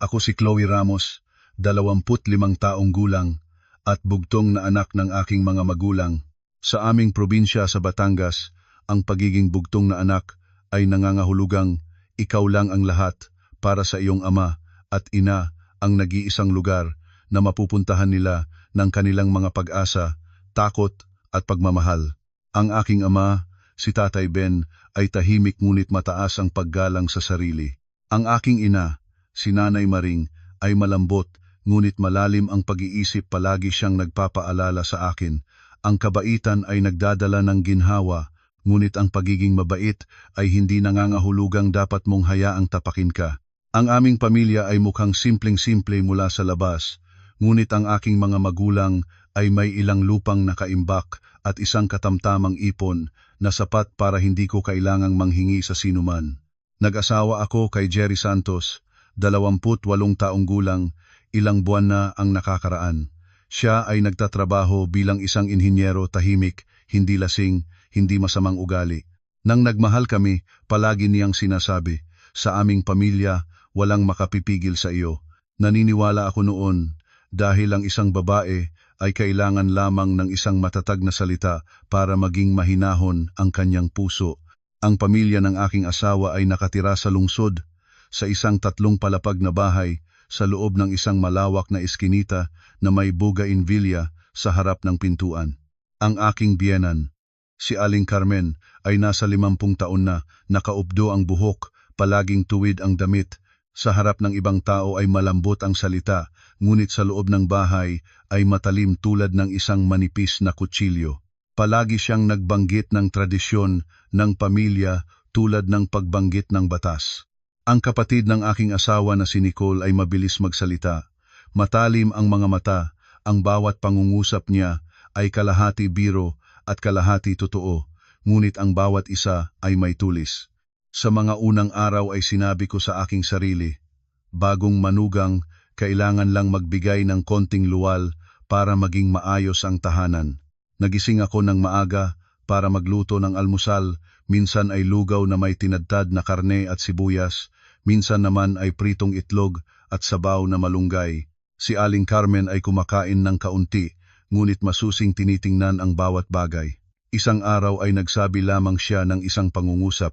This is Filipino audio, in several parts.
Ako si Chloe Ramos, 25 taong gulang, at bugtong na anak ng aking mga magulang. Sa aming probinsya sa Batangas, ang pagiging bugtong na anak ay nangangahulugang ikaw lang ang lahat para sa iyong ama at ina, ang nag-iisang lugar na mapupuntahan nila ng kanilang mga pag-asa, takot at pagmamahal. Ang aking ama, si Tatay Ben, ay tahimik ngunit mataas ang paggalang sa sarili. Ang aking ina, si Nanay Maring, ay malambot ngunit malalim ang pag-iisip, palagi siyang nagpapaalala sa akin. Ang kabaitan ay nagdadala ng ginhawa, ngunit ang pagiging mabait ay hindi nangangahulugang dapat mong hayaang tapakin ka. Ang aming pamilya ay mukhang simpleng-simple mula sa labas, ngunit ang aking mga magulang ay may ilang lupang nakaimbak at isang katamtamang ipon na sapat para hindi ko kailangang manghingi sa sinuman. Nag-asawa ako kay Jerry Santos, 28 taong gulang, ilang buwan na ang nakakaraan. Siya ay nagtatrabaho bilang isang inhinyero, tahimik, hindi lasing, hindi masamang ugali. Nang nagmahal kami, palagi niyang sinasabi, sa aming pamilya, walang makapipigil sa iyo. Naniniwala ako noon, dahil ang isang babae ay kailangan lamang ng isang matatag na salita para maging mahinahon ang kanyang puso. Ang pamilya ng aking asawa ay nakatira sa lungsod, sa isang 3 palapag na bahay, sa loob ng isang malawak na eskinita na may bougainvillea sa harap ng pintuan. Ang aking biyenan, si Aling Carmen, ay nasa 50 taon na, nakaupdo ang buhok, palaging tuwid ang damit. Sa harap ng ibang tao ay malambot ang salita, ngunit sa loob ng bahay ay matalim tulad ng isang manipis na kutsilyo. Palagi siyang nagbanggit ng tradisyon ng pamilya tulad ng pagbanggit ng batas. Ang kapatid ng aking asawa na si Nicole ay mabilis magsalita. Matalim ang mga mata, ang bawat pangungusap niya ay kalahati biro at kalahati totoo, ngunit ang bawat isa ay may tulis. Sa mga unang araw ay sinabi ko sa aking sarili, bagong manugang, kailangan lang magbigay ng konting luwal para maging maayos ang tahanan. Nagising ako ng maaga para magluto ng almusal, minsan ay lugaw na may tinadtad na karne at sibuyas, minsan naman ay pritong itlog at sabaw na malunggay. Si Aling Carmen ay kumakain ng kaunti, ngunit masusing tinitingnan ang bawat bagay. Isang araw ay nagsabi lamang siya ng isang pangungusap,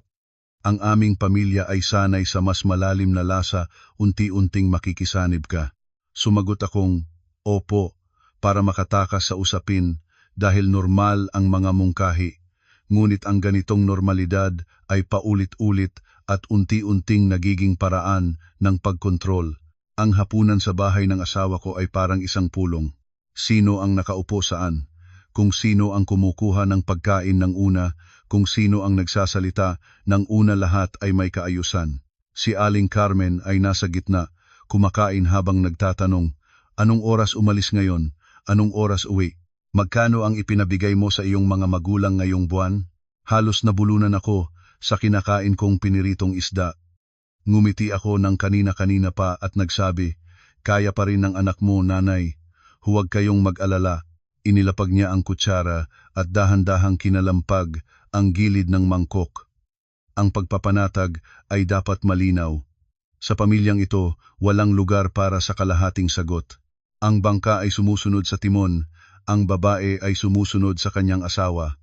ang aming pamilya ay sanay sa mas malalim na lasa, unti-unting makikisanib ka. Sumagot akong, opo, para makatakas sa usapin, dahil normal ang mga mungkahi. Ngunit ang ganitong normalidad ay paulit-ulit at unti-unting nagiging paraan ng pagkontrol. Ang hapunan sa bahay ng asawa ko ay parang isang pulong. Sino ang nakaupo saan? Kung sino ang kumukuha ng pagkain ng una, kung sino ang nagsasalita ng una, lahat ay may kaayusan. Si Aling Carmen ay nasa gitna, kumakain habang nagtatanong, anong oras umalis ngayon? Anong oras uwi? Magkano ang ipinabigay mo sa iyong mga magulang ngayong buwan? Halos nabulunan ako sa kinakain kong piniritong isda. Ngumiti ako ng kanina-kanina pa at nagsabi, kaya pa rin ng anak mo, nanay. Huwag kayong mag-alala. Inilapag niya ang kutsara at dahan-dahang kinalampag ang gilid ng mangkok. Ang pagpapanatag ay dapat malinaw. Sa pamilyang ito, walang lugar para sa kalahating sagot. Ang bangka ay sumusunod sa timon, ang babae ay sumusunod sa kanyang asawa.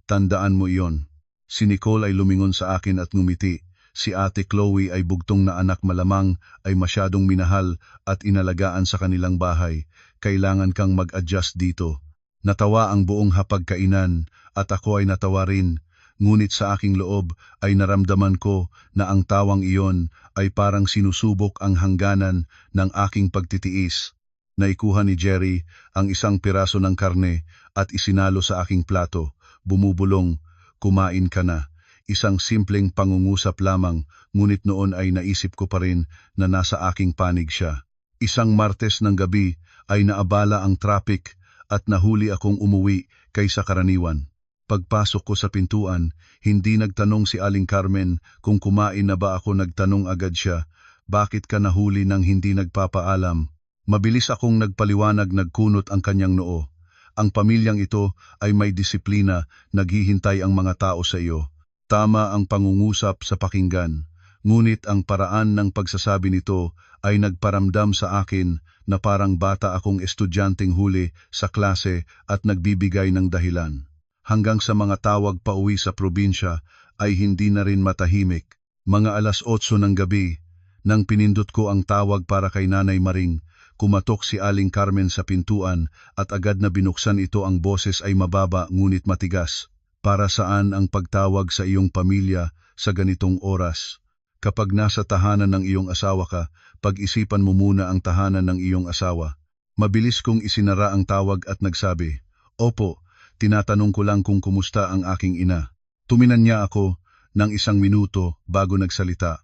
Tandaan mo iyon. Si Nicole ay lumingon sa akin at ngumiti. Si Ate Chloe ay bugtong na anak, malamang ay masyadong minahal at inalagaan sa kanilang bahay. Kailangan kang mag-adjust dito. Natawa ang buong hapagkainan at ako ay natawa rin. Ngunit sa aking loob ay naramdaman ko na ang tawang iyon ay parang sinusubok ang hangganan ng aking pagtitiis. Naikuha ni Jerry ang isang piraso ng karne at isinalo sa aking plato. Bumubulong, kumain ka na. Isang simpleng pangungusap lamang, ngunit noon ay naisip ko pa rin na nasa aking panig siya. Isang Martes ng gabi ay naabala ang traffic at nahuli akong umuwi kaysa karaniwan. Pagpasok ko sa pintuan, hindi nagtanong si Aling Carmen kung kumain na ba ako, nagtanong agad siya, bakit ka nahuli nang hindi nagpapaalam? Mabilis akong nagpaliwanag, nagkunot ang kanyang noo. Ang pamilyang ito ay may disiplina, naghihintay ang mga tao sa iyo. Tama ang pangungusap sa pakinggan, ngunit ang paraan ng pagsasabi nito ay nagparamdam sa akin na parang bata akong estudyanteng huli sa klase at nagbibigay ng dahilan. Hanggang sa mga tawag pauwi sa probinsya ay hindi na rin matahimik. Mga 8:00 ng gabi, nang pinindot ko ang tawag para kay Nanay Maring, kumatok si Aling Carmen sa pintuan at agad na binuksan ito. Ang boses ay mababa ngunit matigas. Para saan ang pagtawag sa iyong pamilya sa ganitong oras? Kapag nasa tahanan ng iyong asawa ka, pag-isipan mo muna ang tahanan ng iyong asawa. Mabilis kong isinara ang tawag at nagsabi, "Opo, tinatanong ko lang kung kumusta ang aking ina." Tuminan niya ako ng 1 minuto bago nagsalita.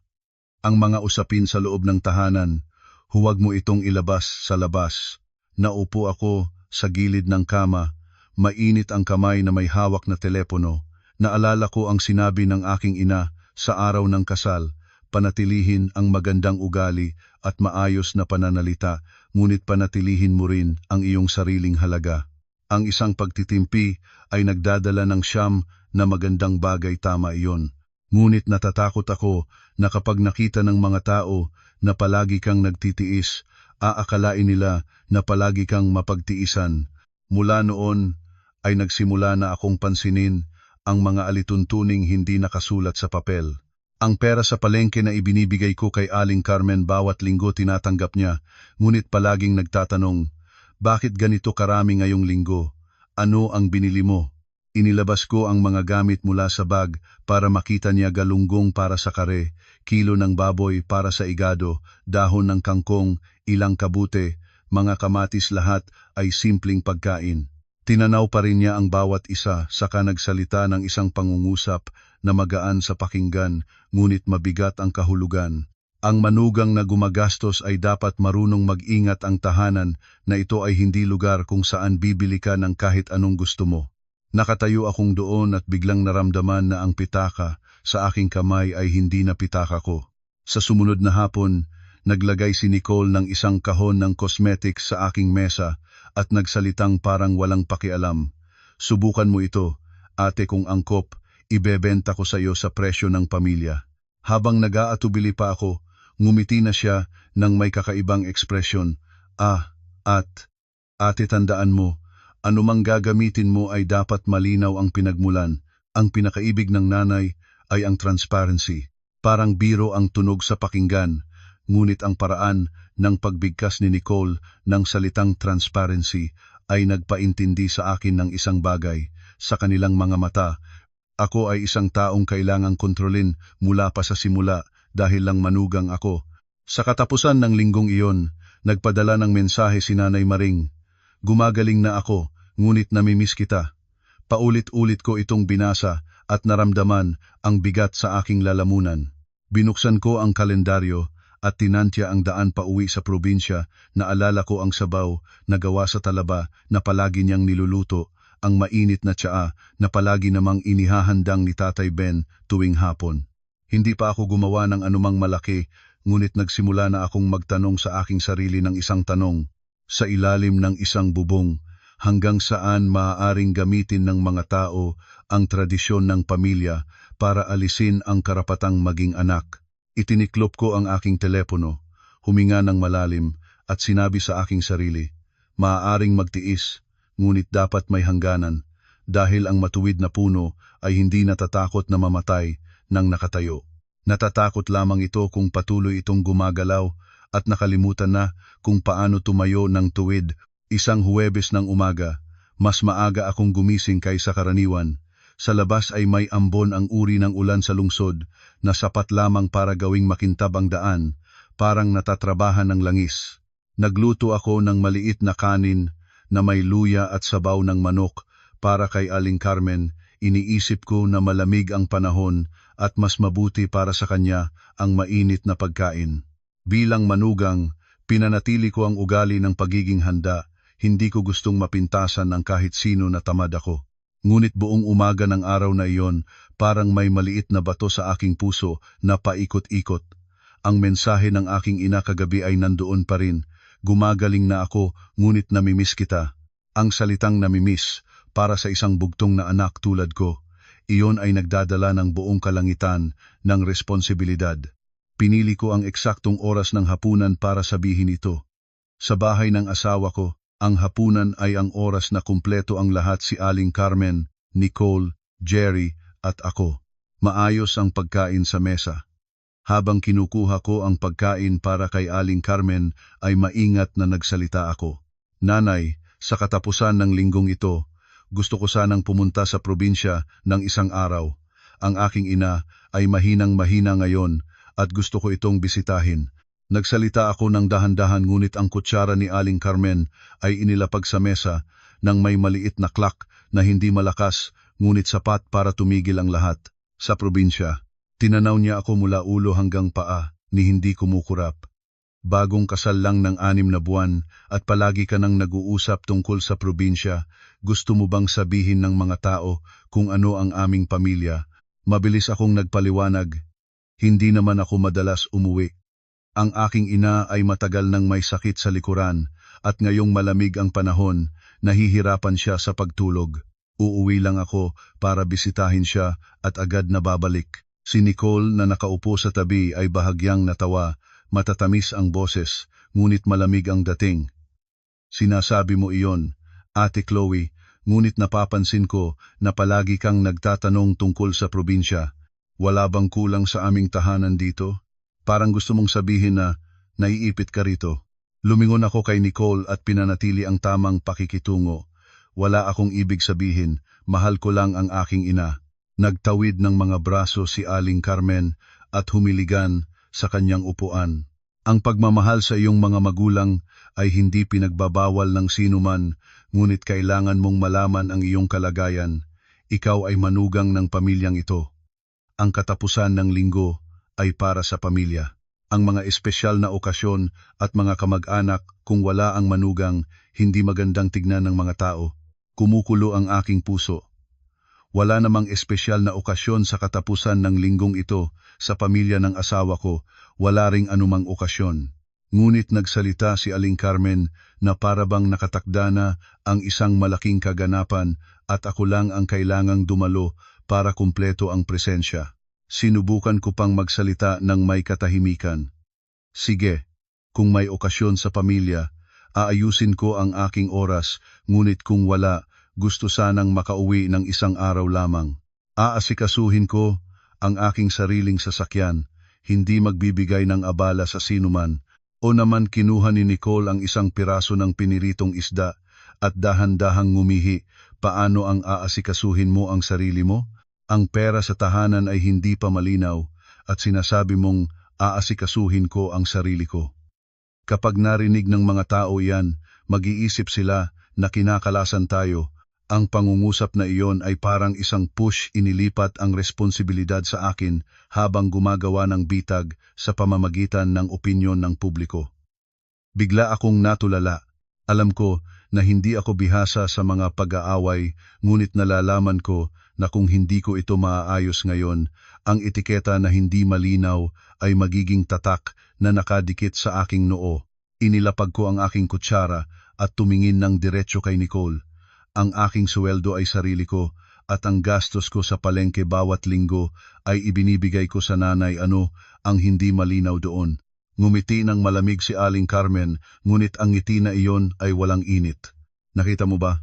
"Ang mga usapin sa loob ng tahanan, huwag mo itong ilabas sa labas." Naupo ako sa gilid ng kama, mainit ang kamay na may hawak na telepono. Naalala ko ang sinabi ng aking ina sa araw ng kasal, "Panatilihin ang magandang ugali at maayos na pananalita, ngunit panatilihin mo rin ang iyong sariling halaga." Ang isang pagtitimpi ay nagdadala ng 9 na magandang bagay, tama iyon. Ngunit natatakot ako na kapag nakita ng mga tao na palagi kang nagtitiis, aakalain nila na palagi kang mapagtiisan. Mula noon ay nagsimula na akong pansinin ang mga alituntuning hindi nakasulat sa papel. Ang pera sa palengke na ibinibigay ko kay Aling Carmen bawat linggo tinatanggap niya, ngunit palaging nagtatanong, "Bakit ganito karami ngayong linggo? Ano ang binili mo?" Inilabas ko ang mga gamit mula sa bag para makita niya: galunggong para sa kare, kilo ng baboy para sa igado, dahon ng kangkong, ilang kabute, mga kamatis, lahat ay simpleng pagkain. Tinanaw pa rin niya ang bawat isa, saka nagsalita ng isang pangungusap na magaan sa pakinggan, ngunit mabigat ang kahulugan. Ang manugang na gumagastos ay dapat marunong mag-ingat. Ang tahanan na ito ay hindi lugar kung saan bibili ka ng kahit anong gusto mo. Nakatayo akong doon at biglang naramdaman na ang pitaka sa aking kamay ay hindi na pitaka ko. Sa sumunod na hapon, naglagay si Nicole ng isang kahon ng cosmetics sa aking mesa at nagsalitang parang walang pakialam, "Subukan mo ito, ate, kung angkop, ibebenta ko sa iyo sa presyo ng pamilya." Habang nag-aatubili pa ako, ngumiti na siya ng may kakaibang ekspresyon. Ate, tandaan mo, anumang gagamitin mo ay dapat malinaw ang pinagmulan. Ang pinakaibig ng nanay ay ang transparency. Parang biro ang tunog sa pakinggan, ngunit ang paraan ng pagbigkas ni Nicole ng salitang transparency ay nagpaintindi sa akin ng isang bagay. Sa kanilang mga mata, ako ay isang taong kailangang kontrolin mula pa sa simula dahil lang manugang ako. Sa katapusan ng linggong iyon, nagpadala ng mensahe si Nanay Maring, "Gumagaling na ako, ngunit namimiss kita." Paulit-ulit ko itong binasa at naramdaman ang bigat sa aking lalamunan. Binuksan ko ang kalendaryo at tinantya ang daan pauwi sa probinsya. Naalala ko ang sabaw na gawa sa talaba na palagi niyang niluluto, ang mainit na tsaa na palagi namang inihahandang ni Tatay Ben tuwing hapon. Hindi pa ako gumawa ng anumang malaki, ngunit nagsimula na akong magtanong sa aking sarili ng isang tanong: sa ilalim ng isang bubong, hanggang saan maaaring gamitin ng mga tao ang tradisyon ng pamilya para alisin ang karapatang maging anak? Itiniklop ko ang aking telepono, huminga ng malalim at sinabi sa aking sarili, maaaring magtiis, ngunit dapat may hangganan, dahil ang matuwid na puno ay hindi natatakot na mamatay nang nakatayo. Natatakot lamang ito kung patuloy itong gumagalaw at nakalimutan na kung paano tumayo ng tuwid. Isang Huwebes ng umaga, mas maaga akong gumising kaysa karaniwan. Sa labas ay may ambon ang uri ng ulan sa lungsod na sapat lamang para gawing makintab ang daan, parang natatrabahan ng langis. Nagluto ako ng maliit na kanin na may luya at sabaw ng manok para kay Aling Carmen. Iniisip ko na malamig ang panahon at mas mabuti para sa kanya ang mainit na pagkain. Bilang manugang, pinanatili ko ang ugali ng pagiging handa. Hindi ko gustong mapintasan ng kahit sino na tamad ako. Ngunit buong umaga ng araw na iyon, parang may maliit na bato sa aking puso na paikot-ikot. Ang mensahe ng aking ina kagabi ay nandoon pa rin. Gumagaling na ako, ngunit namimiss kita. Ang salitang namimiss, para sa isang bugtong na anak tulad ko, iyon ay nagdadala ng buong kalangitan ng responsibilidad. Pinili ko ang eksaktong oras ng hapunan para sabihin ito. Sa bahay ng asawa ko, ang hapunan ay ang oras na kumpleto ang lahat si Aling Carmen, Nicole, Jerry at ako. Maayos ang pagkain sa mesa. Habang kinukuha ko ang pagkain para kay Aling Carmen ay maingat na nagsalita ako. Nanay, sa katapusan ng linggong ito, gusto ko sanang pumunta sa probinsya ng isang araw. Ang aking ina ay mahinang-mahina ngayon at gusto ko itong bisitahin. Nagsalita ako ng dahan-dahan ngunit ang kutsara ni Aling Carmen ay inilapag sa mesa ng may maliit na clock na hindi malakas ngunit sapat para tumigil ang lahat. Sa probinsya, tinanaw niya ako mula ulo hanggang paa ni hindi kumukurap. Bagong kasal lang ng 6 na buwan at palagi ka nang nag-uusap tungkol sa probinsya, gusto mo bang sabihin ng mga tao kung ano ang aming pamilya? Mabilis akong nagpaliwanag. Hindi naman ako madalas umuwi. Ang aking ina ay matagal nang may sakit sa likuran at ngayong malamig ang panahon, nahihirapan siya sa pagtulog. Uuwi lang ako para bisitahin siya at agad na babalik. Si Nicole na nakaupo sa tabi ay bahagyang natawa, matatamis ang boses, ngunit malamig ang dating. Sinasabi mo iyon, Ate Chloe, ngunit napapansin ko na palagi kang nagtatanong tungkol sa probinsya. Wala bang kulang sa aming tahanan dito? Parang gusto mong sabihin na naiipit ka rito. Lumingon ako kay Nicole at pinanatili ang tamang pakikitungo. Wala akong ibig sabihin, mahal ko lang ang aking ina. Nagtawid ng mga braso si Aling Carmen at humiligan sa kanyang upuan. Ang pagmamahal sa iyong mga magulang ay hindi pinagbabawal ng sinuman, ngunit kailangan mong malaman ang iyong kalagayan. Ikaw ay manugang ng pamilyang ito. Ang katapusan ng linggo ay para sa pamilya. Ang mga espesyal na okasyon at mga kamag-anak kung wala ang manugang, hindi magandang tignan ng mga tao. Kumukulo ang aking puso. Wala namang espesyal na okasyon sa katapusan ng linggong ito sa pamilya ng asawa ko, wala ring anumang okasyon. Ngunit nagsalita si Aling Carmen na parabang nakatakda na ang isang malaking kaganapan at ako lang ang kailangang dumalo para kumpleto ang presensya. Sinubukan ko pang magsalita ng may katahimikan. Sige, kung may okasyon sa pamilya, aayusin ko ang aking oras, ngunit kung wala, gusto sanang makauwi ng isang araw lamang. Aasikasuhin ko ang aking sariling sasakyan, hindi magbibigay ng abala sa sinuman. O naman kinuha ni Nicole ang isang piraso ng piniritong isda at dahan-dahang ngumihi, paano ang aasikasuhin mo ang sarili mo? Ang pera sa tahanan ay hindi pa malinaw at sinasabi mong aasikasuhin ko ang sarili ko. Kapag narinig ng mga tao yan, mag-iisip sila na kinakalasan tayo. Ang pangungusap na iyon ay parang isang push inilipat ang responsibilidad sa akin habang gumagawa ng bitag sa pamamagitan ng opinyon ng publiko. Bigla akong natulala. Alam ko na hindi ako bihasa sa mga pag-aaway, ngunit nalalaman ko na kung hindi ko ito maaayos ngayon, ang etiketa na hindi malinaw ay magiging tatak na nakadikit sa aking noo. Inilapag ko ang aking kutsara at tumingin ng diretso kay Nicole. Ang aking sweldo ay sarili ko at ang gastos ko sa palengke bawat linggo ay ibinibigay ko sa nanay. Ano ang hindi malinaw doon? Ngumiti ng malamig si Aling Carmen, ngunit ang ngiti na iyon ay walang init. Nakita mo ba?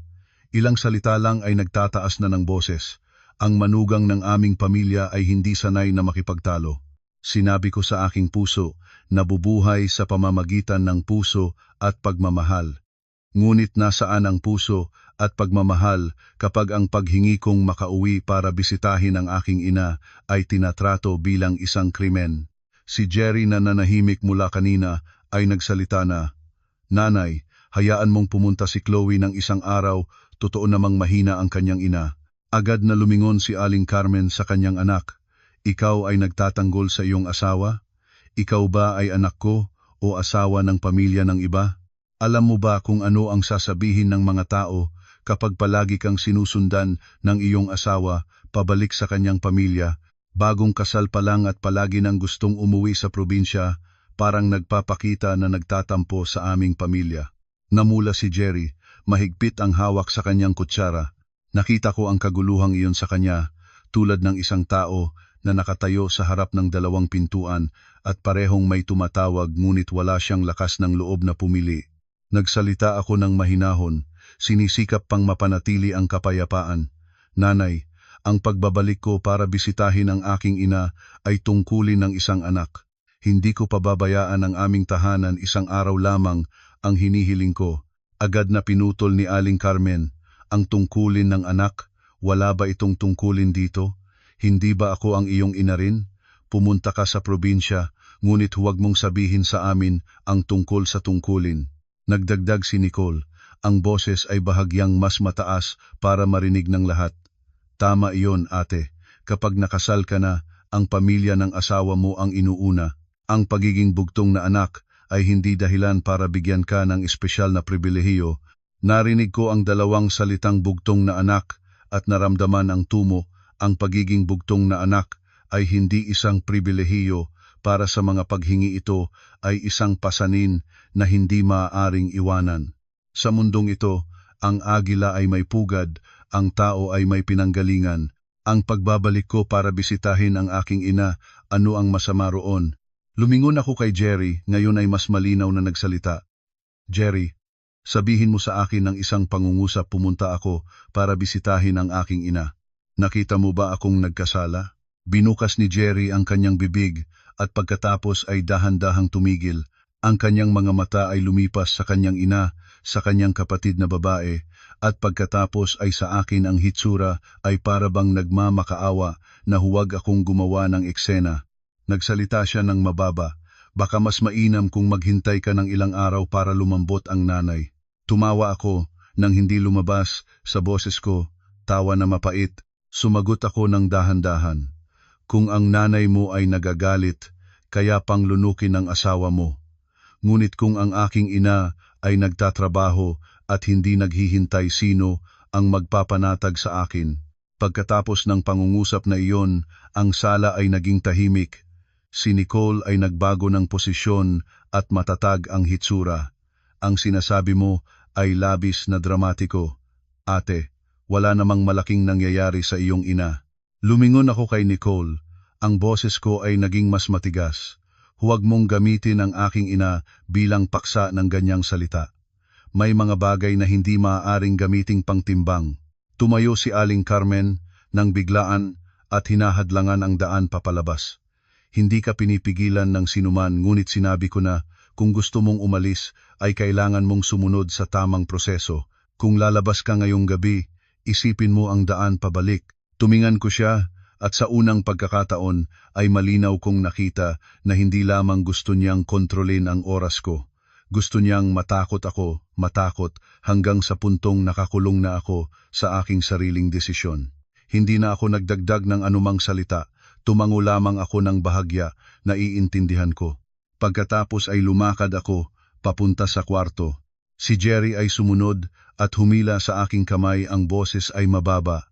Ilang salita lang ay nagtataas na ng boses. Ang manugang ng aming pamilya ay hindi sanay na makipagtalo. Sinabi ko sa aking puso, nabubuhay sa pamamagitan ng puso at pagmamahal. Ngunit nasaan ang puso at pagmamahal kapag ang paghingi kong makauwi para bisitahin ang aking ina ay tinatrato bilang isang krimen? Si Jerry na nanahimik mula kanina ay nagsalita na, Nanay, hayaan mong pumunta si Chloe ng isang araw, totoo namang mahina ang kanyang ina. Agad na lumingon si Aling Carmen sa kanyang anak. Ikaw ay nagtatanggol sa iyong asawa? Ikaw ba ay anak ko o asawa ng pamilya ng iba? Alam mo ba kung ano ang sasabihin ng mga tao kapag palagi kang sinusundan ng iyong asawa pabalik sa kanyang pamilya? Bagong kasal pa lang at palagi nang gustong umuwi sa probinsya, parang nagpapakita na nagtatampo sa aming pamilya. Namula si Jerry, mahigpit ang hawak sa kanyang kutsara. Nakita ko ang kaguluhang iyon sa kanya, tulad ng isang tao na nakatayo sa harap ng dalawang pintuan at parehong may tumatawag ngunit wala siyang lakas ng loob na pumili. Nagsalita ako ng mahinahon, sinisikap pang mapanatili ang kapayapaan. Nanay, ang pagbabalik ko para bisitahin ang aking ina ay tungkulin ng isang anak. Hindi ko pababayaan ang aming tahanan, isang araw lamang ang hinihiling ko. Agad na pinutol ni Aling Carmen, ang tungkulin ng anak, wala ba itong tungkulin dito? Hindi ba ako ang iyong ina rin? Pumunta ka sa probinsya, ngunit huwag mong sabihin sa amin ang tungkol sa tungkulin. Nagdagdag si Nicole, ang boses ay bahagyang mas mataas para marinig ng lahat. Tama iyon, ate. Kapag nakasal ka na, ang pamilya ng asawa mo ang inuuna. Ang pagiging bugtong na anak ay hindi dahilan para bigyan ka ng espesyal na pribilehiyo. Narinig ko ang dalawang salitang bugtong na anak at naramdaman ang tumo. Ang pagiging bugtong na anak ay hindi isang pribilehiyo, para sa mga paghingi ito ay isang pasanin na hindi maaaring iwanan. Sa mundong ito, ang agila ay may pugad, ang tao ay may pinanggalingan. Ang pagbabalik ko para bisitahin ang aking ina, ano ang masama roon? Lumingon ako kay Jerry, ngayon ay mas malinaw na nagsalita. Jerry, sabihin mo sa akin ng isang pangungusap, pumunta ako para bisitahin ang aking ina. Nakita mo ba akong nagkasala? Binukas ni Jerry ang kanyang bibig at pagkatapos ay dahan-dahang tumigil. Ang kanyang mga mata ay lumipas sa kanyang ina, sa kanyang kapatid na babae, at pagkatapos ay sa akin. Ang hitsura ay para bang nagmamakaawa na huwag akong gumawa ng eksena. Nagsalita siya ng mababa, baka mas mainam kung maghintay ka ng ilang araw para lumambot ang nanay. Tumawa ako nang hindi lumabas sa boses ko, tawa na mapait. Sumagot ako ng dahan-dahan. Kung ang nanay mo ay nagagalit, kaya pang lunukin ang asawa mo. Ngunit kung ang aking ina ay nagtatrabaho at hindi naghihintay, sino ang magpapanatag sa akin? Pagkatapos ng pangungusap na iyon, ang sala ay naging tahimik. Si Nicole ay nagbago ng posisyon at matatag ang hitsura. Ang sinasabi mo ay labis na dramatiko. Ate, wala namang malaking nangyayari sa iyong ina. Lumingon ako kay Nicole. Ang boses ko ay naging mas matigas. Huwag mong gamitin ang aking ina bilang paksa ng ganyang salita. May mga bagay na hindi maaaring gamiting pangtimbang. Tumayo si Aling Carmen nang biglaan at hinahadlangan ang daan papalabas. Hindi ka pinipigilan ng sinuman, ngunit sinabi ko na kung gusto mong umalis ay kailangan mong sumunod sa tamang proseso. Kung lalabas ka ngayong gabi, isipin mo ang daan pabalik. Tumingan ko siya at sa unang pagkakataon ay malinaw kong nakita na hindi lamang gusto niyang kontrolin ang oras ko. Gusto niyang matakot ako, matakot hanggang sa puntong nakakulong na ako sa aking sariling desisyon. Hindi na ako nagdagdag ng anumang salita, tumango lamang ako ng bahagya na iintindihan ko. Pagkatapos ay lumakad ako, papunta sa kwarto. Si Jerry ay sumunod at humila sa aking kamay, ang boses ay mababa.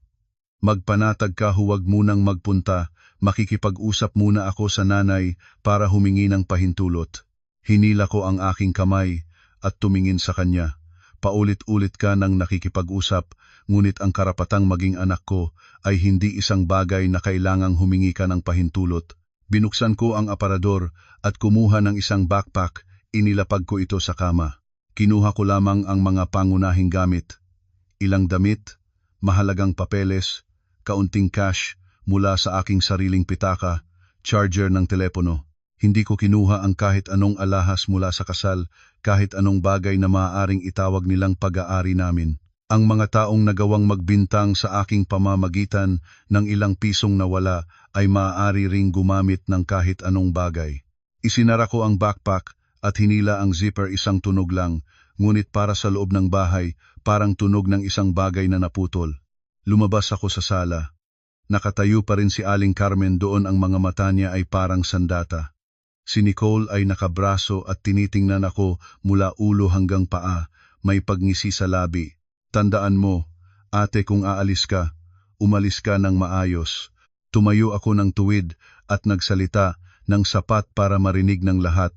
Magpanatag ka, huwag munang magpunta, makikipag-usap muna ako sa nanay para humingi ng pahintulot. Hinila ko ang aking kamay at tumingin sa kanya. Paulit-ulit ka nang nakikipag-usap, ngunit ang karapatang maging anak ko ay hindi isang bagay na kailangang humingi ka ng pahintulot. Binuksan ko ang aparador at kumuha ng isang backpack, inilapag ko ito sa kama. Kinuha ko lamang ang mga pangunahing gamit. Ilang damit, mahalagang papeles, kaunting cash mula sa aking sariling pitaka, charger ng telepono. Hindi ko kinuha ang kahit anong alahas mula sa kasal, kahit anong bagay na maaaring itawag nilang pag-aari namin. Ang mga taong nagawang magbintang sa aking pamamagitan ng ilang pisong nawala ay maaari ring gumamit ng kahit anong bagay. Isinara ko ang backpack at hinila ang zipper, isang tunog lang, ngunit para sa loob ng bahay, parang tunog ng isang bagay na naputol. Lumabas ako sa sala. Nakatayo pa rin si Aling Carmen doon, ang mga mata niya ay parang sandata. Si Nicole ay nakabraso at tinitingnan ako mula ulo hanggang paa, may pagngisi sa labi. Tandaan mo, ate, kung aalis ka, umalis ka ng maayos. Tumayo ako ng tuwid at nagsalita ng sapat para marinig ng lahat.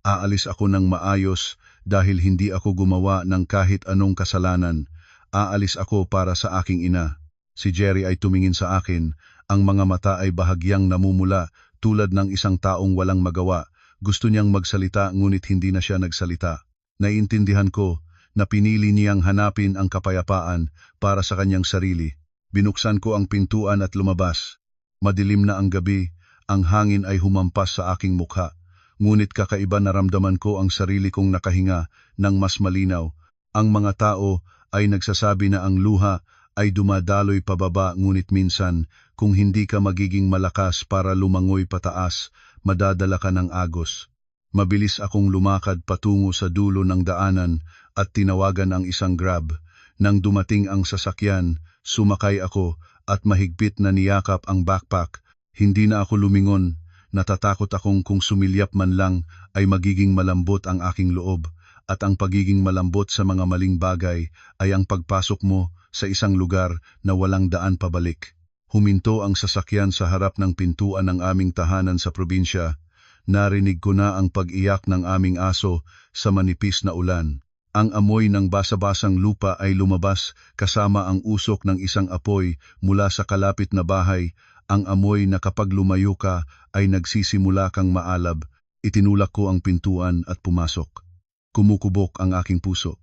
Aalis ako ng maayos dahil hindi ako gumawa ng kahit anong kasalanan. Aalis ako para sa aking ina. Si Jerry ay tumingin sa akin, Ang mga mata ay bahagyang namumula tulad ng isang taong walang magawa. Gusto niyang magsalita ngunit hindi na siya nagsalita. Naiintindihan ko na pinili niyang hanapin ang kapayapaan para sa kanyang sarili. Binuksan ko ang pintuan at lumabas. Madilim na ang gabi, ang hangin ay humampas sa aking mukha. Ngunit kakaiba naramdaman ko ang sarili kong nakahinga ng mas malinaw. Ang mga tao ay nagsasabi na ang luha ay dumadaloy pababa ngunit minsan kung hindi ka magiging malakas para lumangoy pataas, madadala ka ng agos. Mabilis akong lumakad patungo sa dulo ng daanan at tinawagan ang isang grab. Nang dumating ang sasakyan, sumakay ako at mahigpit na niyakap ang backpack. Hindi na ako lumingon. Natatakot akong kung sumilyap man lang ay magiging malambot ang aking loob. At ang pagiging malambot sa mga maling bagay ay ang pagpasok mo sa isang lugar na walang daan pabalik. Huminto ang sasakyan sa harap ng pintuan ng aming tahanan sa probinsya. Narinig ko na ang pag-iyak ng aming aso sa manipis na ulan. Ang amoy ng basa-basang lupa ay lumabas kasama ang usok ng isang apoy mula sa kalapit na bahay. Ang amoy na kapag lumayo ka ay nagsisimula kang maalab. Itinulak ko ang pintuan at pumasok. Kumukubok ang aking puso.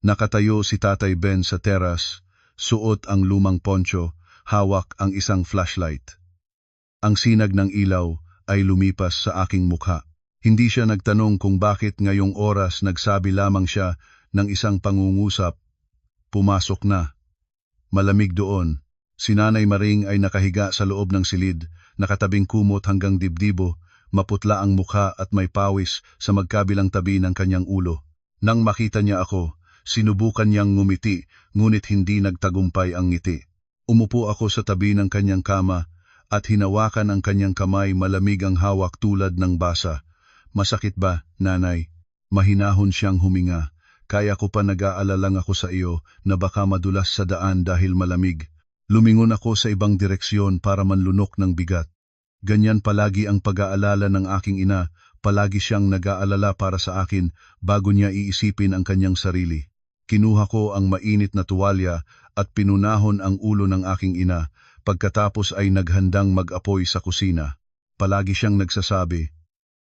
Nakatayo si Tatay Ben sa teras, suot ang lumang poncho, hawak ang isang flashlight. Ang sinag ng ilaw ay lumipas sa aking mukha. Hindi siya nagtanong kung bakit ngayong oras, nagsabi lamang siya ng isang pangungusap. Pumasok na. Malamig doon. Si Nanay Maring ay nakahiga sa loob ng silid, nakatabing kumot hanggang dibdibo, maputla ang mukha at may pawis sa magkabilang tabi ng kanyang ulo. Nang makita niya ako, sinubukan niyang ngumiti, ngunit hindi nagtagumpay ang ngiti. Umupo ako sa tabi ng kanyang kama at hinawakan ang kanyang kamay, malamig ang hawak tulad ng basa. Masakit ba, Nanay? Mahinahon siyang huminga. Kaya ko pa, nag-aalalang ako sa iyo na baka madulas sa daan dahil malamig. Lumingon ako sa ibang direksyon para manlunok ng bigat. Ganyan palagi ang pag-aalala ng aking ina, palagi siyang nag-aalala para sa akin bago niya iisipin ang kanyang sarili. Kinuha ko ang mainit na tuwalya at pinunahon ang ulo ng aking ina, pagkatapos ay naghandang mag-apoy sa kusina. Palagi siyang nagsasabi,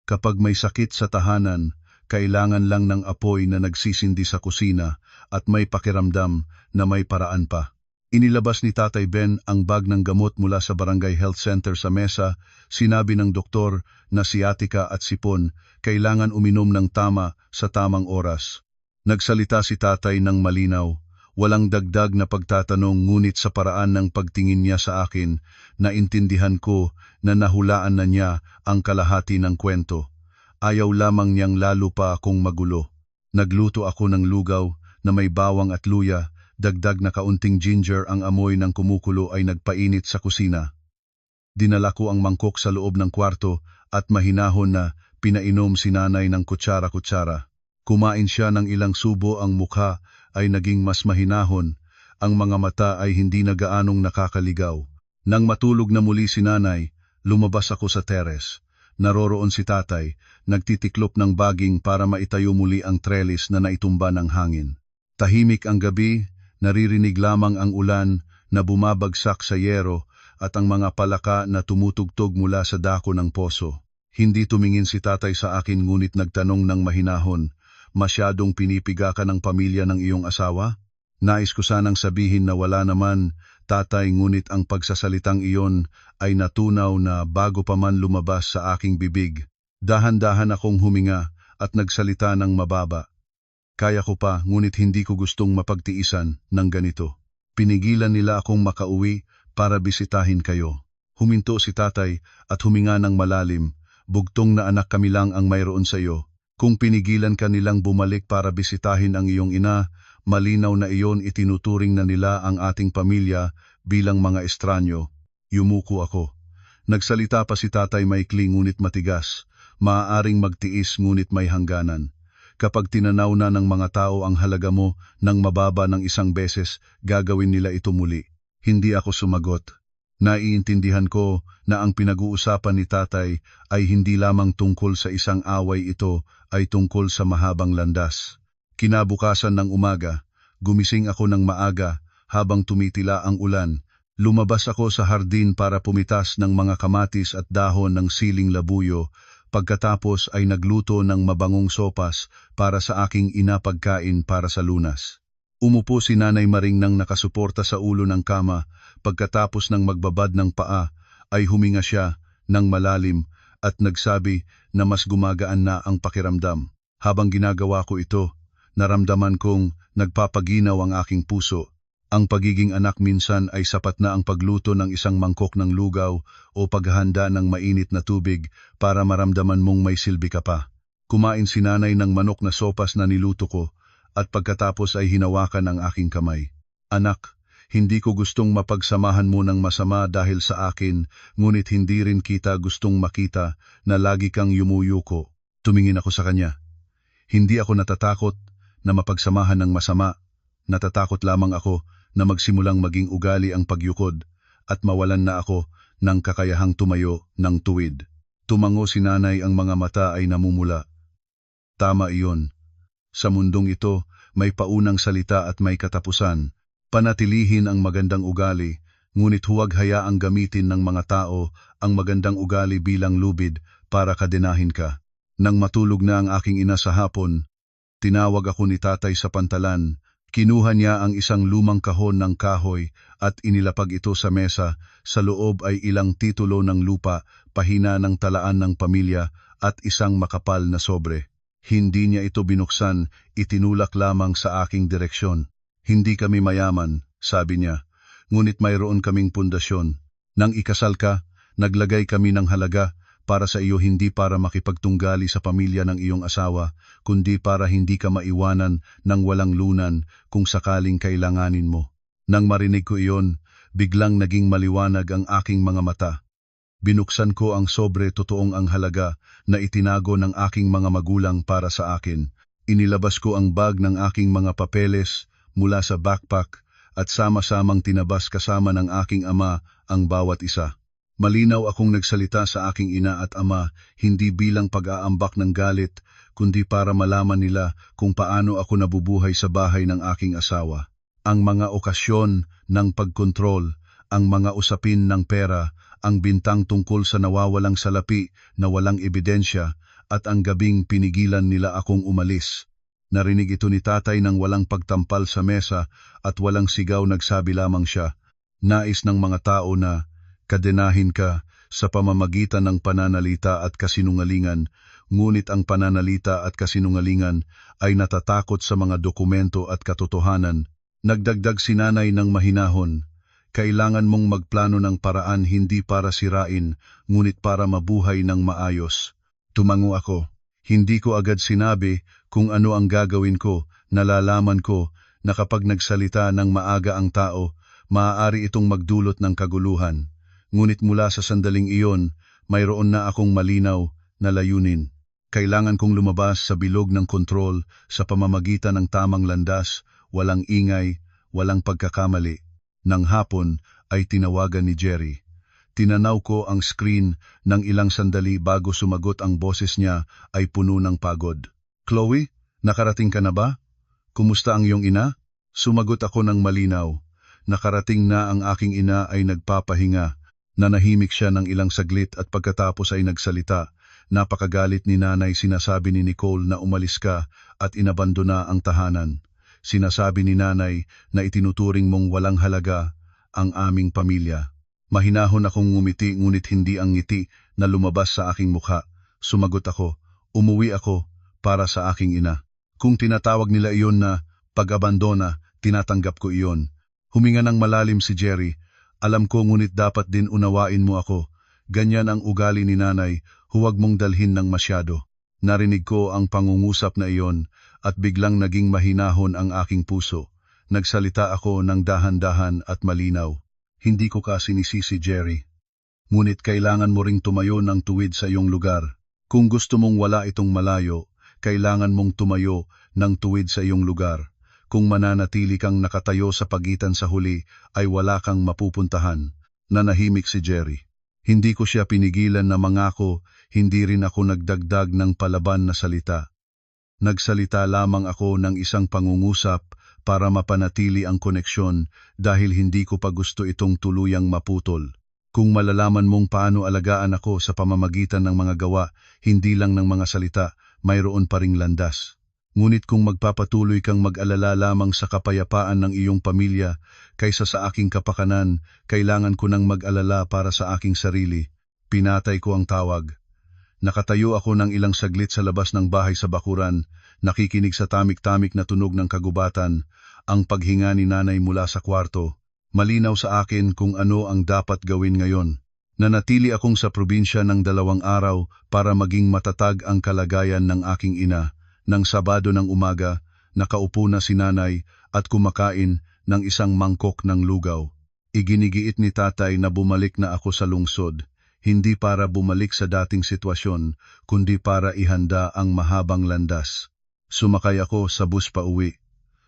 kapag may sakit sa tahanan, kailangan lang ng apoy na nagsisindi sa kusina at may pakiramdam na may paraan pa. Inilabas ni Tatay Ben ang bag ng gamot mula sa Barangay Health Center sa mesa. Sinabi ng doktor na sciatica at sipon, kailangan uminom ng tama sa tamang oras. Nagsalita si Tatay ng malinaw, walang dagdag na pagtatanong, ngunit sa paraan ng pagtingin niya sa akin, naintindihan ko na nahulaan na niya ang kalahati ng kwento. Ayaw lamang niyang lalo pa akong magulo. Nagluto ako ng lugaw na may bawang at luya. Dagdag na kaunting ginger. Ang amoy ng kumukulo ay nagpainit sa kusina. Dinala ko ang mangkok sa loob ng kwarto at mahinahon na pinainom si Nanay ng kutsara-kutsara. Kumain siya ng ilang subo, ang mukha ay naging mas mahinahon, ang mga mata ay hindi na gaanong nakakaligaw. Nang matulog na muli si Nanay, lumabas ako sa teres. Naroroon si Tatay, nagtitiklop ng baging para maitayo muli ang trellis na naitumba ng hangin. Tahimik ang gabi. Naririnig lamang ang ulan na bumabagsak sa yero at ang mga palaka na tumutugtog mula sa dako ng poso. Hindi tumingin si Tatay sa akin ngunit nagtanong ng mahinahon, masyadong pinipiga ka ng pamilya ng iyong asawa? Nais ko sanang sabihin na wala naman, Tatay, ngunit ang pagsasalitang iyon ay natunaw na bago pa man lumabas sa aking bibig. Dahan-dahan akong huminga at nagsalita ng mababa. Kaya ko pa, ngunit hindi ko gustong mapagtiisan ng ganito. Pinigilan nila akong makauwi para bisitahin kayo. Huminto si Tatay at huminga ng malalim. Bugtong na anak kami lang ang mayroon sa iyo. Kung pinigilan ka nilang bumalik para bisitahin ang iyong ina, malinaw na iyon itinuturing na nila ang ating pamilya bilang mga estranyo. Yumuko ako. Nagsalita pa si Tatay, maikli ngunit matigas. Maaaring magtiis ngunit may hangganan. Kapag tinanaw na ng mga tao ang halaga mo ng mababa ng isang beses, gagawin nila ito muli. Hindi ako sumagot. Naiintindihan ko na ang pinag-uusapan ni Tatay ay hindi lamang tungkol sa isang away, ito ay tungkol sa mahabang landas. Kinabukasan ng umaga, gumising ako ng maaga habang tumitila ang ulan. Lumabas ako sa hardin para pumitas ng mga kamatis at dahon ng siling labuyo, pagkatapos ay nagluto ng mabangong sopas para sa aking ina pagkain para sa Lunas. Umupo si Nanay Maring nang nakasuporta sa ulo ng kama, pagkatapos ng magbabad ng paa, ay huminga siya ng malalim at nagsabi na mas gumagaan na ang pakiramdam. Habang ginagawa ko ito, naramdaman kong nagpapaginaw ang aking puso. Ang pagiging anak minsan ay sapat na ang pagluto ng isang mangkok ng lugaw o paghahanda ng mainit na tubig para maramdaman mong may silbi ka pa. Kumain si Nanay ng manok na sopas na niluto ko at pagkatapos ay hinawakan ang aking kamay. Anak, hindi ko gustong mapagsamahan mo ng masama dahil sa akin, ngunit hindi rin kita gustong makita na lagi kang yumuyuko. Tumingin ako sa kanya. Hindi ako natatakot na mapagsamahan ng masama. Natatakot lamang ako na magsimulang maging ugali ang pagyukod at mawalan na ako ng kakayahang tumayo ng tuwid. Tumango si Nanay, ang mga mata ay namumula. Tama iyon. Sa mundong ito, may paunang salita at may katapusan. Panatilihin ang magandang ugali, ngunit huwag hayaang gamitin ng mga tao ang magandang ugali bilang lubid para kadenahin ka. Nang matulog na ang aking ina sa hapon, tinawag ako ni Tatay sa pantalan. Kinuha niya ang isang lumang kahon ng kahoy at inilapag ito sa mesa. Sa loob ay ilang titulo ng lupa, pahina ng talaan ng pamilya at isang makapal na sobre. Hindi niya ito binuksan, itinulak lamang sa aking direksyon. Hindi kami mayaman, sabi niya, ngunit mayroon kaming pundasyon. Nang ikasal ka, naglagay kami ng halaga para sa iyo, hindi para makipagtunggali sa pamilya ng iyong asawa, kundi para hindi ka maiwanan ng walang lunan kung sakaling kailanganin mo. Nang marinig ko iyon, biglang naging maliwanag ang aking mga mata. Binuksan ko ang sobre, totoong ang halaga na itinago ng aking mga magulang para sa akin. Inilabas ko ang bag ng aking mga papeles mula sa backpack at sama-samang tinabas kasama ng aking ama ang bawat isa. Malinaw akong nagsalita sa aking ina at ama, hindi bilang pag-aambak ng galit, kundi para malaman nila kung paano ako nabubuhay sa bahay ng aking asawa. Ang mga okasyon ng pagkontrol, ang mga usapin ng pera, ang bintang tungkol sa nawawalang salapi na walang ebidensya, at ang gabing pinigilan nila akong umalis. Narinig ito ni Tatay nang walang pagtampal sa mesa at walang sigaw, nagsabi lamang siya, nais ng mga tao na kadenahin ka sa pamamagitan ng pananalita at kasinungalingan, ngunit ang pananalita at kasinungalingan ay natatakot sa mga dokumento at katotohanan. Nagdagdag si Nanay ng mahinahon, kailangan mong magplano ng paraan, hindi para sirain, ngunit para mabuhay ng maayos. Tumango ako. Hindi ko agad sinabi kung ano ang gagawin ko. Nalalaman ko na kapag nagsalita ng maaga ang tao, maaari itong magdulot ng kaguluhan. Ngunit mula sa sandaling iyon, mayroon na akong malinaw na layunin. Kailangan kong lumabas sa bilog ng kontrol sa pamamagitan ng tamang landas, walang ingay, walang pagkakamali. Nang hapon ay tinawagan ni Jerry. Tinanaw ko ang screen ng ilang sandali bago sumagot. Ang boses niya ay puno ng pagod. Chloe, nakarating ka na ba? Kumusta ang iyong ina? Sumagot ako ng malinaw. Nakarating na. Ang aking ina ay nagpapahinga. Nanahimik siya ng ilang saglit at pagkatapos ay nagsalita. Napakagalit ni Nanay. Sinasabi ni Nicole na umalis ka at inabandona ang tahanan. Sinasabi ni Nanay na itinuturing mong walang halaga ang aming pamilya. Mahinahon akong ngumiti, ngunit hindi ang ngiti na lumabas sa aking mukha. Sumagot ako, umuwi ako para sa aking ina. Kung tinatawag nila iyon na pag-abandona, tinatanggap ko iyon. Huminga ng malalim si Jerry. Alam ko, ngunit dapat din unawain mo ako. Ganyan ang ugali ni Nanay, huwag mong dalhin ng masyado. Narinig ko ang pangungusap na iyon at biglang naging mahinahon ang aking puso. Nagsalita ako ng dahan-dahan at malinaw. Hindi ko ka sinisisi, Jerry. Ngunit kailangan mo ring tumayo ng tuwid sa iyong lugar. Kung gusto mong wala itong malayo, kailangan mong tumayo ng tuwid sa iyong lugar. Kung mananatili kang nakatayo sa pagitan sa huli, ay wala kang mapupuntahan. Nanahimik si Jerry. Hindi ko siya pinigilan na mangako, hindi rin ako nagdagdag ng palaban na salita. Nagsalita lamang ako ng isang pangungusap para mapanatili ang koneksyon dahil hindi ko pa gusto itong tuluyang maputol. Kung malalaman mong paano alagaan ako sa pamamagitan ng mga gawa, hindi lang ng mga salita, mayroon pa ring landas. Ngunit kung magpapatuloy kang mag-alala lamang sa kapayapaan ng iyong pamilya kaysa sa aking kapakanan, kailangan ko nang mag-alala para sa aking sarili. Pinatay ko ang tawag. Nakatayo ako ng ilang saglit sa labas ng bahay sa bakuran, nakikinig sa tamik-tamik na tunog ng kagubatan, ang paghinga ni nanay mula sa kwarto. Malinaw sa akin kung ano ang dapat gawin ngayon. Nanatili akong sa probinsya ng 2 araw para maging matatag ang kalagayan ng aking ina. Nang Sabado ng umaga, nakaupo na si nanay at kumakain ng isang mangkok ng lugaw. Iginigiit ni tatay na bumalik na ako sa lungsod, hindi para bumalik sa dating sitwasyon, kundi para ihanda ang mahabang landas. Sumakay ako sa bus pauwi.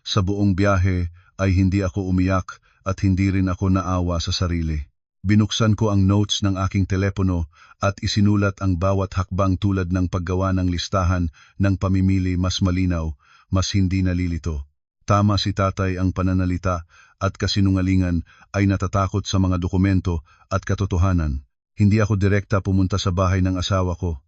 Sa buong biyahe ay hindi ako umiyak at hindi rin ako naawa sa sarili. Binuksan ko ang notes ng aking telepono at isinulat ang bawat hakbang tulad ng paggawa ng listahan ng pamimili mas malinaw, mas hindi nalilito. Tama si tatay ang pananalita at kasinungalingan ay natatakot sa mga dokumento at katotohanan. Hindi ako direkta pumunta sa bahay ng asawa ko.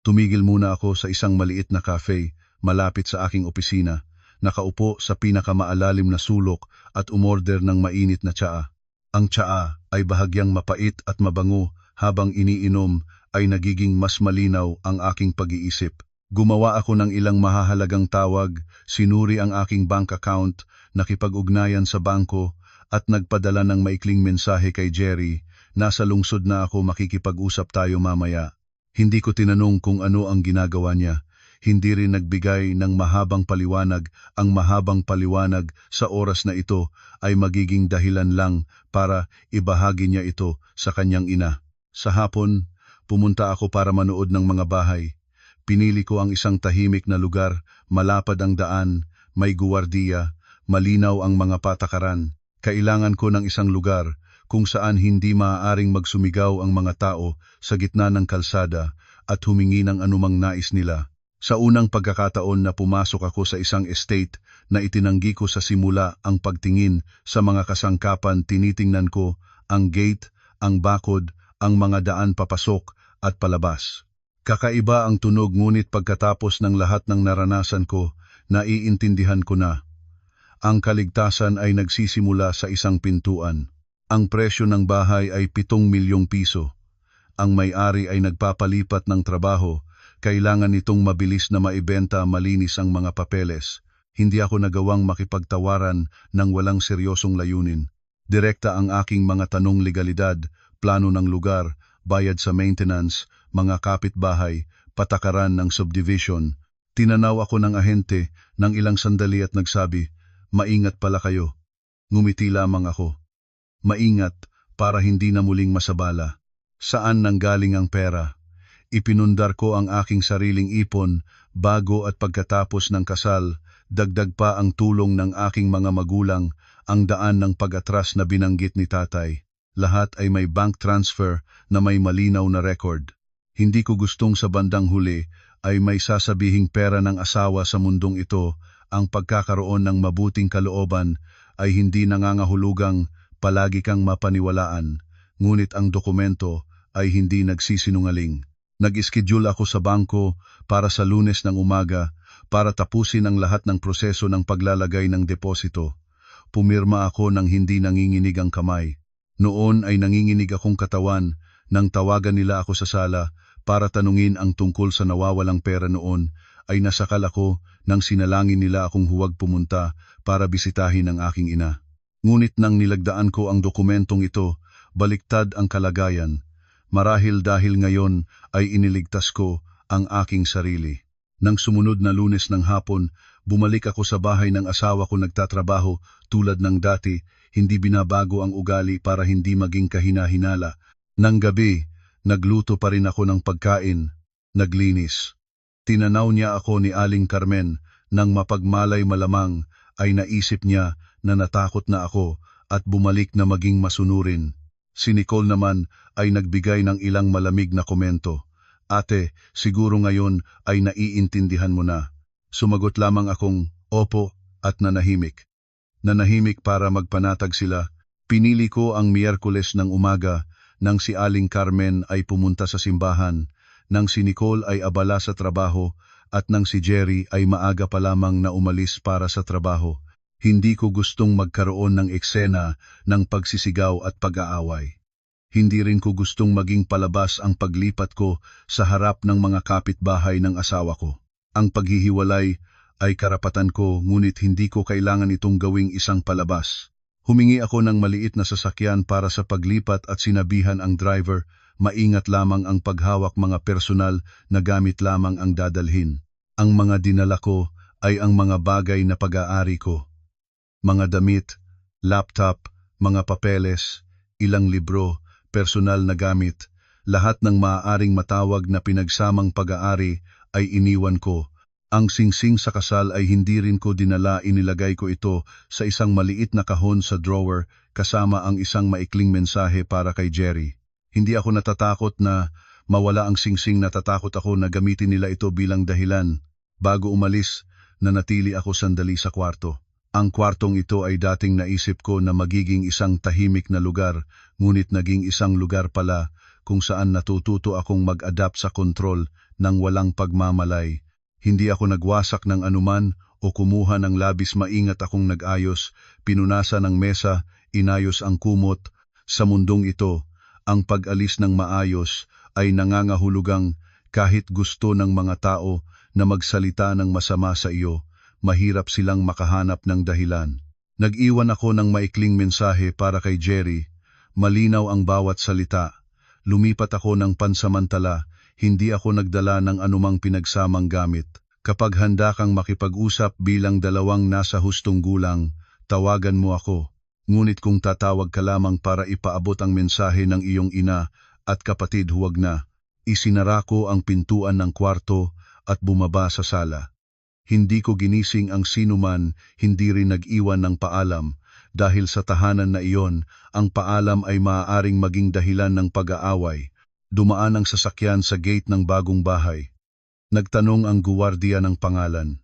Tumigil muna ako sa isang maliit na cafe malapit sa aking opisina. Nakaupo sa pinakamaalalim na sulok at umorder ng mainit na tsaa. Ang tsaa ay bahagyang mapait at mabango, habang iniinom ay nagiging mas malinaw ang aking pag-iisip. Gumawa ako ng ilang mahahalagang tawag, sinuri ang aking bank account, nakipag-ugnayan sa bangko at nagpadala ng maikling mensahe kay Jerry. Nasa lungsod na ako, makikipag-usap tayo mamaya. Hindi ko tinanong kung ano ang ginagawa niya. Hindi rin nagbigay ng mahabang paliwanag. Ang mahabang paliwanag sa oras na ito ay magiging dahilan lang para ibahagi niya ito sa kanyang ina. Sa hapon, pumunta ako para manood ng mga bahay. Pinili ko ang isang tahimik na lugar, malapad ang daan, may guwardiya, malinaw ang mga patakaran. Kailangan ko ng isang lugar kung saan hindi maaaring magsumigaw ang mga tao sa gitna ng kalsada at humingi ng anumang nais nila. Sa unang pagkakataon na pumasok ako sa isang estate na itinanggi ko sa simula ang pagtingin sa mga kasangkapan, tinitingnan ko ang gate, ang bakod, ang mga daan papasok at palabas. Kakaiba ang tunog, ngunit pagkatapos ng lahat ng naranasan ko, naiintindihan ko na. Ang kaligtasan ay nagsisimula sa isang pintuan. Ang presyo ng bahay ay 7 milyong piso. Ang may-ari ay nagpapalipat ng trabaho. Kailangan nitong mabilis na maibenta, malinis ang mga papeles. Hindi ako nagawang makipagtawaran ng walang seryosong layunin. Direkta ang aking mga tanong: legalidad, plano ng lugar, bayad sa maintenance, mga kapitbahay, patakaran ng subdivision. Tinanaw ako ng ahente ng ilang sandali at nagsabi, "Maingat pala kayo." Ngumiti lamang ako. Maingat para hindi na muling masabala. Saan nanggaling ang pera? Ipinundar ko ang aking sariling ipon bago at pagkatapos ng kasal, dagdag pa ang tulong ng aking mga magulang, ang daan ng pag-atras na binanggit ni tatay. Lahat ay may bank transfer na may malinaw na record. Hindi ko gustong sa bandang huli ay may sasabihing pera ng asawa sa mundong ito. Ang pagkakaroon ng mabuting kalooban ay hindi nangangahulugang palagi kang mapaniwalaan, ngunit ang dokumento ay hindi nagsisinungaling. Nag-schedule ako sa bangko para sa Lunes ng umaga para tapusin ang lahat ng proseso ng paglalagay ng deposito. Pumirma ako nang hindi nanginginig ang kamay. Noon ay nanginginig akong katawan nang tawagan nila ako sa sala para tanungin ang tungkol sa nawawalang pera. Noon ay nasakal ako nang sinalangin nila akong huwag pumunta para bisitahin ang aking ina. Ngunit nang nilagdaan ko ang dokumentong ito, baliktad ang kalagayan. Marahil dahil ngayon ay iniligtas ko ang aking sarili. Nang sumunod na Lunes ng hapon, bumalik ako sa bahay ng asawa ko. Nagtatrabaho tulad ng dati, hindi binabago ang ugali para hindi maging kahina-hinala. Nang gabi, nagluto pa rin ako ng pagkain, naglinis. Tinanaw niya ako ni Aling Carmen, nang mapagmalay malamang ay naisip niya na natakot na ako at bumalik na maging masunurin. Si Nicole naman ay nagbigay ng ilang malamig na komento. "Ate, siguro ngayon ay naiintindihan mo na." Sumagot lamang akong, "Opo," at nanahimik. Nanahimik para magpanatag sila. Pinili ko ang Miyerkules ng umaga nang si Aling Carmen ay pumunta sa simbahan, nang si Nicole ay abala sa trabaho, at nang si Jerry ay maaga pa lamang na umalis para sa trabaho. Hindi ko gustong magkaroon ng eksena ng pagsisigaw at pag-aaway. Hindi rin ko gustong maging palabas ang paglipat ko sa harap ng mga kapitbahay ng asawa ko. Ang paghihiwalay ay karapatan ko, ngunit hindi ko kailangan itong gawing isang palabas. Humingi ako ng maliit na sasakyan para sa paglipat at sinabihan ang driver, maingat lamang ang paghawak, mga personal na gamit lamang ang dadalhin. Ang mga dinala ko ay ang mga bagay na pag-aari ko. Mga damit, laptop, mga papeles, ilang libro, personal na gamit, lahat ng maaaring matawag na pinagsamang pag-aari ay iniwan ko. Ang singsing sa kasal ay hindi rin ko dinala, inilagay ko ito sa isang maliit na kahon sa drawer kasama ang isang maikling mensahe para kay Jerry. Hindi ako natatakot na mawala ang singsing, natatakot ako na gamitin nila ito bilang dahilan. Bago umalis, nanatili ako sandali sa kwarto. Ang kwartong ito ay dating naisip ko na magiging isang tahimik na lugar, ngunit naging isang lugar pala kung saan natututo akong mag-adapt sa kontrol ng walang pagmamalay. Hindi ako nagwasak ng anuman o kumuha ng labis, maingat akong nag-ayos, pinunasan ang mesa, inayos ang kumot. Sa mundong ito, ang pag-alis ng maayos ay nangangahulugang kahit gusto ng mga tao na magsalita ng masama sa iyo, mahirap silang makahanap ng dahilan. Nag-iwan ako ng maikling mensahe para kay Jerry, malinaw ang bawat salita. Lumipat ako ng pansamantala, hindi ako nagdala ng anumang pinagsamang gamit. Kapag handa kang makipag-usap bilang dalawang nasa hustong gulang, tawagan mo ako. Ngunit kung tatawag ka lamang para ipaabot ang mensahe ng iyong ina at kapatid, huwag na. Isinara ko ang pintuan ng kwarto at bumaba sa sala. Hindi ko ginising ang sinuman, hindi rin nag-iwan ng paalam. Dahil sa tahanan na iyon, ang paalam ay maaaring maging dahilan ng pag-aaway. Dumaan ang sasakyan sa gate ng bagong bahay. Nagtanong ang guwardiya ng pangalan.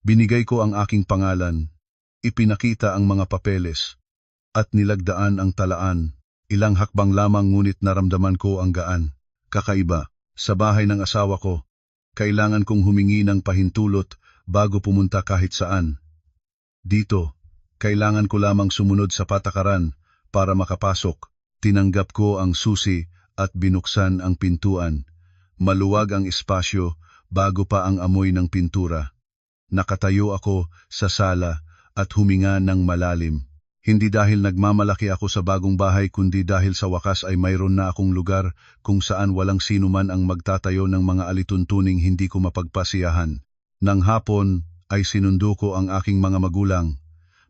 Binigay ko ang aking pangalan. Ipinakita ang mga papeles. At nilagdaan ang talaan. Ilang hakbang lamang, ngunit naramdaman ko ang gaan. Kakaiba. Sa bahay ng asawa ko, kailangan kong humingi ng pahintulot bago pumunta kahit saan. Dito, kailangan ko lamang sumunod sa patakaran para makapasok. Tinanggap ko ang susi at binuksan ang pintuan. Maluwag ang espasyo, bago pa ang amoy ng pintura. Nakatayo ako sa sala at huminga ng malalim. Hindi dahil nagmamalaki ako sa bagong bahay, kundi dahil sa wakas ay mayroon na akong lugar kung saan walang sino man ang magtatayo ng mga alituntuning hindi ko mapagpasiyahan. Nang hapon ay sinundo ko ang aking mga magulang.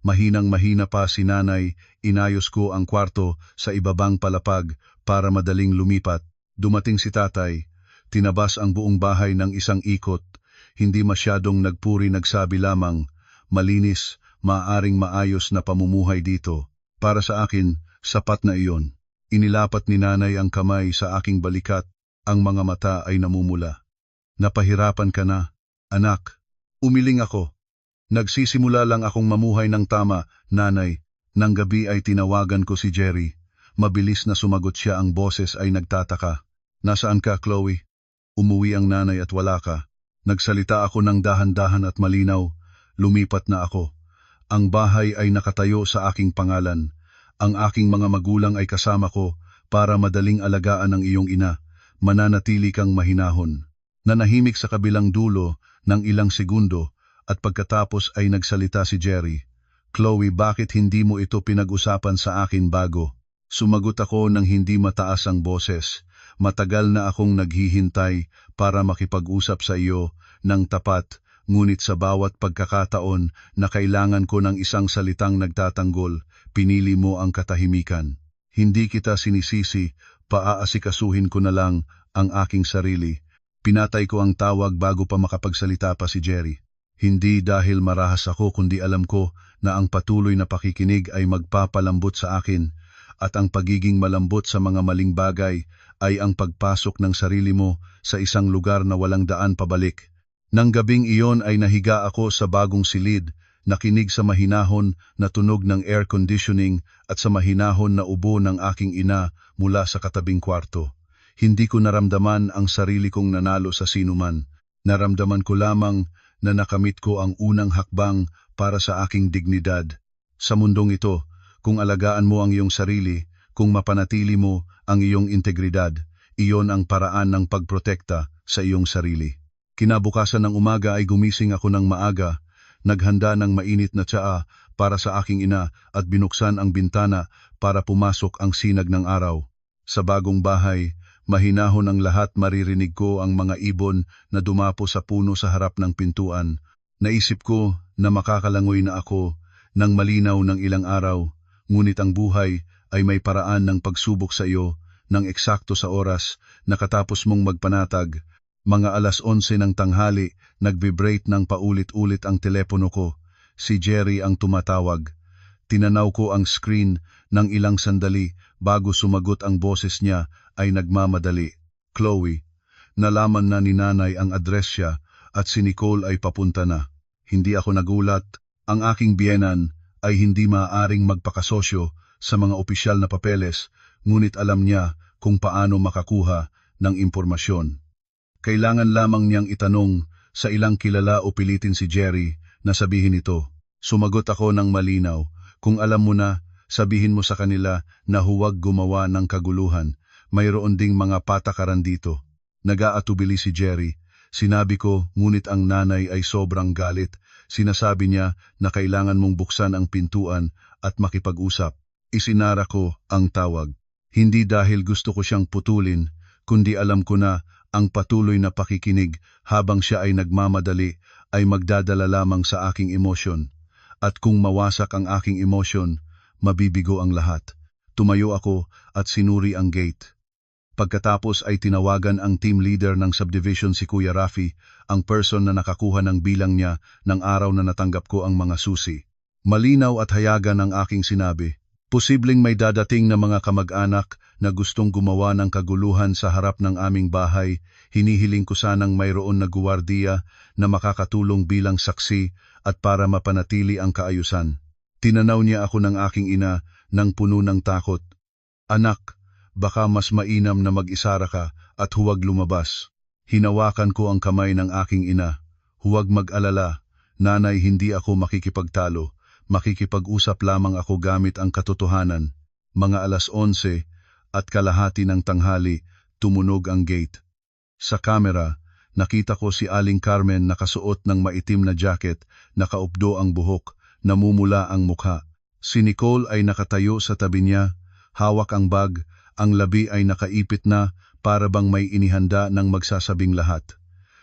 Mahinang-mahina pa si nanay, inayos ko ang kwarto sa ibabang palapag para madaling lumipat. Dumating si tatay, tinabas ang buong bahay ng isang ikot. Hindi masyadong nagpuri, nagsabi lamang, malinis, maaaring maayos na pamumuhay dito. Para sa akin, sapat na iyon. Inilapat ni nanay ang kamay sa aking balikat, ang mga mata ay namumula. Napahirapan ka na, anak. Umiling ako. Nagsisimula lang akong mamuhay ng tama, nanay. Nang gabi ay tinawagan ko si Jerry. Mabilis na sumagot siya, ang boses ay nagtataka. Nasaan ka, Chloe? Umuwi ang nanay at wala ka. Nagsalita ako ng dahan-dahan at malinaw. Lumipat na ako. Ang bahay ay nakatayo sa aking pangalan. Ang aking mga magulang ay kasama ko para madaling alagaan ng iyong ina. Mananatili kang mahinahon. Nanahimik sa kabilang dulo ng ilang segundo at pagkatapos ay nagsalita si Jerry. Chloe, bakit hindi mo ito pinag-usapan sa akin bago? Sumagot ako ng hindi mataas ang boses. Matagal na akong naghihintay para makipag-usap sa iyo ng tapat, ngunit sa bawat pagkakataon na kailangan ko ng isang salitang nagtatanggol, pinili mo ang katahimikan. Hindi kita sinisisi, paaasikasuhin ko na lang ang aking sarili. Pinatay ko ang tawag bago pa makapagsalita pa si Jerry. Hindi dahil marahas ako, kundi alam ko na ang patuloy na pakikinig ay magpapalambot sa akin, at ang pagiging malambot sa mga maling bagay ay ang pagpasok ng sarili mo sa isang lugar na walang daan pabalik. Nang gabing iyon ay nahiga ako sa bagong silid, nakinig sa mahinahon na tunog ng air conditioning at sa mahinahon na ubo ng aking ina mula sa katabing kwarto. Hindi ko naramdaman ang sarili kong nanalo sa sinuman. Naramdaman ko lamang na nakamit ko ang unang hakbang para sa aking dignidad. Sa mundong ito, kung alagaan mo ang iyong sarili, kung mapanatili mo ang iyong integridad, iyon ang paraan ng pagprotekta sa iyong sarili. Kinabukasan ng umaga ay gumising ako ng maaga, naghanda ng mainit na tsaa para sa aking ina at binuksan ang bintana para pumasok ang sinag ng araw. Sa bagong bahay, mahinahon ang lahat, maririnig ko ang mga ibon na dumapo sa puno sa harap ng pintuan. Naisip ko na makakalangoy na ako ng malinaw ng ilang araw, ngunit ang buhay ay may paraan ng pagsubok sa iyo ng eksakto sa oras na katapos mong magpanatag. Mga 11:00 ng tanghali, nag-vibrate ng paulit-ulit ang telepono ko. Si Jerry ang tumatawag. Tinanaw ko ang screen ng ilang sandali bago sumagot. Ang boses niya ay nagmamadali. Chloe, nalaman na ni nanay ang adresya at si Nicole ay papunta na. Hindi ako nagulat. Ang aking biyenan ay hindi maaaring magpakasosyo sa mga opisyal na papeles, ngunit alam niya kung paano makakuha ng impormasyon. Kailangan lamang niyang itanong sa ilang kilala o pilitin si Jerry na sabihin ito. Sumagot ako ng malinaw. Kung alam mo na, sabihin mo sa kanila na huwag gumawa ng kaguluhan. Mayroon ding mga patakaran dito. Nag-aatubili si Jerry. Sinabi ko, ngunit ang nanay ay sobrang galit. Sinasabi niya na kailangan mong buksan ang pintuan at makipag-usap. Isinara ko ang tawag. Hindi dahil gusto ko siyang putulin, kundi alam ko na ang patuloy na pakikinig habang siya ay nagmamadali ay magdadala lamang sa aking emosyon. At kung mawasak ang aking emosyon, mabibigo ang lahat. Tumayo ako at sinuri ang gate. Pagkatapos ay tinawagan ang team leader ng subdivision, si Kuya Rafi, ang person na nakakuha ng bilang niya ng araw na natanggap ko ang mga susi. Malinaw at hayagan ang aking sinabi. Posibleng may dadating na mga kamag-anak na gustong gumawa ng kaguluhan sa harap ng aming bahay. Hinihiling ko sanang mayroon na guwardiya na makakatulong bilang saksi at para mapanatili ang kaayusan. Tinanaw niya ako ng aking ina ng puno ng takot. Anak, baka mas mainam na mag-isara ka at huwag lumabas. Hinawakan ko ang kamay ng aking ina. Huwag mag-alala, nanay, hindi ako makikipagtalo. Makikipag-usap lamang ako gamit ang katotohanan. Mga 11:30 ng tanghali, tumunog ang gate. Sa kamera, nakita ko si Aling Carmen nakasuot ng maitim na jacket, nakaupdo ang buhok, namumula ang mukha. Si Nicole ay nakatayo sa tabi niya, hawak ang bag, ang labi ay nakaipit na para bang may inihanda ng magsasabing lahat.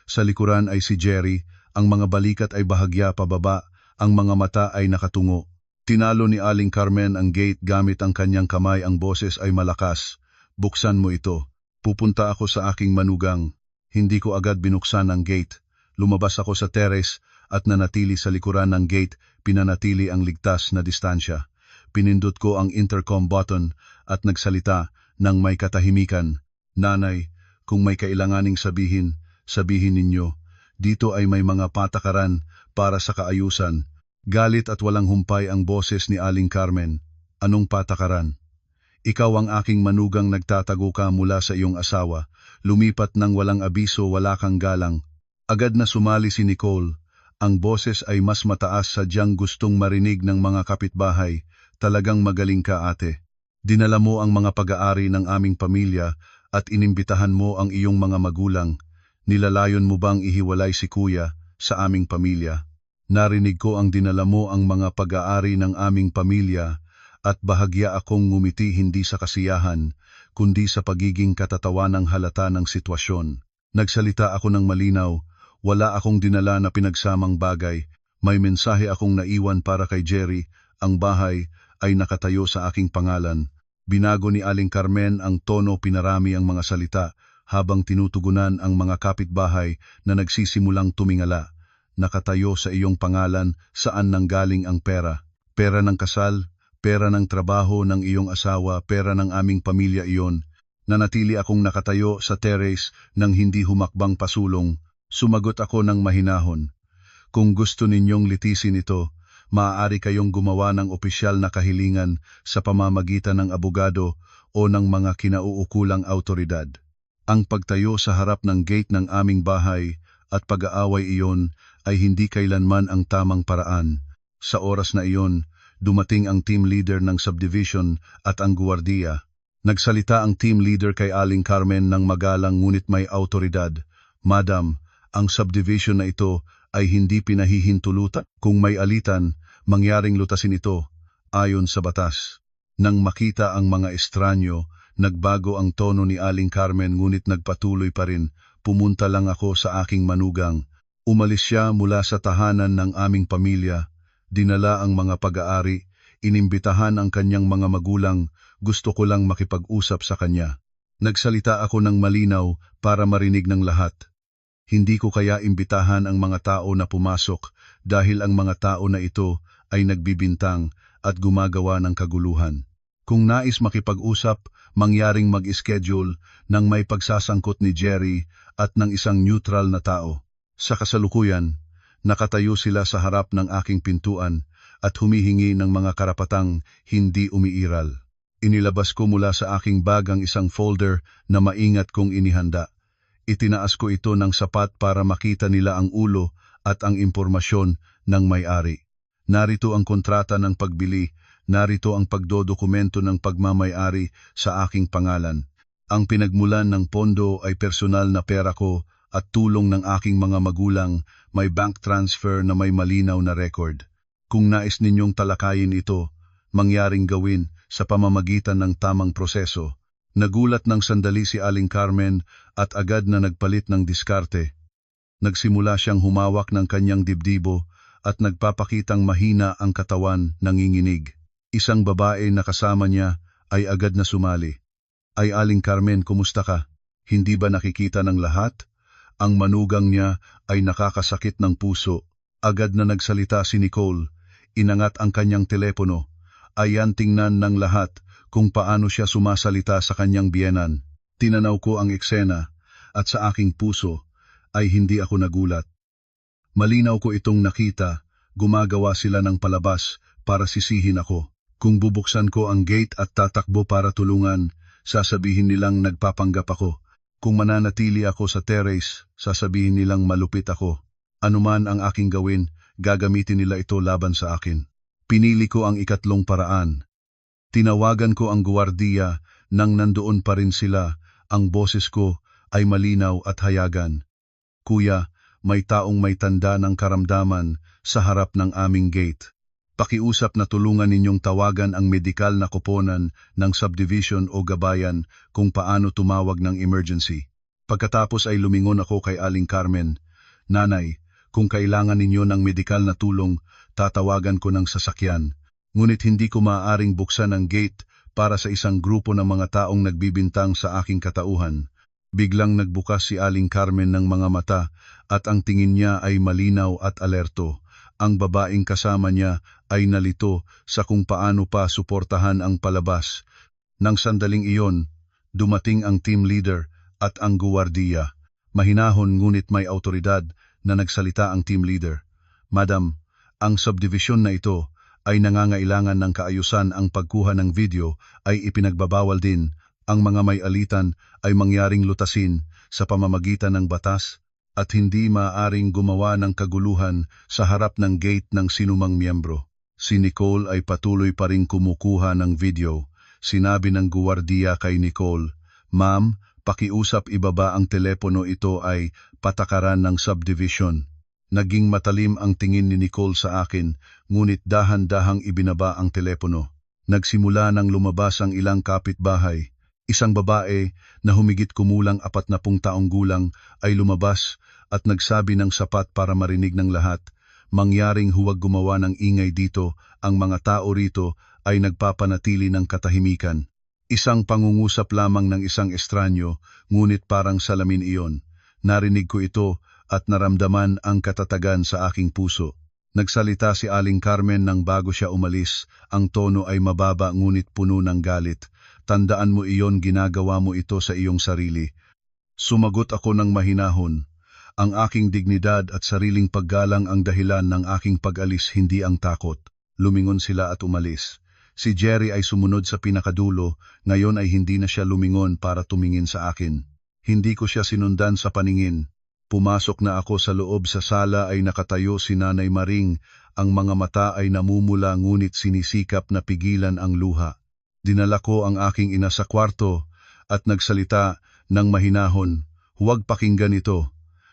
Sa likuran ay si Jerry, ang mga balikat ay bahagya pababa, ang mga mata ay nakatungo. Tinalo ni Aling Carmen ang gate gamit ang kanyang kamay, ang boses ay malakas. Buksan mo ito. Pupunta ako sa aking manugang. Hindi ko agad binuksan ang gate. Lumabas ako sa terrace at nanatili sa likuran ng gate, pinanatili ang ligtas na distansya. Pinindot ko ang intercom button at nagsalita ng may katahimikan. Nanay, kung may kailanganing sabihin, sabihin ninyo. Dito ay may mga patakaran para sa kaayusan. Galit at walang humpay ang boses ni Aling Carmen. Anong patakaran? Ikaw ang aking manugang, nagtatago ka mula sa iyong asawa. Lumipat ng walang abiso, wala kang galang. Agad na sumali si Nicole. Ang boses ay mas mataas, sadyang gustong marinig ng mga kapitbahay. Talagang magaling ka, ate. Dinala mo ang mga pag-aari ng aming pamilya at inimbitahan mo ang iyong mga magulang. Nilalayon mo bang ihiwalay si kuya sa aming pamilya? Narinig ko ang dinala mo ang mga pag-aari ng aming pamilya at bahagya akong ngumiti, hindi sa kasiyahan, kundi sa pagiging katatawanang halata ng sitwasyon. Nagsalita ako ng malinaw, wala akong dinala na pinagsamang bagay, may mensahe akong naiwan para kay Jerry, ang bahay ay nakatayo sa aking pangalan. Binago ni Aling Carmen ang tono, pinarami ang mga salita habang tinutugunan ang mga kapitbahay na nagsisimulang tumingala. Nakatayo sa iyong pangalan, saan nanggaling ang pera? Pera ng kasal, pera ng trabaho ng iyong asawa, pera ng aming pamilya iyon. Nanatili akong nakatayo sa terrace nang hindi humakbang pasulong. Sumagot ako ng mahinahon. Kung gusto ninyong litisin ito, maaari kayong gumawa ng opisyal na kahilingan sa pamamagitan ng abogado o ng mga kinauukulang awtoridad. Ang pagtayo sa harap ng gate ng aming bahay at pag-aaway iyon ay hindi kailanman ang tamang paraan. Sa oras na iyon, dumating ang team leader ng subdivision at ang guwardiya. Nagsalita ang team leader kay Aling Carmen ng magalang ngunit may awtoridad. Madam, ang subdivision na ito ay hindi pinahihintulutan. Kung may alitan, mangyaring lutasin ito, ayon sa batas. Nang makita ang mga estranyo, nagbago ang tono ni Aling Carmen ngunit nagpatuloy pa rin. Pumunta lang ako sa aking manugang. Umalis siya mula sa tahanan ng aming pamilya. Dinala ang mga pag-aari, inimbitahan ang kanyang mga magulang, gusto ko lang makipag-usap sa kanya. Nagsalita ako ng malinaw para marinig ng lahat. Hindi ko kaya imbitahan ang mga tao na pumasok dahil ang mga tao na ito ay nagbibintang at gumagawa ng kaguluhan. Kung nais makipag-usap, mangyaring mag-schedule ng may pagsasangkot ni Jerry at ng isang neutral na tao. Sa kasalukuyan, nakatayo sila sa harap ng aking pintuan at humihingi ng mga karapatang hindi umiiral. Inilabas ko mula sa aking bag ang isang folder na maingat kong inihanda. Itinaas ko ito ng sapat para makita nila ang ulo at ang impormasyon ng may-ari. Narito ang kontrata ng pagbili, narito ang pagdodokumento ng pagmamay-ari sa aking pangalan. Ang pinagmulan ng pondo ay personal na pera ko at tulong ng aking mga magulang, may bank transfer na may malinaw na record. Kung nais ninyong talakayin ito, mangyaring gawin sa pamamagitan ng tamang proseso. Nagulat ng sandali si Aling Carmen at agad na nagpalit ng diskarte. Nagsimula siyang humawak ng kanyang dibdibo at nagpapakitang mahina ang katawan, nanginginig. Isang babae na kasama niya ay agad na sumali. Ay Aling Carmen, kumusta ka? Hindi ba nakikita ng lahat? Ang manugang niya ay nakakasakit ng puso. Agad na nagsalita si Nicole. Inangat ang kanyang telepono. Ayan, tingnan ng lahat kung paano siya sumasalita sa kanyang biyenan. Tinanaw ko ang eksena at sa aking puso ay hindi ako nagulat. Malinaw ko itong nakita, gumagawa sila ng palabas para sisihin ako. Kung bubuksan ko ang gate at tatakbo para tulungan, sasabihin nilang nagpapanggap ako. Kung mananatili ako sa terrace, sasabihin nilang malupit ako. Anuman ang aking gawin, gagamitin nila ito laban sa akin. Pinili ko ang ikatlong paraan. Tinawagan ko ang guwardiya nang nandoon pa rin sila. Ang boses ko ay malinaw at hayagan. Kuya, may taong may tanda ng karamdaman sa harap ng aming gate. Pakiusap na tulungan ninyong tawagan ang medikal na koponan ng subdivision o gabayan kung paano tumawag ng emergency. Pagkatapos ay lumingon ako kay Aling Carmen. Nanay, kung kailangan ninyo ng medikal na tulong, tatawagan ko ng sasakyan. Ngunit hindi ko maaaring buksan ang gate para sa isang grupo ng mga taong nagbibintang sa aking katauhan. Biglang nagbukas si Aling Carmen ng mga mata at ang tingin niya ay malinaw at alerto. Ang babaeng kasama niya ay nalito sa kung paano pa suportahan ang palabas. Nang sandaling iyon, dumating ang team leader at ang guwardiya. Mahinahon ngunit may awtoridad na nagsalita ang team leader. Madam, ang subdivision na ito ay nangangailangan ng kaayusan. Ang pagkuha ng video ay ipinagbabawal din. Ang mga may alitan ay mangyaring lutasin sa pamamagitan ng batas at hindi maaaring gumawa ng kaguluhan sa harap ng gate ng sinumang miyembro. Si Nicole ay patuloy pa ring kumukuha ng video. Sinabi ng guwardiya kay Nicole, Ma'am, pakiusap ibaba ang telepono, ito ay patakaran ng subdivision. Naging matalim ang tingin ni Nicole sa akin, ngunit dahan-dahang ibinaba ang telepono. Nagsimula nang lumabas ang ilang kapitbahay. Isang babae na humigit kumulang 40 taong gulang ay lumabas at nagsabi ng sapat para marinig ng lahat, mangyaring huwag gumawa ng ingay dito, ang mga tao rito ay nagpapanatili ng katahimikan. Isang pangungusap lamang ng isang estranyo, ngunit parang salamin iyon. Narinig ko ito at naramdaman ang katatagan sa aking puso. Nagsalita si Aling Carmen nang bago siya umalis, ang tono ay mababa ngunit puno ng galit. Tandaan mo iyon, ginagawa mo ito sa iyong sarili. Sumagot ako ng mahinahon. Ang aking dignidad at sariling paggalang ang dahilan ng aking pag-alis, hindi ang takot. Lumingon sila at umalis. Si Jerry ay sumunod sa pinakadulo, ngayon ay hindi na siya lumingon para tumingin sa akin. Hindi ko siya sinundan sa paningin. Pumasok na ako sa loob. Sa sala ay nakatayo si Nanay Maring, ang mga mata ay namumula ngunit sinisikap na pigilan ang luha. Dinala ko ang aking ina sa kwarto at nagsalita ng mahinahon, "Huwag pakinggan ito.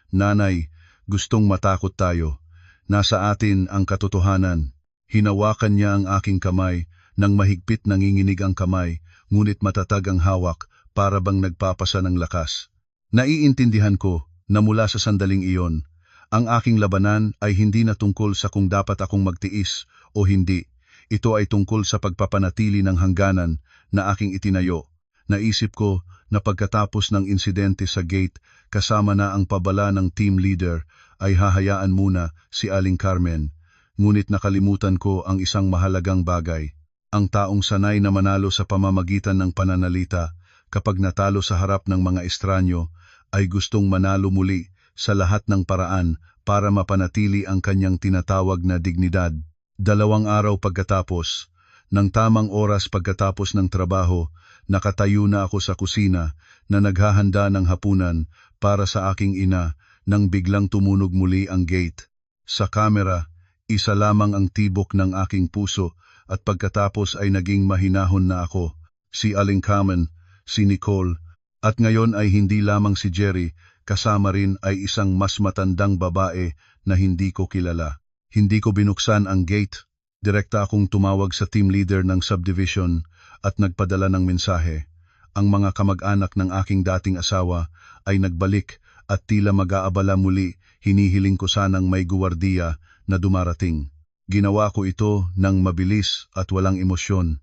Nanay, gustong matakot tayo. Nasa atin ang katotohanan." Hinawakan niya ang aking kamay, nang mahigpit nanginginig ang kamay, ngunit matatag ang hawak para bang nagpapasa ng lakas. Naiintindihan ko na mula sa sandaling iyon, ang aking labanan ay hindi na tungkol sa kung dapat akong magtiis o hindi. Ito ay tungkol sa pagpapanatili ng hangganan na aking itinayo. Naisip ko na pagkatapos ng insidente sa gate, kasama na ang pabala ng team leader, ay hahayaan muna si Aling Carmen. Ngunit nakalimutan ko ang isang mahalagang bagay. Ang taong sanay na manalo sa pamamagitan ng pananalita, kapag natalo sa harap ng mga estranyo, ay gustong manalo muli sa lahat ng paraan para mapanatili ang kanyang tinatawag na dignidad. 2 araw pagkatapos, ng tamang oras pagkatapos ng trabaho, nakatayo na ako sa kusina na naghahanda ng hapunan para sa aking ina nang biglang tumunog muli ang gate. Sa kamera, isa lamang ang tibok ng aking puso at pagkatapos ay naging mahinahon na ako. Si Aling Carmen, si Nicole, at ngayon ay hindi lamang si Jerry, kasama rin ay isang mas matandang babae na hindi ko kilala. Hindi ko binuksan ang gate. Direkta akong tumawag sa team leader ng subdivision at nagpadala ng mensahe. Ang mga kamag-anak ng aking dating asawa ay nagbalik at tila mag-aabala muli. Hinihiling ko sanang may guwardiya na dumarating. Ginawa ko ito ng mabilis at walang emosyon.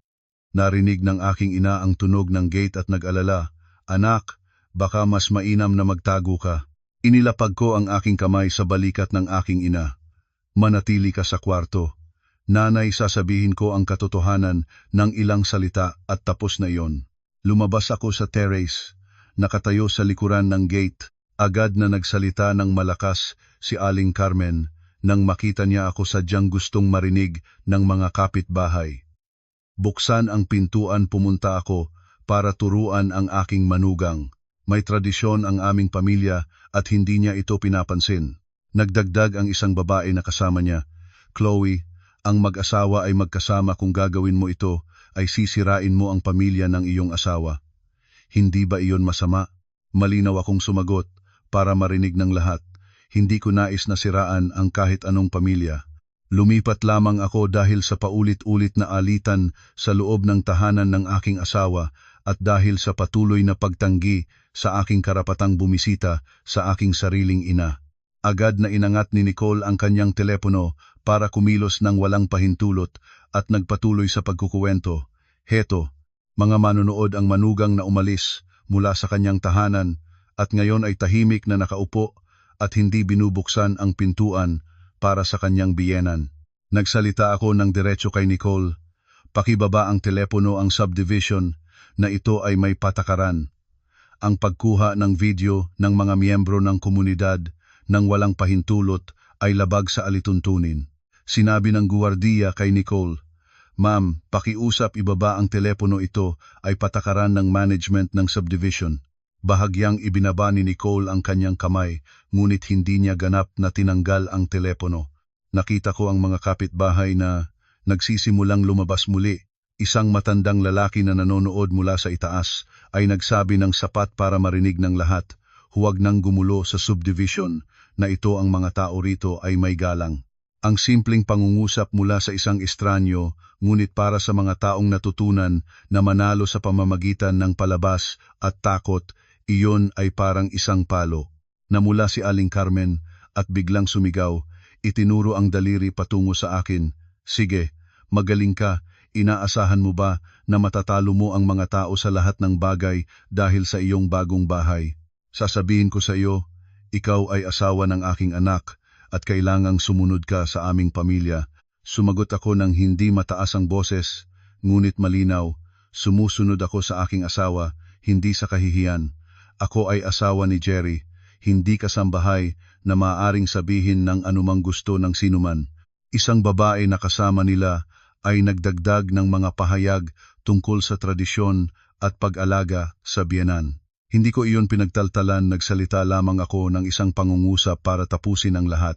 Narinig ng aking ina ang tunog ng gate at nag-alala, "Anak, baka mas mainam na magtago ka." Inilapag ko ang aking kamay sa balikat ng aking ina. "Manatili ka sa kwarto. Nanay, sasabihin ko ang katotohanan ng ilang salita at tapos na iyon." Lumabas ako sa terrace. Nakatayo sa likuran ng gate. Agad na nagsalita ng malakas si Aling Carmen nang makita niya ako, sadyang gustong marinig ng mga kapitbahay. Buksan ang pintuan, pumunta ako para turuan ang aking manugang. May tradisyon ang aming pamilya at hindi niya ito pinapansin. Nagdagdag ang isang babae na kasama niya, "Chloe, ang mag-asawa ay magkasama. Kung gagawin mo ito, ay sisirain mo ang pamilya ng iyong asawa. Hindi ba iyon masama?" Malinaw akong sumagot para marinig ng lahat. Hindi ko nais na siraan ang kahit anong pamilya. Lumipat lamang ako dahil sa paulit-ulit na alitan sa loob ng tahanan ng aking asawa at dahil sa patuloy na pagtanggi sa aking karapatang bumisita sa aking sariling ina. Agad na inangat ni Nicole ang kanyang telepono para kumilos ng walang pahintulot at nagpatuloy sa pagkukuwento. "Heto, mga manonood ang manugang na umalis mula sa kanyang tahanan at ngayon ay tahimik na nakaupo at hindi binubuksan ang pintuan para sa kanyang biyenan." Nagsalita ako ng diretso kay Nicole, "Pakibaba ang telepono ang subdivision na ito ay may patakaran. Ang pagkuha ng video ng mga miyembro ng komunidad nang walang pahintulot ay labag sa alituntunin." Sinabi ng guwardiya kay Nicole, "Ma'am, pakiusap ibaba ang telepono, ito ay patakaran ng management ng subdivision." Bahagyang ibinaba ni Nicole ang kanyang kamay, ngunit hindi niya ganap na tinanggal ang telepono. Nakita ko ang mga kapitbahay na nagsisimulang lumabas muli. Isang matandang lalaki na nanonood mula sa itaas ay nagsabi ng sapat para marinig ng lahat, "Huwag nang gumulo sa subdivision na ito, ang mga tao rito ay may galang." Ang simpleng pangungusap mula sa isang estranyo, ngunit para sa mga taong natutunan na manalo sa pamamagitan ng palabas at takot, iyon ay parang isang palo. Namula si Aling Carmen at biglang sumigaw. Itinuro ang daliri patungo sa akin, "Sige, magaling ka. Inaasahan mo ba na matatalo mo ang mga tao sa lahat ng bagay dahil sa iyong bagong bahay? Sasabihin ko sa iyo, ikaw ay asawa ng aking anak at kailangang sumunod ka sa aming pamilya." Sumagot ako ng hindi mataas ang boses, ngunit malinaw. Sumusunod ako sa aking asawa, hindi sa kahihiyan. Ako ay asawa ni Jerry, hindi kasambahay na maaaring sabihin ng anumang gusto ng sinuman. Isang babae na kasama nila ay nagdagdag ng mga pahayag tungkol sa tradisyon at pag-alaga sa biyenan. Hindi ko iyon pinagtaltalan, nagsalita lamang ako ng isang pangungusap para tapusin ang lahat.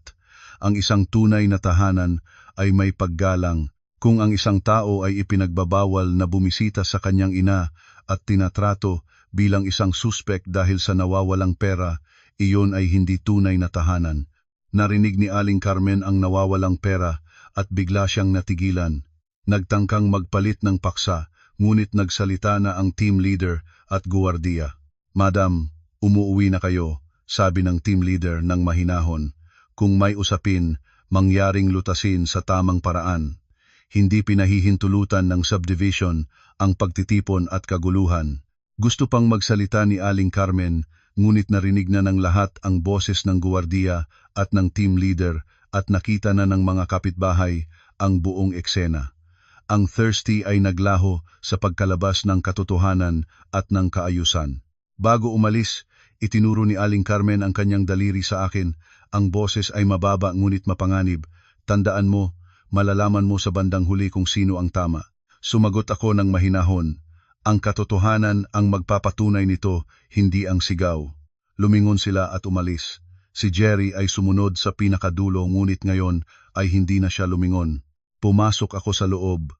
Ang isang tunay na tahanan ay may paggalang. Kung ang isang tao ay ipinagbabawal na bumisita sa kanyang ina at tinatrato bilang isang suspek dahil sa nawawalang pera, iyon ay hindi tunay na tahanan. Narinig ni Aling Carmen ang nawawalang pera at bigla siyang natigilan. Nagtangkang magpalit ng paksa, ngunit nagsalita na ang team leader at guwardiya. "Madam, umuuwi na kayo," sabi ng team leader ng mahinahon. "Kung may usapin, mangyaring lutasin sa tamang paraan. Hindi pinahihintulutan ng subdivision ang pagtitipon at kaguluhan." Gusto pang magsalita ni Aling Carmen, ngunit narinig na ng lahat ang boses ng guwardiya at ng team leader at nakita na ng mga kapitbahay ang buong eksena. Ang thirsty ay naglaho sa pagkalabas ng katotohanan at ng kaayusan. Bago umalis, itinuro ni Aling Carmen ang kanyang daliri sa akin. Ang boses ay mababa ngunit mapanganib. "Tandaan mo, malalaman mo sa bandang huli kung sino ang tama." Sumagot ako ng mahinahon. "Ang katotohanan ang magpapatunay nito, hindi ang sigaw." Lumingon sila at umalis. Si Jerry ay sumunod sa pinakadulo, ngunit ngayon ay hindi na siya lumingon. Pumasok ako sa loob.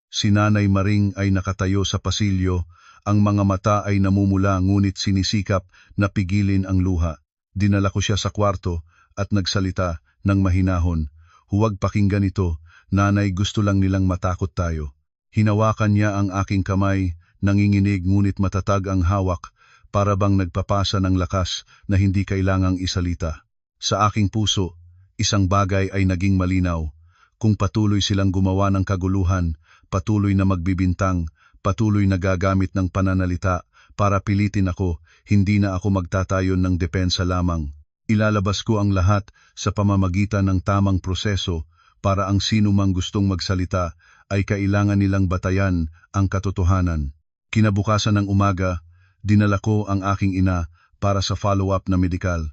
Si Nanay Maring ay nakatayo sa pasilyo. Ang mga mata ay namumula ngunit sinisikap na pigilin ang luha. Dinala ko siya sa kwarto at nagsalita ng mahinahon. "Huwag pakinggan ito, Nanay, gusto lang nilang matakot tayo." Hinawakan niya ang aking kamay, nanginginig ngunit matatag ang hawak, para bang nagpapasa ng lakas na hindi kailangang isalita. Sa aking puso, isang bagay ay naging malinaw. Kung patuloy silang gumawa ng kaguluhan, patuloy na magbibintang, patuloy na gagamit ng pananalita para pilitin ako, hindi na ako magtatayon ng depensa lamang. Ilalabas ko ang lahat sa pamamagitan ng tamang proseso para ang sino mang gustong magsalita ay kailangan nilang batayan ang katotohanan. Kinabukasan ng umaga, dinala ko ang aking ina para sa follow-up na medikal.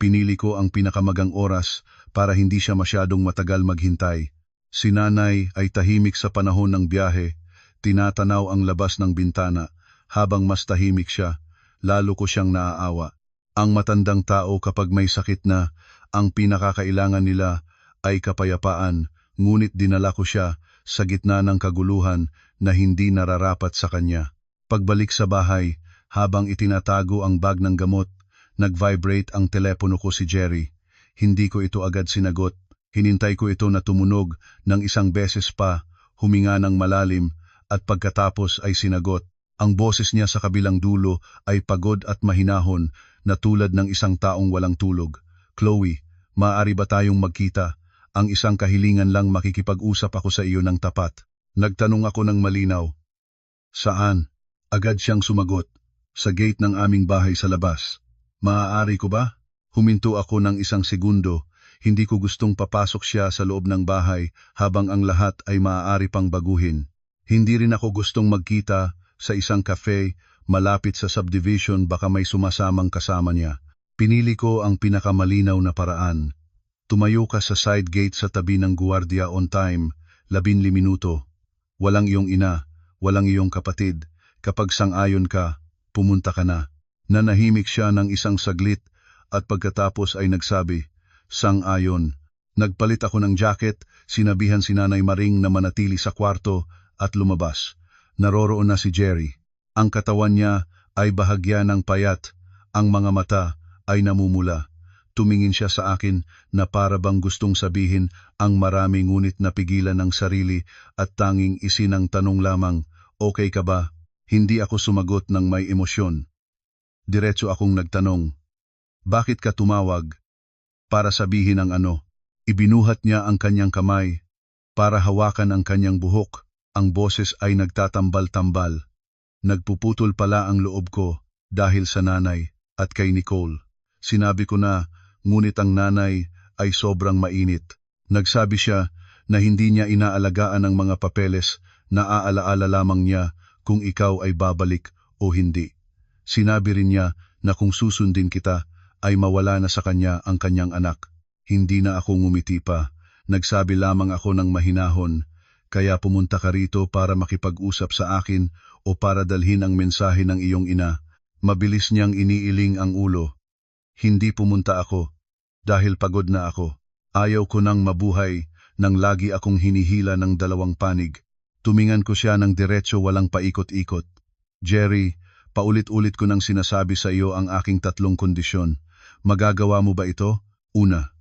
Pinili ko ang pinakamagang oras para hindi siya masyadong matagal maghintay. Si Nanay ay tahimik sa panahon ng biyahe. Tinatanaw ang labas ng bintana. Habang mas tahimik siya, lalo ko siyang naaawa. Ang matandang tao kapag may sakit na, ang pinakakailangan nila ay kapayapaan, ngunit dinala ko siya sa gitna ng kaguluhan na hindi nararapat sa kanya. Pagbalik sa bahay, habang itinatago ang bag ng gamot, nag-vibrate ang telepono ko. Si Jerry. Hindi ko ito agad sinagot. Hinintay ko ito na tumunog ng isang beses pa, huminga ng malalim, at pagkatapos ay sinagot. Ang boses niya sa kabilang dulo ay pagod at mahinahon na tulad ng isang taong walang tulog. "Chloe, maaari ba tayong magkita? Ang isang kahilingan lang, makikipag-usap ako sa iyo ng tapat." Nagtanong ako ng malinaw. "Saan?" Agad siyang sumagot. "Sa gate ng aming bahay sa labas." "Maaari ko ba?" Huminto ako ng isang segundo. Hindi ko gustong papasok siya sa loob ng bahay habang ang lahat ay maaari pang baguhin. Hindi rin ako gustong magkita sa isang cafe malapit sa subdivision, baka may sumasamang kasama niya. Pinili ko ang pinakamalinaw na paraan. Tumayo ka sa side gate sa tabi ng guwardiya on time, 15 minuto. Walang iyong ina, walang iyong kapatid. Kapag sang-ayon ka, pumunta ka na. Nanahimik siya ng isang saglit at pagkatapos ay nagsabi, "Sang-ayon." Nagpalit ako ng jacket, sinabihan si Nanay Maring na manatili sa kwarto at lumabas. Naroroon na si Jerry. Ang katawan niya ay bahagya ng payat, ang mga mata ay namumula. Tumingin siya sa akin na para bang gustong sabihin ang marami, ngunit napigilan ng sarili at tanging isinang tanong lamang, "Okay ka ba?" Hindi ako sumagot ng may emosyon. Diretso akong nagtanong, "Bakit ka tumawag?" Para sabihin ang ano. Ibinuhat niya ang kanyang kamay para hawakan ang kanyang buhok. Ang boses ay nagtatambal-tambal. Nagpuputol pala ang loob ko dahil sa Nanay at kay Nicole. Sinabi ko na, ngunit ang Nanay ay sobrang mainit. Nagsabi siya na hindi niya inaalagaan ang mga papeles, na aalaala lamang niya kung ikaw ay babalik o hindi. Sinabi rin niya na kung susundin kita, ay mawala na sa kanya ang kanyang anak. Hindi na ako ngumiti pa. Nagsabi lamang ako ng mahinahon, kaya pumunta ka rito para makipag-usap sa akin o para dalhin ang mensahe ng iyong ina. Mabilis niyang iniiling ang ulo. Hindi pumunta ako, dahil pagod na ako. Ayaw ko nang mabuhay, nang lagi akong hinihila ng dalawang panig. Tumingan ko siya ng diretso walang paikot-ikot. Jerry, paulit-ulit ko nang sinasabi sa iyo ang aking 3 kondisyon. Magagawa mo ba ito? Una,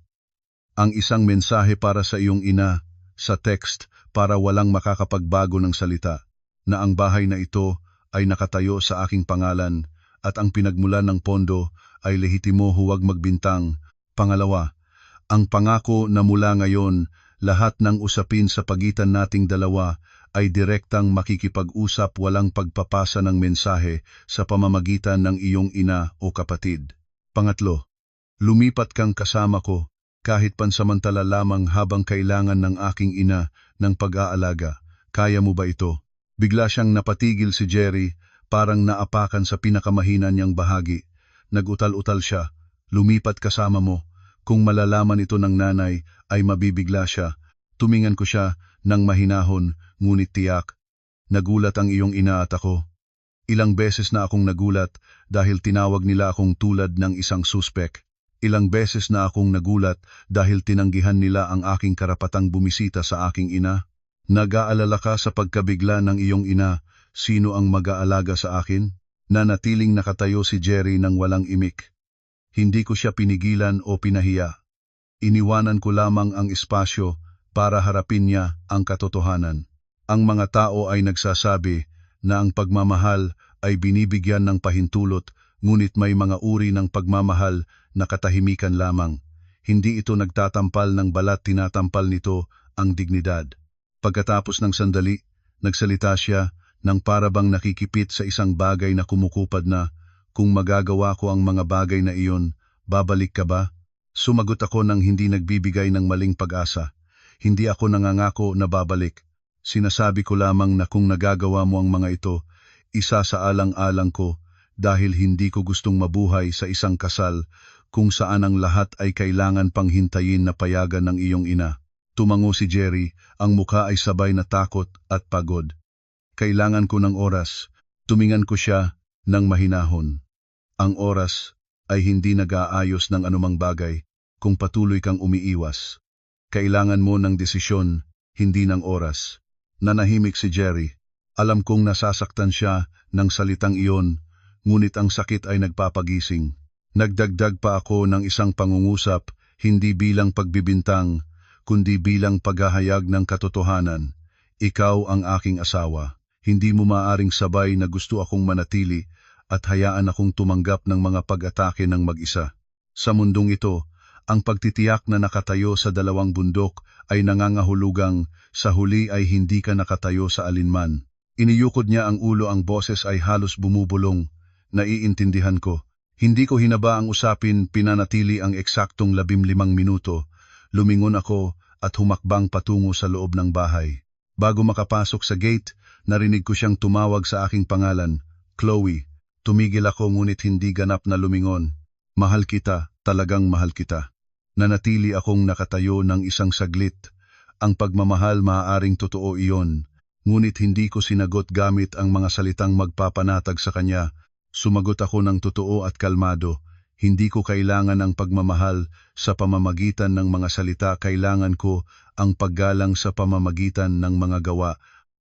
ang isang mensahe para sa iyong ina, sa text, para walang makakapagbago ng salita, na ang bahay na ito ay nakatayo sa aking pangalan, at ang pinagmulan ng pondo ay lehitimo, huwag magbintang. Pangalawa, ang pangako na mula ngayon, lahat ng usapin sa pagitan nating dalawa ay direktang makikipag-usap, walang pagpapasa ng mensahe sa pamamagitan ng iyong ina o kapatid. Pangatlo, lumipat kang kasama ko, kahit pansamantala lamang habang kailangan ng aking ina ng pag-aalaga. Kaya mo ba ito? Bigla siyang napatigil si Jerry, parang naapakan sa pinakamahina niyang bahagi. Nagutal-utal siya. Lumipat kasama mo. Kung malalaman ito ng nanay, ay mabibigla siya. Tumingan ko siya ng mahinahon, ngunit tiyak. Nagulat ang iyong ina at ako. Ilang beses na akong nagulat dahil tinawag nila akong tulad ng isang suspek. Ilang beses na akong nagulat dahil tinanggihan nila ang aking karapatang bumisita sa aking ina. Nag-aalala ka sa pagkabigla ng iyong ina, sino ang mag-aalaga sa akin? Nanatiling nakatayo si Jerry nang walang imik. Hindi ko siya pinigilan o pinahiya. Iniwanan ko lamang ang espasyo para harapin niya ang katotohanan. Ang mga tao ay nagsasabi na ang pagmamahal ay binibigyan ng pahintulot, ngunit may mga uri ng pagmamahal na katahimikan lamang. Hindi ito nagtatampal ng balat, tinatampal nito ang dignidad. Pagkatapos ng sandali, nagsalita siya nang parabang nakikipit sa isang bagay na kumukupad na, kung magagawa ko ang mga bagay na iyon, babalik ka ba? Sumagot ako nang hindi nagbibigay ng maling pag-asa. Hindi ako nangangako na babalik. Sinasabi ko lamang na kung nagagawa mo ang mga ito, isa sa alang-alang ko, dahil hindi ko gustong mabuhay sa isang kasal kung saan ang lahat ay kailangan pang hintayin na payagan ng iyong ina. Tumango si Jerry, ang mukha ay sabay na takot at pagod. Kailangan ko ng oras. Tumingan ko siya ng mahinahon. Ang oras ay hindi nag-aayos ng anumang bagay kung patuloy kang umiiwas. Kailangan mo ng desisyon, hindi ng oras. Nanahimik si Jerry. Alam kong nasasaktan siya ng salitang iyon, ngunit ang sakit ay nagpapagising. Nagdagdag pa ako ng isang pangungusap, hindi bilang pagbibintang, kundi bilang paghahayag ng katotohanan. Ikaw ang aking asawa. Hindi mo maaaring sabay na gusto akong manatili at hayaan akong tumanggap ng mga pag-atake ng mag-isa. Sa mundong ito, ang pagtitiyak na nakatayo sa dalawang bundok ay nangangahulugang sa huli ay hindi ka nakatayo sa alinman. Iniyukod niya ang ulo, ang boses ay halos bumubulong. Naiintindihan ko. Hindi ko hinaba ang usapin, pinanatili ang eksaktong 15 minuto. Lumingon ako at humakbang patungo sa loob ng bahay. Bago makapasok sa gate, narinig ko siyang tumawag sa aking pangalan, Chloe. Tumigil ako ngunit hindi ganap na lumingon. Mahal kita, talagang mahal kita. Nanatili akong nakatayo ng isang saglit. Ang pagmamahal maaaring totoo iyon, ngunit hindi ko sinagot gamit ang mga salitang magpapanatag sa kanya. Sumagot ako ng totoo at kalmado. Hindi ko kailangan ang pagmamahal sa pamamagitan ng mga salita, kailangan ko ang paggalang sa pamamagitan ng mga gawa.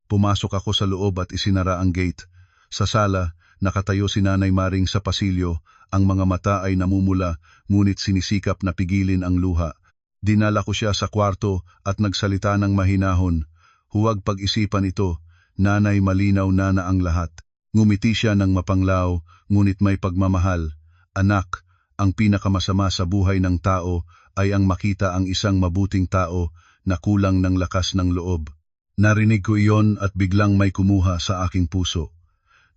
Pumasok ako sa loob at isinara ang gate. Sa sala, nakatayo si Nanay Maring sa pasilyo, ang mga mata ay namumula, ngunit sinisikap na pigilin ang luha. Dinala ko siya sa kwarto at nagsalita ng mahinahon. Huwag pag-isipan ito, Nanay, malinaw na ang lahat. Ngumiti siya ng mapanglaw, ngunit may pagmamahal. Anak, ang pinakamasama sa buhay ng tao ay ang makita ang isang mabuting tao na kulang ng lakas ng loob. Narinig ko iyon at biglang may kumuha sa aking puso.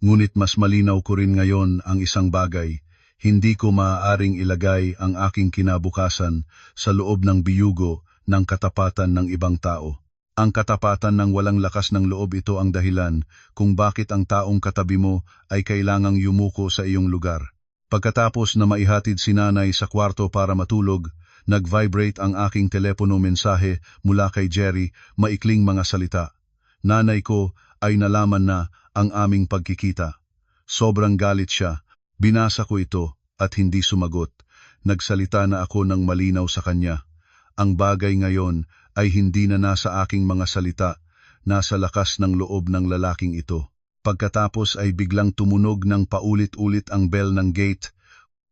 Ngunit mas malinaw ko rin ngayon ang isang bagay. Hindi ko maaaring ilagay ang aking kinabukasan sa loob ng biyugo ng katapatan ng ibang tao. Ang katapatan ng walang lakas ng loob, ito ang dahilan kung bakit ang taong katabi mo ay kailangang yumuko sa iyong lugar. Pagkatapos na maihatid si nanay sa kwarto para matulog, nag-vibrate ang aking telepono mensahe mula kay Jerry, maikling mga salita. Nanay ko ay nalaman na ang aming pagkikita. Sobrang galit siya. Binasa ko ito at hindi sumagot. Nagsalita na ako ng malinaw sa kanya. Ang bagay ngayon ay hindi na nasa aking mga salita, nasa lakas ng loob ng lalaking ito. Pagkatapos ay biglang tumunog ng paulit-ulit ang bell ng gate.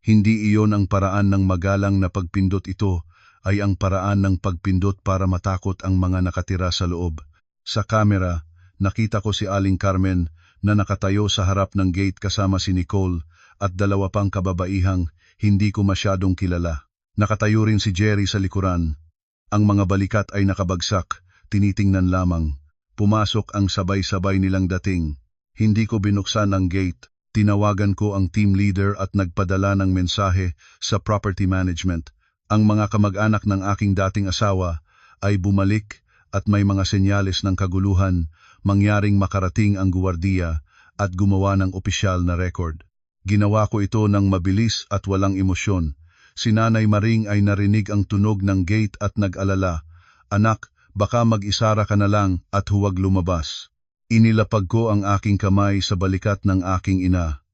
Hindi iyon ang paraan ng magalang na pagpindot, ito ay ang paraan ng pagpindot para matakot ang mga nakatira sa loob. Sa kamera, nakita ko si Aling Carmen na nakatayo sa harap ng gate kasama si Nicole at dalawa pang kababaihang hindi ko masyadong kilala. Nakatayo rin si Jerry sa likuran. Ang mga balikat ay nakabagsak, tinitingnan lamang. Pumasok ang sabay-sabay nilang dating. Hindi ko binuksan ang gate. Tinawagan ko ang team leader at nagpadala ng mensahe sa property management. Ang mga kamag-anak ng aking dating asawa ay bumalik at may mga senyales ng kaguluhan, mangyaring makarating ang guwardiya at gumawa ng opisyal na record. Ginawa ko ito ng mabilis at walang emosyon. Si Nanay Maring ay narinig ang tunog ng gate at nag-alala, "Anak, baka mag-isara ka na lang at huwag lumabas." Inilapag ko ang aking kamay sa balikat ng aking ina.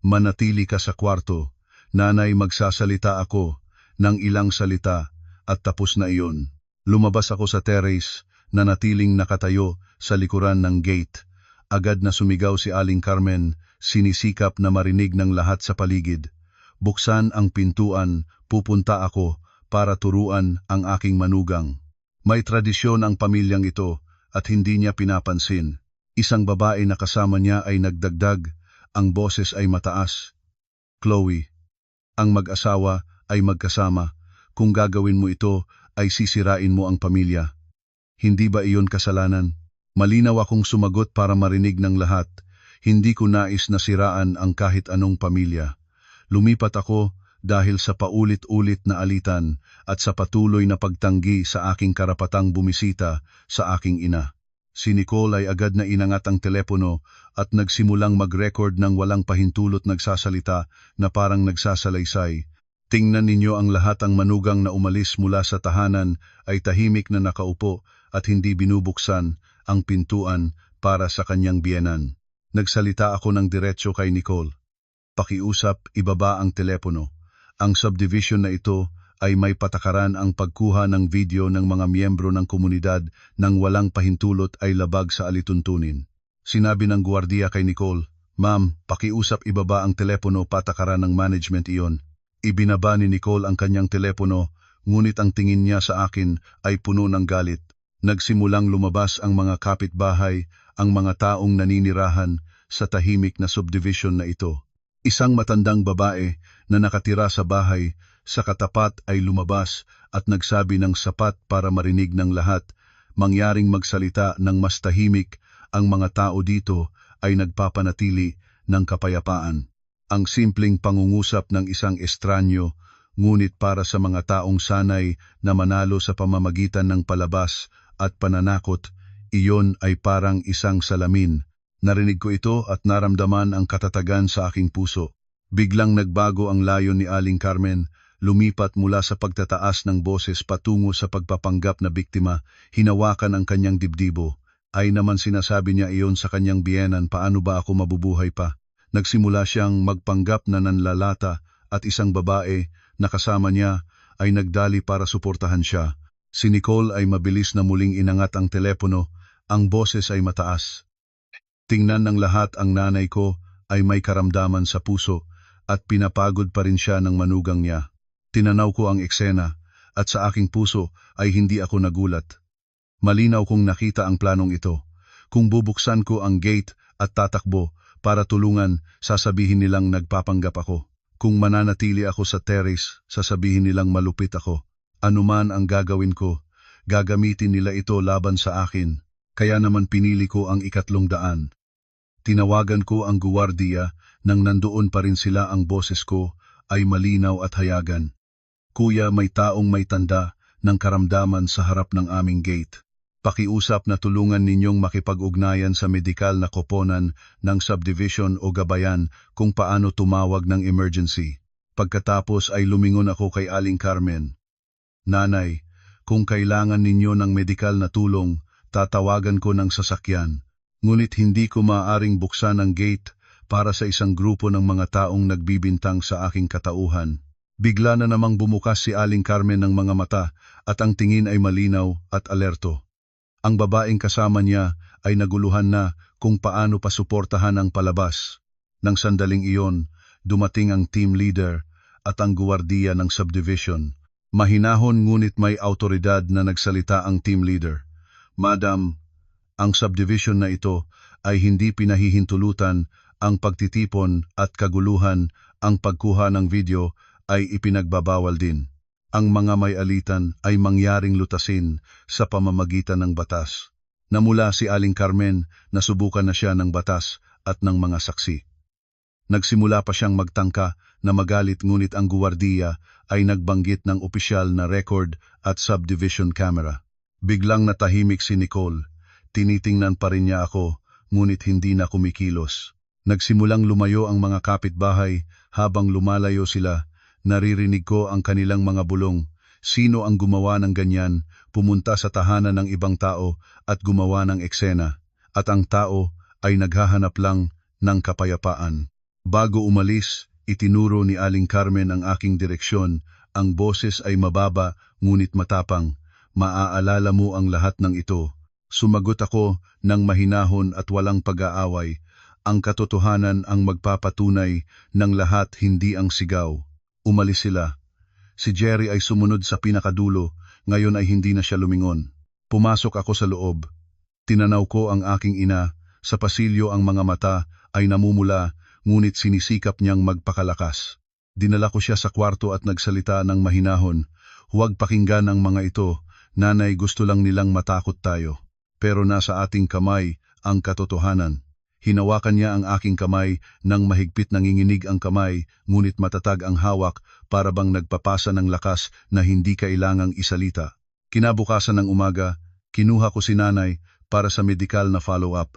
"Manatili ka sa kwarto. Nanay, magsasalita ako ng ilang salita at tapos na iyon." Lumabas ako sa terrace, nanatiling nakatayo sa likuran ng gate. Agad na sumigaw si Aling Carmen, sinisikap na marinig ng lahat sa paligid. "Buksan ang pintuan, pupunta ako para turuan ang aking manugang." May tradisyon ang pamilyang ito at hindi niya pinapansin. Isang babae na kasama niya ay nagdagdag, ang boses ay mataas. "Chloe, ang mag-asawa ay magkasama. Kung gagawin mo ito, ay sisirain mo ang pamilya. Hindi ba iyon kasalanan?" Malinaw akong sumagot para marinig ng lahat. Hindi ko nais na siraan ang kahit anong pamilya. Lumipat ako dahil sa paulit-ulit na alitan at sa patuloy na pagtanggi sa aking karapatang bumisita sa aking ina. Si Nicole ay agad na inangat ang telepono at nagsimulang mag-record ng walang pahintulot, nagsasalita na parang nagsasalaysay. Tingnan ninyo, ang lahat ang manugang na umalis mula sa tahanan ay tahimik na nakaupo at hindi binubuksan ang pintuan para sa kanyang biyenan. Nagsalita ako ng diretso kay Nicole. "Pakiusap, ibaba ang telepono. Ang subdivision na ito ay may patakaran, ang pagkuha ng video ng mga miyembro ng komunidad nang walang pahintulot ay labag sa alituntunin." Sinabi ng guwardiya kay Nicole, "Ma'am, pakiusap ibaba ang telepono, patakaran ng management iyon." Ibinaba ni Nicole ang kanyang telepono, ngunit ang tingin niya sa akin ay puno ng galit. Nagsimulang lumabas ang mga kapitbahay, ang mga taong naninirahan sa tahimik na subdivision na ito. Isang matandang babae na nakatira sa bahay sa katapat ay lumabas at nagsabi ng sapat para marinig ng lahat, mangyaring magsalita ng mas tahimik, ang mga tao dito ay nagpapanatili ng kapayapaan. Ang simpleng pangungusap ng isang estranyo, ngunit para sa mga taong sanay na manalo sa pamamagitan ng palabas at pananakot, iyon ay parang isang salamin. Narinig ko ito at naramdaman ang katatagan sa aking puso. Biglang nagbago ang layon ni Aling Carmen, lumipat mula sa pagtataas ng boses patungo sa pagpapanggap na biktima, hinawakan ang kanyang dibdibo. Ay naman sinasabi niya iyon sa kanyang biyenan, paano ba ako mabubuhay pa? Nagsimula siyang magpanggap na nanlalata at isang babae na kasama niya ay nagdali para suportahan siya. Si Nicole ay mabilis na muling inangat ang telepono, ang boses ay mataas. Tingnan ng lahat, ang nanay ko ay may karamdaman sa puso at pinapagod pa rin siya ng manugang niya. Tinanaw ko ang eksena at sa aking puso ay hindi ako nagulat. Malinaw kong nakita ang planong ito. Kung bubuksan ko ang gate at tatakbo para tulungan, sasabihin nilang nagpapanggap ako. Kung mananatili ako sa terrace, sasabihin nilang malupit ako. Anuman ang gagawin ko, gagamitin nila ito laban sa akin. Kaya naman pinili ko ang ikatlong daan. Tinawagan ko ang guwardiya, nang nandoon pa rin sila, ang boses ko ay malinaw at hayagan. "Kuya, may taong may tanda ng karamdaman sa harap ng aming gate." Pakiusap na tulungan ninyong makipag-ugnayan sa medikal na koponan ng subdivision o gabayan kung paano tumawag ng emergency. Pagkatapos ay lumingon ako kay Aling Carmen. Nanay, kung kailangan ninyo ng medikal na tulong, tatawagan ko ng sasakyan. Ngunit hindi ko maaaring buksan ang gate para sa isang grupo ng mga taong nagbibintang sa aking katauhan. Bigla na namang bumukas si Aling Carmen ng mga mata at ang tingin ay malinaw at alerto. Ang babaeng kasama niya ay naguluhan na kung paano pasuportahan ang palabas. Nang sandaling iyon, dumating ang team leader at ang guwardiya ng subdivision. Mahinahon ngunit may autoridad na nagsalita ang team leader. Madam, ang subdivision na ito ay hindi pinahihintulutan, ang pagtitipon at kaguluhan, ang pagkuha ng video ay ipinagbabawal din. Ang mga may alitan ay mangyaring lutasin sa pamamagitan ng batas. Namula si Aling Carmen, nasubukan na siya ng batas at ng mga saksi. Nagsimula pa siyang magtangka na magalit ngunit ang guwardiya ay nagbanggit ng opisyal na record at subdivision camera. Biglang natahimik si Nicole. Tinitingnan pa rin niya ako, ngunit hindi na kumikilos. Nagsimulang lumayo ang mga kapitbahay. Habang lumalayo sila, naririnig ko ang kanilang mga bulong. Sino ang gumawa ng ganyan? Pumunta sa tahanan ng ibang tao at gumawa ng eksena. At ang tao ay naghahanap lang ng kapayapaan. Bago umalis, itinuro ni Aling Carmen ang aking direksyon. Ang boses ay mababa ngunit matapang. Maaalala mo ang lahat ng ito. Sumagot ako ng mahinahon at walang pag-aaway. Ang katotohanan ang magpapatunay ng lahat, hindi ang sigaw. Umalis sila. Si Jerry ay sumunod sa pinakadulo, ngayon ay hindi na siya lumingon. Pumasok ako sa loob. Tinanaw ko ang aking ina. Sa pasilyo ang mga mata ay namumula, ngunit sinisikap niyang magpakalakas. Dinala ko siya sa kwarto at nagsalita ng mahinahon. Huwag pakinggan ang mga ito. Nanay, gusto lang nilang matakot tayo. Pero nasa ating kamay ang katotohanan. Hinawakan niya ang aking kamay, nang mahigpit nanginginig ang kamay, ngunit matatag ang hawak para bang nagpapasa ng lakas na hindi kailangang isalita. Kinabukasan ng umaga, kinuha ko si nanay para sa medikal na follow-up.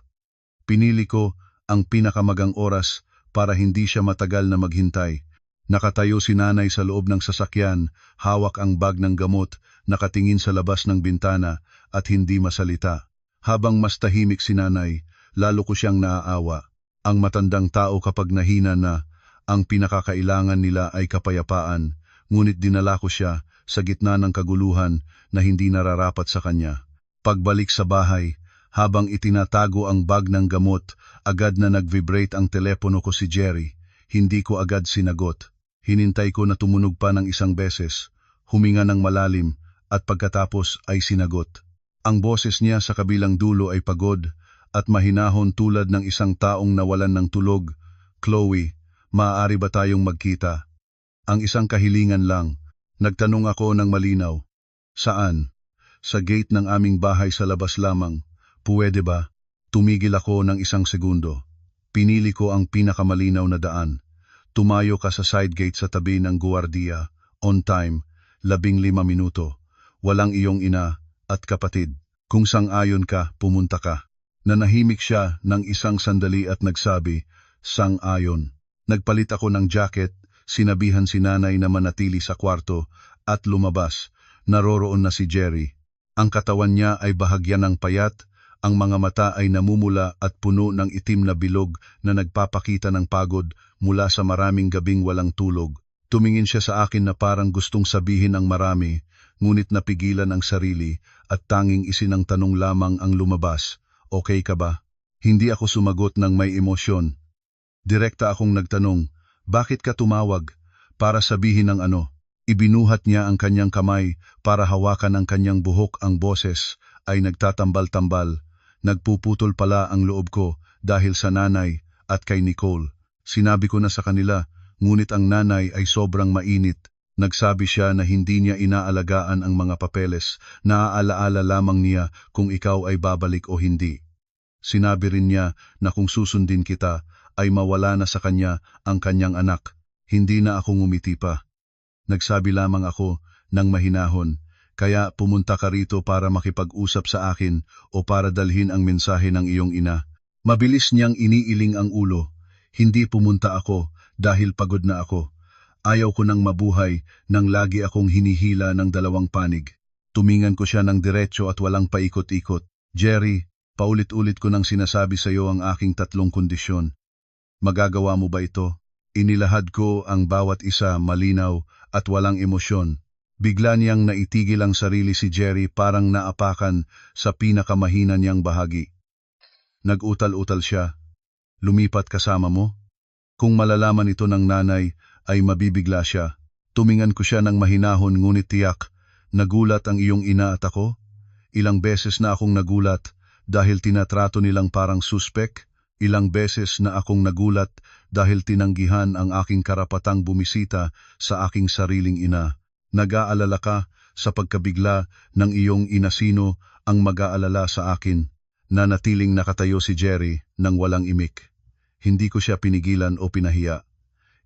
Pinili ko ang pinakamagang oras para hindi siya matagal na maghintay. Nakatayo si nanay sa loob ng sasakyan, hawak ang bag ng gamot, nakatingin sa labas ng bintana at hindi masalita. Habang mas tahimik si nanay, lalo ko siyang naaawa. Ang matandang tao kapag nahina na, ang pinakakailangan nila ay kapayapaan, ngunit dinala ko siya sa gitna ng kaguluhan na hindi nararapat sa kanya. Pagbalik sa bahay, habang itinatago ang bag ng gamot, agad na nag-vibrate ang telepono ko si Jerry. Hindi ko agad sinagot. Hinintay ko na tumunog pa ng isang beses, huminga ng malalim, at pagkatapos ay sinagot. Ang boses niya sa kabilang dulo ay pagod at mahinahon tulad ng isang taong nawalan ng tulog. Chloe, maaari ba tayong magkita? Ang isang kahilingan lang. Nagtanong ako ng malinaw. Saan? Sa gate ng aming bahay sa labas lamang. Puwede ba? Tumigil ako ng isang segundo. Pinili ko ang pinakamalinaw na daan. Tumayo ka sa side gate sa tabi ng guwardiya. On time, 15 minuto. Walang iyong ina at kapatid. Kung sang-ayon ka, pumunta ka. Nanahimik siya ng isang sandali at nagsabi, sang-ayon. Nagpalit ako ng jacket, sinabihan si nanay na manatili sa kwarto at lumabas. Naroroon na si Jerry. Ang katawan niya ay bahagyan ng payat, ang mga mata ay namumula at puno ng itim na bilog na nagpapakita ng pagod mula sa maraming gabing walang tulog. Tumingin siya sa akin na parang gustong sabihin ang marami, ngunit napigilan ang sarili at tanging isinang tanong lamang ang lumabas. Okay ka ba? Hindi ako sumagot ng may emosyon. Direkta akong nagtanong, bakit ka tumawag? Para sabihin ng ano? Ibinuhat niya ang kanyang kamay para hawakan ang kanyang buhok. Ang boses ay nagtatambal-tambal. Nagpuputol pala ang loob ko dahil sa nanay at kay Nicole. Sinabi ko na sa kanila, ngunit ang nanay ay sobrang mainit. Nagsabi siya na hindi niya inaalagaan ang mga papeles, naaalaala lamang niya kung ikaw ay babalik o hindi. Sinabi rin niya na kung susundin kita, ay mawala na sa kanya ang kanyang anak. Hindi na ako ngumiti pa. Nagsabi lamang ako ng mahinahon, Kaya pumunta ka rito para makipag-usap sa akin o para dalhin ang mensahe ng iyong ina. Mabilis niyang iniiling ang ulo. Hindi pumunta ako dahil pagod na ako. Ayaw ko nang mabuhay nang lagi akong hinihila ng dalawang panig. Tumingan ko siya ng diretso at walang paikot-ikot. Jerry, paulit-ulit ko nang sinasabi sa iyo ang aking 3 kondisyon. Magagawa mo ba ito? Inilahad ko ang bawat isa malinaw at walang emosyon. Bigla niyang naitigil ang sarili si Jerry parang naapakan sa pinakamahina niyang bahagi. Nag-utal-utal siya. Lumipat kasama mo? Kung malalaman ito ng nanay, ay mabibigla siya. Tumingan ko siya ng mahinahon ngunit tiyak. Nagulat ang iyong ina at ako? Ilang beses na akong nagulat dahil tinatrato nilang parang suspek. Ilang beses na akong nagulat dahil tinanggihan ang aking karapatang bumisita sa aking sariling ina. Nag-aalala ka sa pagkabigla ng iyong inasino ang mag-aalala sa akin. Nanatiling nakatayo si Jerry nang walang imik. Hindi ko siya pinigilan o pinahiya.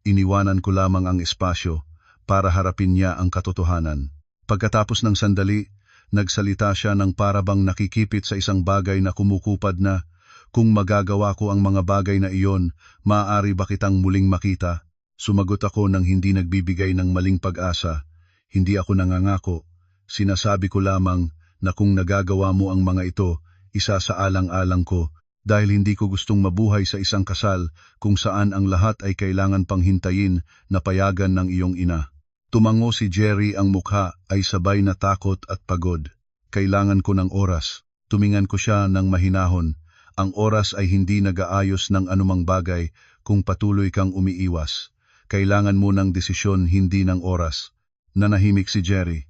Iniwanan ko lamang ang espasyo para harapin niya ang katotohanan. Pagkatapos ng sandali, nagsalita siya ng parabang nakikipit sa isang bagay na kumukupad na, kung magagawa ko ang mga bagay na iyon, maaari ba kitang muling makita? Sumagot ako nang hindi nagbibigay ng maling pag-asa. Hindi ako nangangako. Sinasabi ko lamang na kung nagagawa mo ang mga ito, isa sa alang-alang ko, dahil hindi ko gustong mabuhay sa isang kasal kung saan ang lahat ay kailangan pang hintayin na payagan ng iyong ina. Tumango si Jerry, ang mukha ay sabay na takot at pagod. Kailangan ko ng oras. Tumingan ko siya ng mahinahon. Ang oras ay hindi nag-aayos ng anumang bagay kung patuloy kang umiiwas. Kailangan mo ng desisyon, hindi ng oras. Nanahimik si Jerry.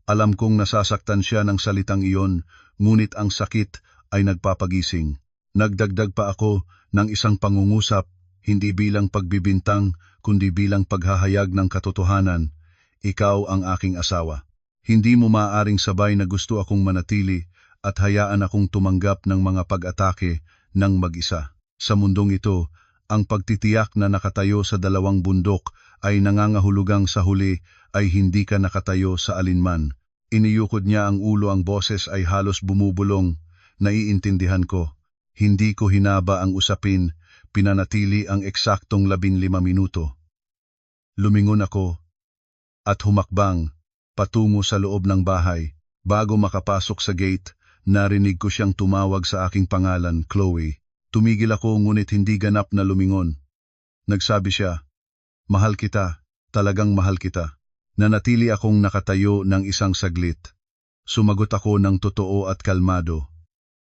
Alam kong nasasaktan siya ng salitang iyon, ngunit ang sakit ay nagpapagising. Nagdagdag pa ako ng isang pangungusap, hindi bilang pagbibintang, kundi bilang paghahayag ng katotohanan. Ikaw ang aking asawa. Hindi mo maaaring sabay na gusto akong manatili at hayaan akong tumanggap ng mga pag-atake ng mag-isa. Sa mundong ito, ang pagtitiyak na nakatayo sa 2 bundok ay nangangahulugang sa huli ay hindi ka nakatayo sa alinman. Iniyukod niya ang ulo, ang boses ay halos bumubulong. Naiintindihan ko. Hindi ko hinaba ang usapin, pinanatili ang eksaktong 15 minuto. Lumingon ako at humakbang patungo sa loob ng bahay. Bago makapasok sa gate, narinig ko siyang tumawag sa aking pangalan, Chloe. Tumigil ako ngunit hindi ganap na lumingon. Nagsabi siya, "Mahal kita, talagang mahal kita." Nanatili akong nakatayo ng isang saglit. Sumagot ako ng totoo at kalmado.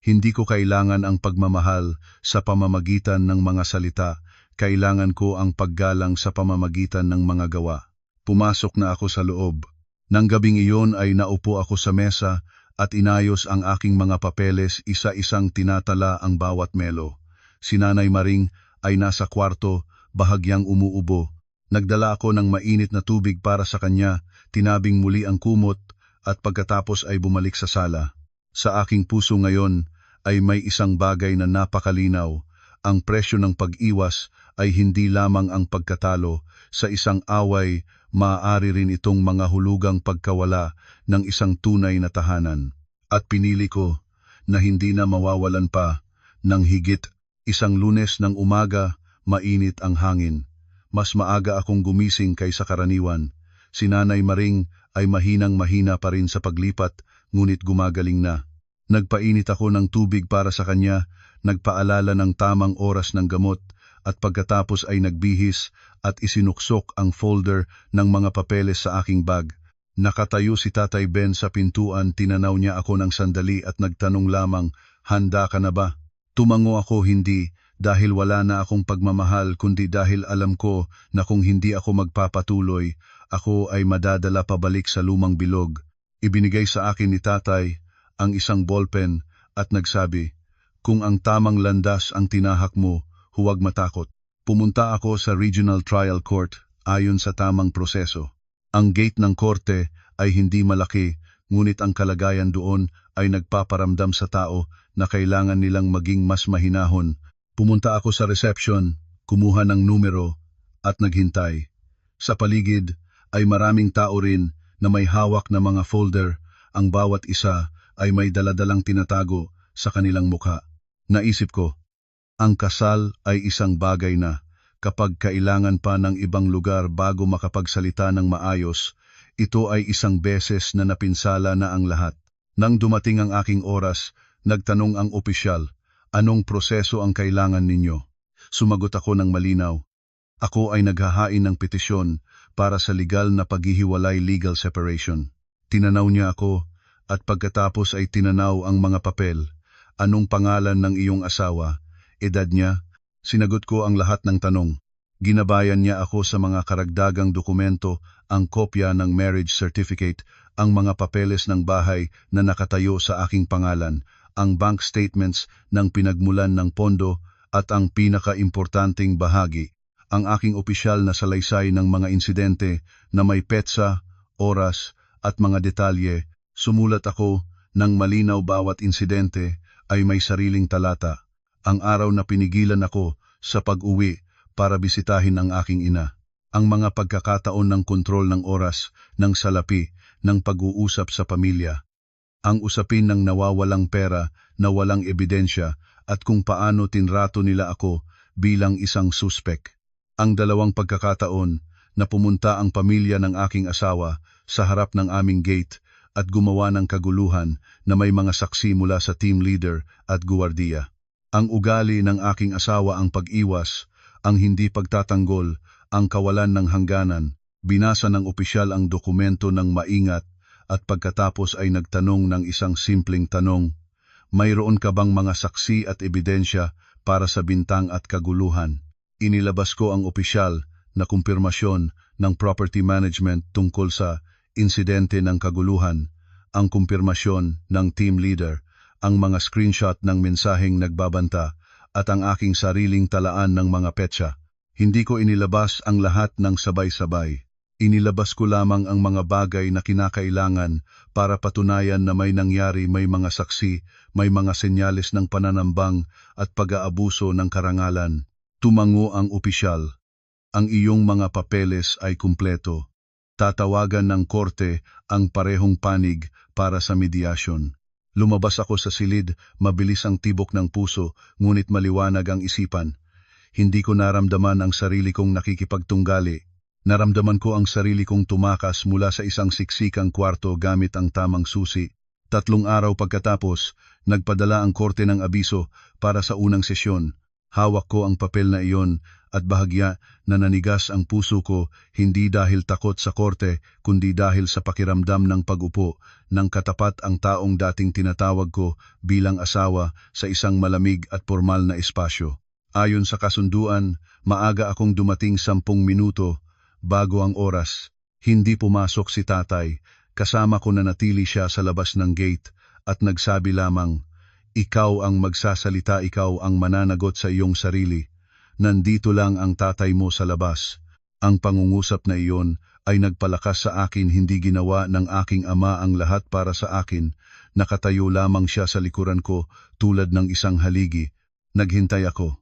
Hindi ko kailangan ang pagmamahal sa pamamagitan ng mga salita, kailangan ko ang paggalang sa pamamagitan ng mga gawa. Pumasok na ako sa loob. Nang gabing iyon ay naupo ako sa mesa at inayos ang aking mga papeles, isa-isang tinatala ang bawat melo. Si Nanay Maring ay nasa kwarto, bahagyang umuubo. Nagdala ako ng mainit na tubig para sa kanya, tinabing muli ang kumot at pagkatapos ay bumalik sa sala. Sa aking puso ngayon ay may isang bagay na napakalinaw. Ang presyo ng pag-iwas ay hindi lamang ang pagkatalo. Sa isang away, maaari rin itong mga hulugang pagkawala ng isang tunay na tahanan. At pinili ko na hindi na mawawalan pa ng higit. Isang Lunes ng umaga, mainit ang hangin. Mas maaga akong gumising kaysa karaniwan. Si Nanay Maring ay mahinang-mahina pa rin sa paglipat, ngunit gumagaling na. Nagpainit ako ng tubig para sa kanya, nagpaalala ng tamang oras ng gamot, at pagkatapos ay nagbihis at isinuksok ang folder ng mga papeles sa aking bag. Nakatayo si Tatay Ben sa pintuan, tinanaw niya ako ng sandali at nagtanong lamang, "Handa ka na ba?" Tumango ako, hindi dahil wala na akong pagmamahal, kundi dahil alam ko na kung hindi ako magpapatuloy, ako ay madadala pabalik sa lumang bilog. Ibinigay sa akin ni Tatay ang isang ballpen at nagsabi, "Kung ang tamang landas ang tinahak mo, huwag matakot." Pumunta ako sa Regional Trial Court ayon sa tamang proseso. Ang gate ng korte ay hindi malaki, ngunit ang kalagayan doon ay nagpaparamdam sa tao na kailangan nilang maging mas mahinahon. Pumunta ako sa reception, kumuha ng numero, at naghintay. Sa paligid ay maraming tao rin, na may hawak na mga folder, ang bawat isa ay may daladalang tinatago sa kanilang mukha. Naisip ko, ang kasal ay isang bagay na, kapag kailangan pa ng ibang lugar bago makapagsalita ng maayos, ito ay isang beses na napinsala na ang lahat. Nang dumating ang aking oras, nagtanong ang opisyal, anong proseso ang kailangan ninyo? Sumagot ako ng malinaw. Ako ay naghahain ng petisyon para sa legal na paghihiwalay, legal separation. Tinanaw niya ako at pagkatapos ay tinanaw ang mga papel. Anong pangalan ng iyong asawa? Edad niya? Sinagot ko ang lahat ng tanong. Ginabayan niya ako sa mga karagdagang dokumento, ang kopya ng marriage certificate, ang mga papeles ng bahay na nakatayo sa aking pangalan, ang bank statements ng pinagmulan ng pondo at ang pinaka-importanting bahagi, ang aking opisyal na salaysay ng mga insidente na may petsa, oras at mga detalye. Sumulat ako ng malinaw, bawat insidente ay may sariling talata. Ang araw na pinigilan ako sa pag-uwi para bisitahin ang aking ina. Ang mga pagkakataon ng kontrol ng oras, ng salapi, ng pag-uusap sa pamilya. Ang usapin ng nawawalang pera na walang ebidensya at kung paano tinrato nila ako bilang isang suspek. Ang dalawang pagkakataon na pumunta ang pamilya ng aking asawa sa harap ng aming gate at gumawa ng kaguluhan na may mga saksi mula sa team leader at guwardiya. Ang ugali ng aking asawa, ang pag-iwas, ang hindi pagtatanggol, ang kawalan ng hangganan. Binasa ng opisyal ang dokumento ng maingat at pagkatapos ay nagtanong ng isang simpleng tanong, mayroon ka bang mga saksi at ebidensya para sa bintang at kaguluhan? Inilabas ko ang opisyal na kumpirmasyon ng property management tungkol sa insidente ng kaguluhan, ang kumpirmasyon ng team leader, ang mga screenshot ng mensaheng nagbabanta at ang aking sariling talaan ng mga petsa. Hindi ko inilabas ang lahat ng sabay-sabay. Inilabas ko lamang ang mga bagay na kinakailangan para patunayan na may nangyari, may mga saksi, may mga senyales ng pananambang at pag-aabuso ng karangalan. Tumango ang opisyal. Ang iyong mga papeles ay kumpleto. Tatawagan ng korte ang parehong panig para sa mediasyon. Lumabas ako sa silid, mabilis ang tibok ng puso, ngunit maliwanag ang isipan. Hindi ko naramdaman ang sarili kong nakikipagtunggali. Naramdaman ko ang sarili kong tumakas mula sa isang siksikang kwarto gamit ang tamang susi. 3 araw pagkatapos, nagpadala ang korte ng abiso para sa unang sesyon. Hawak ko ang papel na iyon at bahagya na nanigas ang puso ko, hindi dahil takot sa korte, kundi dahil sa pakiramdam ng pag-upo ng katapat ang taong dating tinatawag ko bilang asawa sa isang malamig at formal na espasyo. Ayon sa kasunduan, maaga akong dumating 10 minuto bago ang oras. Hindi pumasok si tatay, kasama ko na natili siya sa labas ng gate at nagsabi lamang, ikaw ang magsasalita, ikaw ang mananagot sa iyong sarili. Nandito lang ang tatay mo sa labas. Ang pangungusap na iyon ay nagpalakas sa akin, hindi ginawa ng aking ama ang lahat para sa akin. Nakatayo lamang siya sa likuran ko tulad ng isang haligi. Naghintay ako.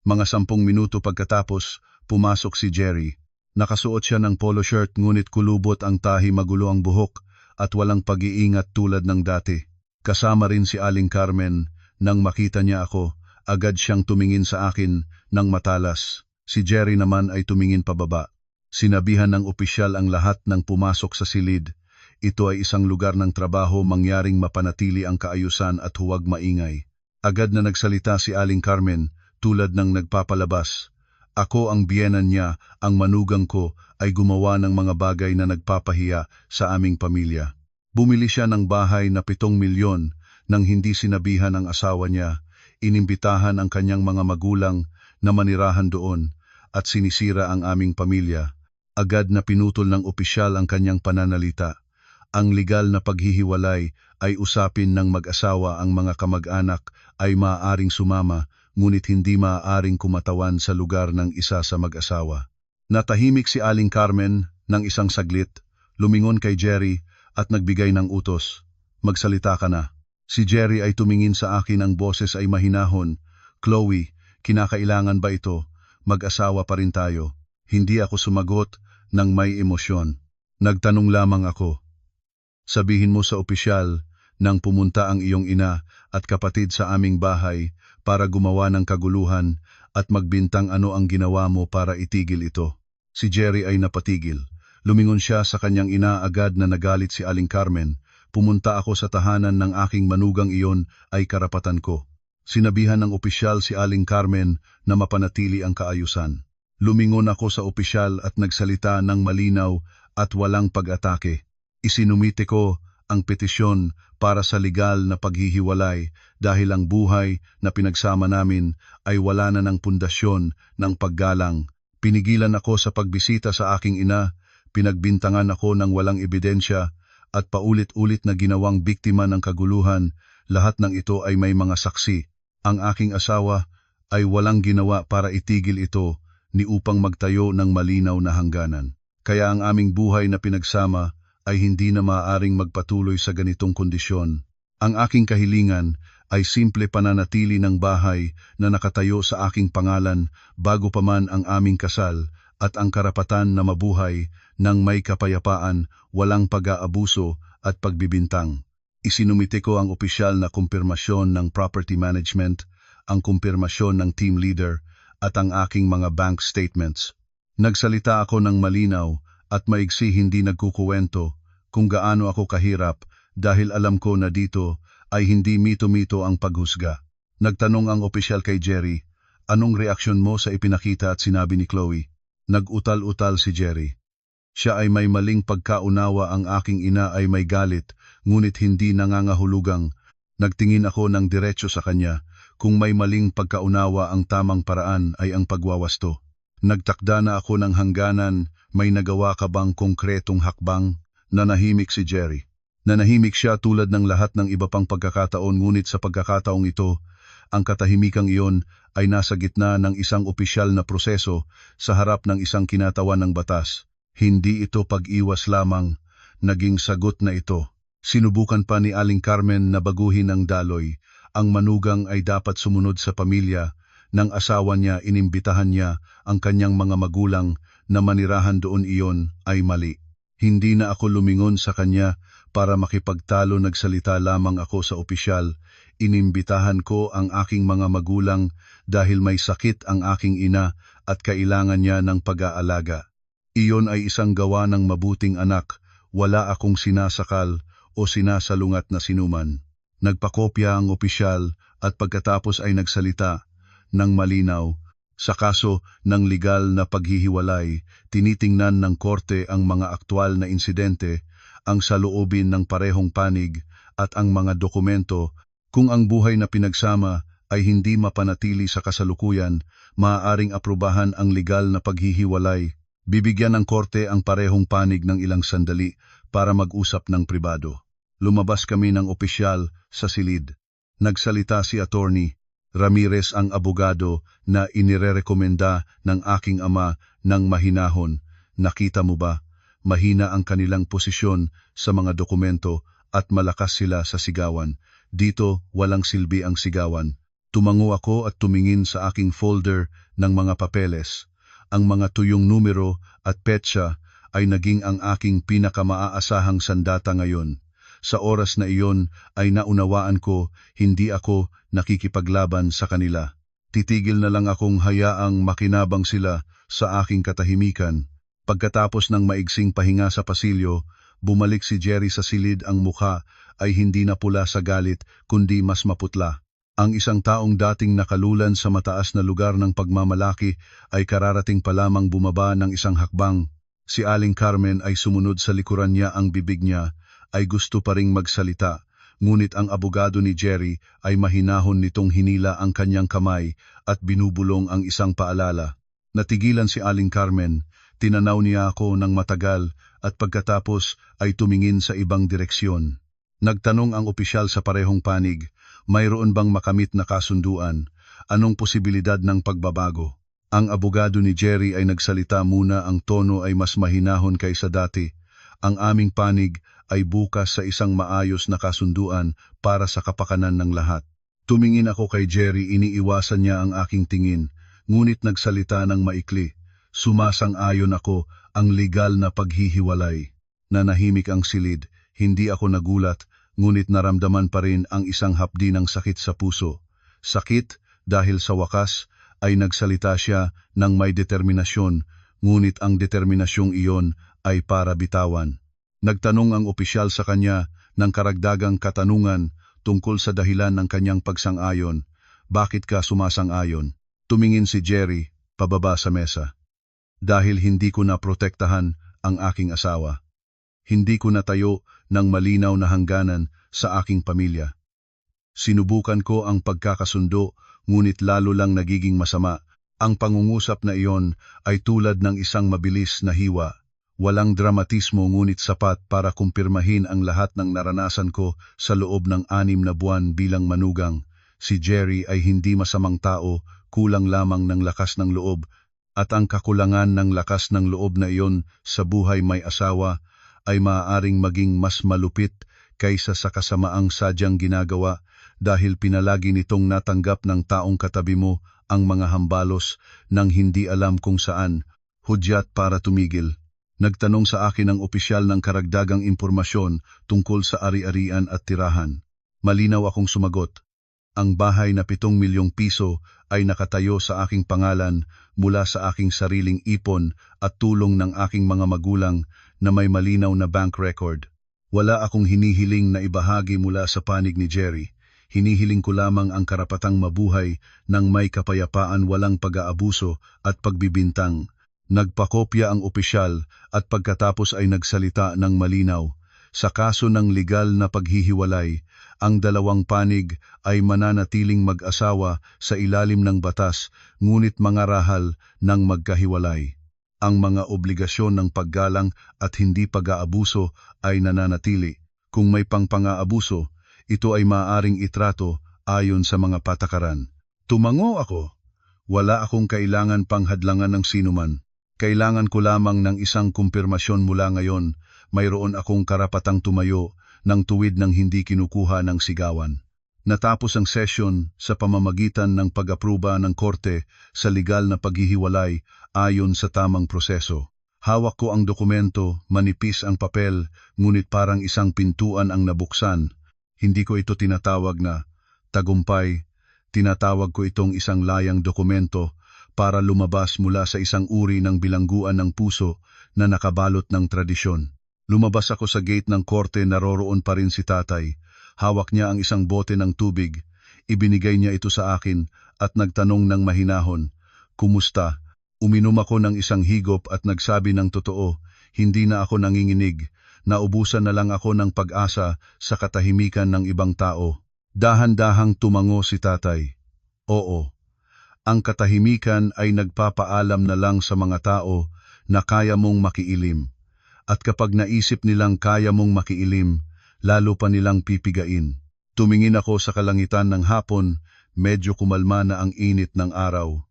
Mga 10 minuto pagkatapos, pumasok si Jerry. Nakasuot siya ng polo shirt ngunit kulubot ang tahi, magulo ang buhok at walang pag-iingat tulad ng dati. Kasama rin si Aling Carmen. Nang makita niya ako, agad siyang tumingin sa akin ng matalas. Si Jerry naman ay tumingin pababa. Sinabihan ng opisyal ang lahat ng pumasok sa silid. Ito ay isang lugar ng trabaho, mangyaring mapanatili ang kaayusan at huwag maingay. Agad na nagsalita si Aling Carmen, tulad ng nagpapalabas. Ako ang biyenan niya, ang manugang ko ay gumawa ng mga bagay na nagpapahiya sa aming pamilya. Bumili siya ng bahay na 7 milyon nang hindi sinabihan ang asawa niya. Inimbitahan ang kanyang mga magulang na manirahan doon at sinisira ang aming pamilya. Agad na pinutol ng opisyal ang kanyang pananalita. Ang legal na paghihiwalay ay usapin ng mag-asawa, ang mga kamag-anak ay maaaring sumama, ngunit hindi maaaring kumatawan sa lugar ng isa sa mag-asawa. Natahimik si Aling Carmen ng isang saglit, lumingon kay Jerry at nagbigay ng utos. Magsalita ka na. Si Jerry ay tumingin sa akin, ang boses ay mahinahon. Chloe, kinakailangan ba ito? Mag-asawa pa rin tayo. Hindi ako sumagot ng may emosyon. Nagtanong lamang ako. Sabihin mo sa opisyal nang pumunta ang iyong ina at kapatid sa aming bahay para gumawa ng kaguluhan at magbintang ano ang ginawa mo para itigil ito. Si Jerry ay napatigil. Lumingon siya sa kanyang ina agad na nagalit si Aling Carmen. Pumunta ako sa tahanan ng aking manugang, iyon ay karapatan ko. Sinabihan ng opisyal si Aling Carmen na mapanatili ang kaayusan. Lumingon ako sa opisyal at nagsalita ng malinaw at walang pag-atake. Isinumite ko ang petisyon para sa legal na paghihiwalay dahil ang buhay na pinagsama namin ay wala na ng pundasyon ng paggalang. Pinigilan ako sa pagbisita sa aking ina, pinagbintangan ako ng walang ebidensya at paulit-ulit na ginawang biktima ng kaguluhan. Lahat ng ito ay may mga saksi. Ang aking asawa ay walang ginawa para itigil ito ni upang magtayo ng malinaw na hangganan. Kaya ang aming buhay na pinagsama ay hindi na maaaring magpatuloy sa ganitong kondisyon. Ang aking kahilingan ay simple pananatili ng bahay na nakatayo sa aking pangalan bago pa man ang aming kasal at ang karapatan na mabuhay ng may kapayapaan, walang pag-aabuso at pagbibintang. Isinumite ko ang opisyal na kumpirmasyon ng property management, ang kumpirmasyon ng team leader at ang aking mga bank statements. Nagsalita ako ng malinaw at maigsi, hindi nagkukuwento kung gaano ako kahirap dahil alam ko na dito ay hindi mito-mito ang paghusga. Nagtanong ang opisyal kay Jerry, anong reaksyon mo sa ipinakita at sinabi ni Chloe? Nag-utal-utal si Jerry. Siya ay may maling pagkaunawa, ang aking ina ay may galit, ngunit hindi nangangahulugang. Nagtingin ako ng diretso sa kanya, kung may maling pagkaunawa ang tamang paraan ay ang pagwawasto. Nagtakda na ako ng hangganan, may nagawa ka bang konkretong hakbang? Nanahimik si Jerry. Nanahimik siya tulad ng lahat ng iba pang pagkakataon, ngunit sa pagkakataong ito, ang katahimikang iyon ay nasa gitna ng isang opisyal na proseso sa harap ng isang kinatawan ng batas. Hindi ito pag-iwas lamang, naging sagot na ito. Sinubukan pa ni Aling Carmen na baguhin ang daloy. Ang manugang ay dapat sumunod sa pamilya. Ng asawa niya, inimbitahan niya ang kanyang mga magulang na manirahan doon, iyon ay mali. Hindi na ako lumingon sa kanya para makipagtalo, nagsalita lamang ako sa opisyal. Inimbitahan ko ang aking mga magulang dahil may sakit ang aking ina at kailangan niya ng pag-aalaga. Iyon ay isang gawa ng mabuting anak, wala akong sinasakal o sinasalungat na sinuman. Nagpakopya ang opisyal at pagkatapos ay nagsalita ng malinaw. Sa kaso ng legal na paghihiwalay, tinitingnan ng korte ang mga aktwal na insidente, ang saloobin ng parehong panig at ang mga dokumento. Kung ang buhay na pinagsama ay hindi mapanatili sa kasalukuyan, maaaring aprubahan ang legal na paghihiwalay. Bibigyan ng korte ang parehong panig ng ilang sandali para mag-usap ng pribado. Lumabas kami ng opisyal sa silid. Nagsalita si Attorney Ramirez, ang abogado na inirerekomenda ng aking ama ng mahinahon. Nakita mo ba? Mahina ang kanilang posisyon sa mga dokumento at malakas sila sa sigawan. Dito, walang silbi ang sigawan. Tumango ako at tumingin sa aking folder ng mga papeles. Ang mga tuyong numero at petsa ay naging ang aking pinakamaasahang sandata ngayon. Sa oras na iyon ay naunawaan ko, hindi ako nakikipaglaban sa kanila. Titigil na lang akong hayaang makinabang sila sa aking katahimikan. Pagkatapos ng maigsing pahinga sa pasilyo, bumalik si Jerry sa silid. Ang mukha ay hindi na pula sa galit, kundi mas maputla. Ang isang taong dating nakalulan sa mataas na lugar ng pagmamalaki ay kararating pa lamang bumaba ng isang hakbang. Si Aling Carmen ay sumunod sa likuran niya, ang bibig niya ay gusto pa ring magsalita, ngunit ang abogado ni Jerry ay mahinahon nitong hinila ang kanyang kamay at binubulong ang isang paalala. Natigilan si Aling Carmen, tinanaw niya ako ng matagal at pagkatapos ay tumingin sa ibang direksyon. Nagtanong ang opisyal sa parehong panig, mayroon bang makamit na kasunduan? Anong posibilidad ng pagbabago? Ang abogado ni Jerry ay nagsalita muna, ang tono ay mas mahinahon kaysa dati. Ang aming panig ay bukas sa isang maayos na kasunduan para sa kapakanan ng lahat. Tumingin ako kay Jerry, iniiwasan niya ang aking tingin, ngunit nagsalita ng maikli. Sumasang-ayon ako, ang legal na paghihiwalay Nanahimik ang silid, hindi ako nagulat, ngunit naramdaman pa rin ang isang hapdi ng sakit sa puso. Sakit dahil sa wakas ay nagsalita siya ng may determinasyon, ngunit ang determinasyong iyon ay para bitawan. Nagtanong ang opisyal sa kanya ng karagdagang katanungan tungkol sa dahilan ng kanyang pagsang-ayon. Bakit ka sumasang-ayon? Tumingin si Jerry pababa sa mesa. Dahil hindi ko na protektahan ang aking asawa. Hindi ko natayo ng malinaw na hangganan sa aking pamilya. Sinubukan ko ang pagkakasundo, ngunit lalo lang nagiging masama. Ang pangungusap na iyon ay tulad ng isang mabilis na hiwa. Walang dramatismo ngunit sapat para kumpirmahin ang lahat ng naranasan ko sa loob ng 6 na buwan bilang manugang. Si Jerry ay hindi masamang tao, kulang lamang ng lakas ng loob. At ang kakulangan ng lakas ng loob na iyon sa buhay may asawa ay maaaring maging mas malupit kaysa sa kasamaang sadyang ginagawa dahil pinalagi nitong natanggap ng taong katabi mo ang mga hambalos nang hindi alam kung saan, hudyat para tumigil. Nagtanong sa akin ang opisyal ng karagdagang impormasyon tungkol sa ari-arian at tirahan. Malinaw akong sumagot. Ang bahay na 7 milyong piso ay nakatayo sa aking pangalan mula sa aking sariling ipon at tulong ng aking mga magulang na may malinaw na bank record. Wala akong hinihiling na ibahagi mula sa panig ni Jerry. Hinihiling ko lamang ang karapatang mabuhay ng may kapayapaan, walang pag-aabuso at pagbibintang. Nagpakopya ang opisyal at pagkatapos ay nagsalita ng malinaw. Sa kaso ng legal na paghihiwalay, ang dalawang panig ay mananatiling mag-asawa sa ilalim ng batas, ngunit mangarahal ng magkahiwalay. Ang mga obligasyon ng paggalang at hindi pag-aabuso ay nananatili. Kung may pang-aabuso, ito ay maaaring itrato ayon sa mga patakaran. Tumango ako. Wala akong kailangan pang hadlangan ng sinuman. Kailangan ko lamang ng isang kumpirmasyon mula ngayon. Mayroon akong karapatang tumayo ng tuwid ng hindi kinukuha ng sigawan. Natapos ang sesyon sa pamamagitan ng pag-apruba ng korte sa legal na paghihiwalay ayon sa tamang proseso. Hawak ko ang dokumento, manipis ang papel, ngunit parang isang pintuan ang nabuksan. Hindi ko ito tinatawag na tagumpay, tinatawag ko itong isang layang dokumento para lumabas mula sa isang uri ng bilangguan ng puso na nakabalot ng tradisyon. Lumabas ako sa gate ng korte, naroroon pa rin si tatay. Hawak niya ang isang bote ng tubig. Ibinigay niya ito sa akin at nagtanong ng mahinahon, "Kumusta?" Uminom ako ng isang higop at nagsabi ng totoo, hindi na ako nanginginig. Naubusan na lang ako ng pag-asa sa katahimikan ng ibang tao. Dahan-dahang tumango si tatay. Oo, ang katahimikan ay nagpapaalam na lang sa mga tao na kaya mong makiilim. At kapag naisip nilang kaya mong makiilim, lalo pa nilang pipigain. Tumingin ako sa kalangitan ng hapon, medyo kumalma na ang init ng araw.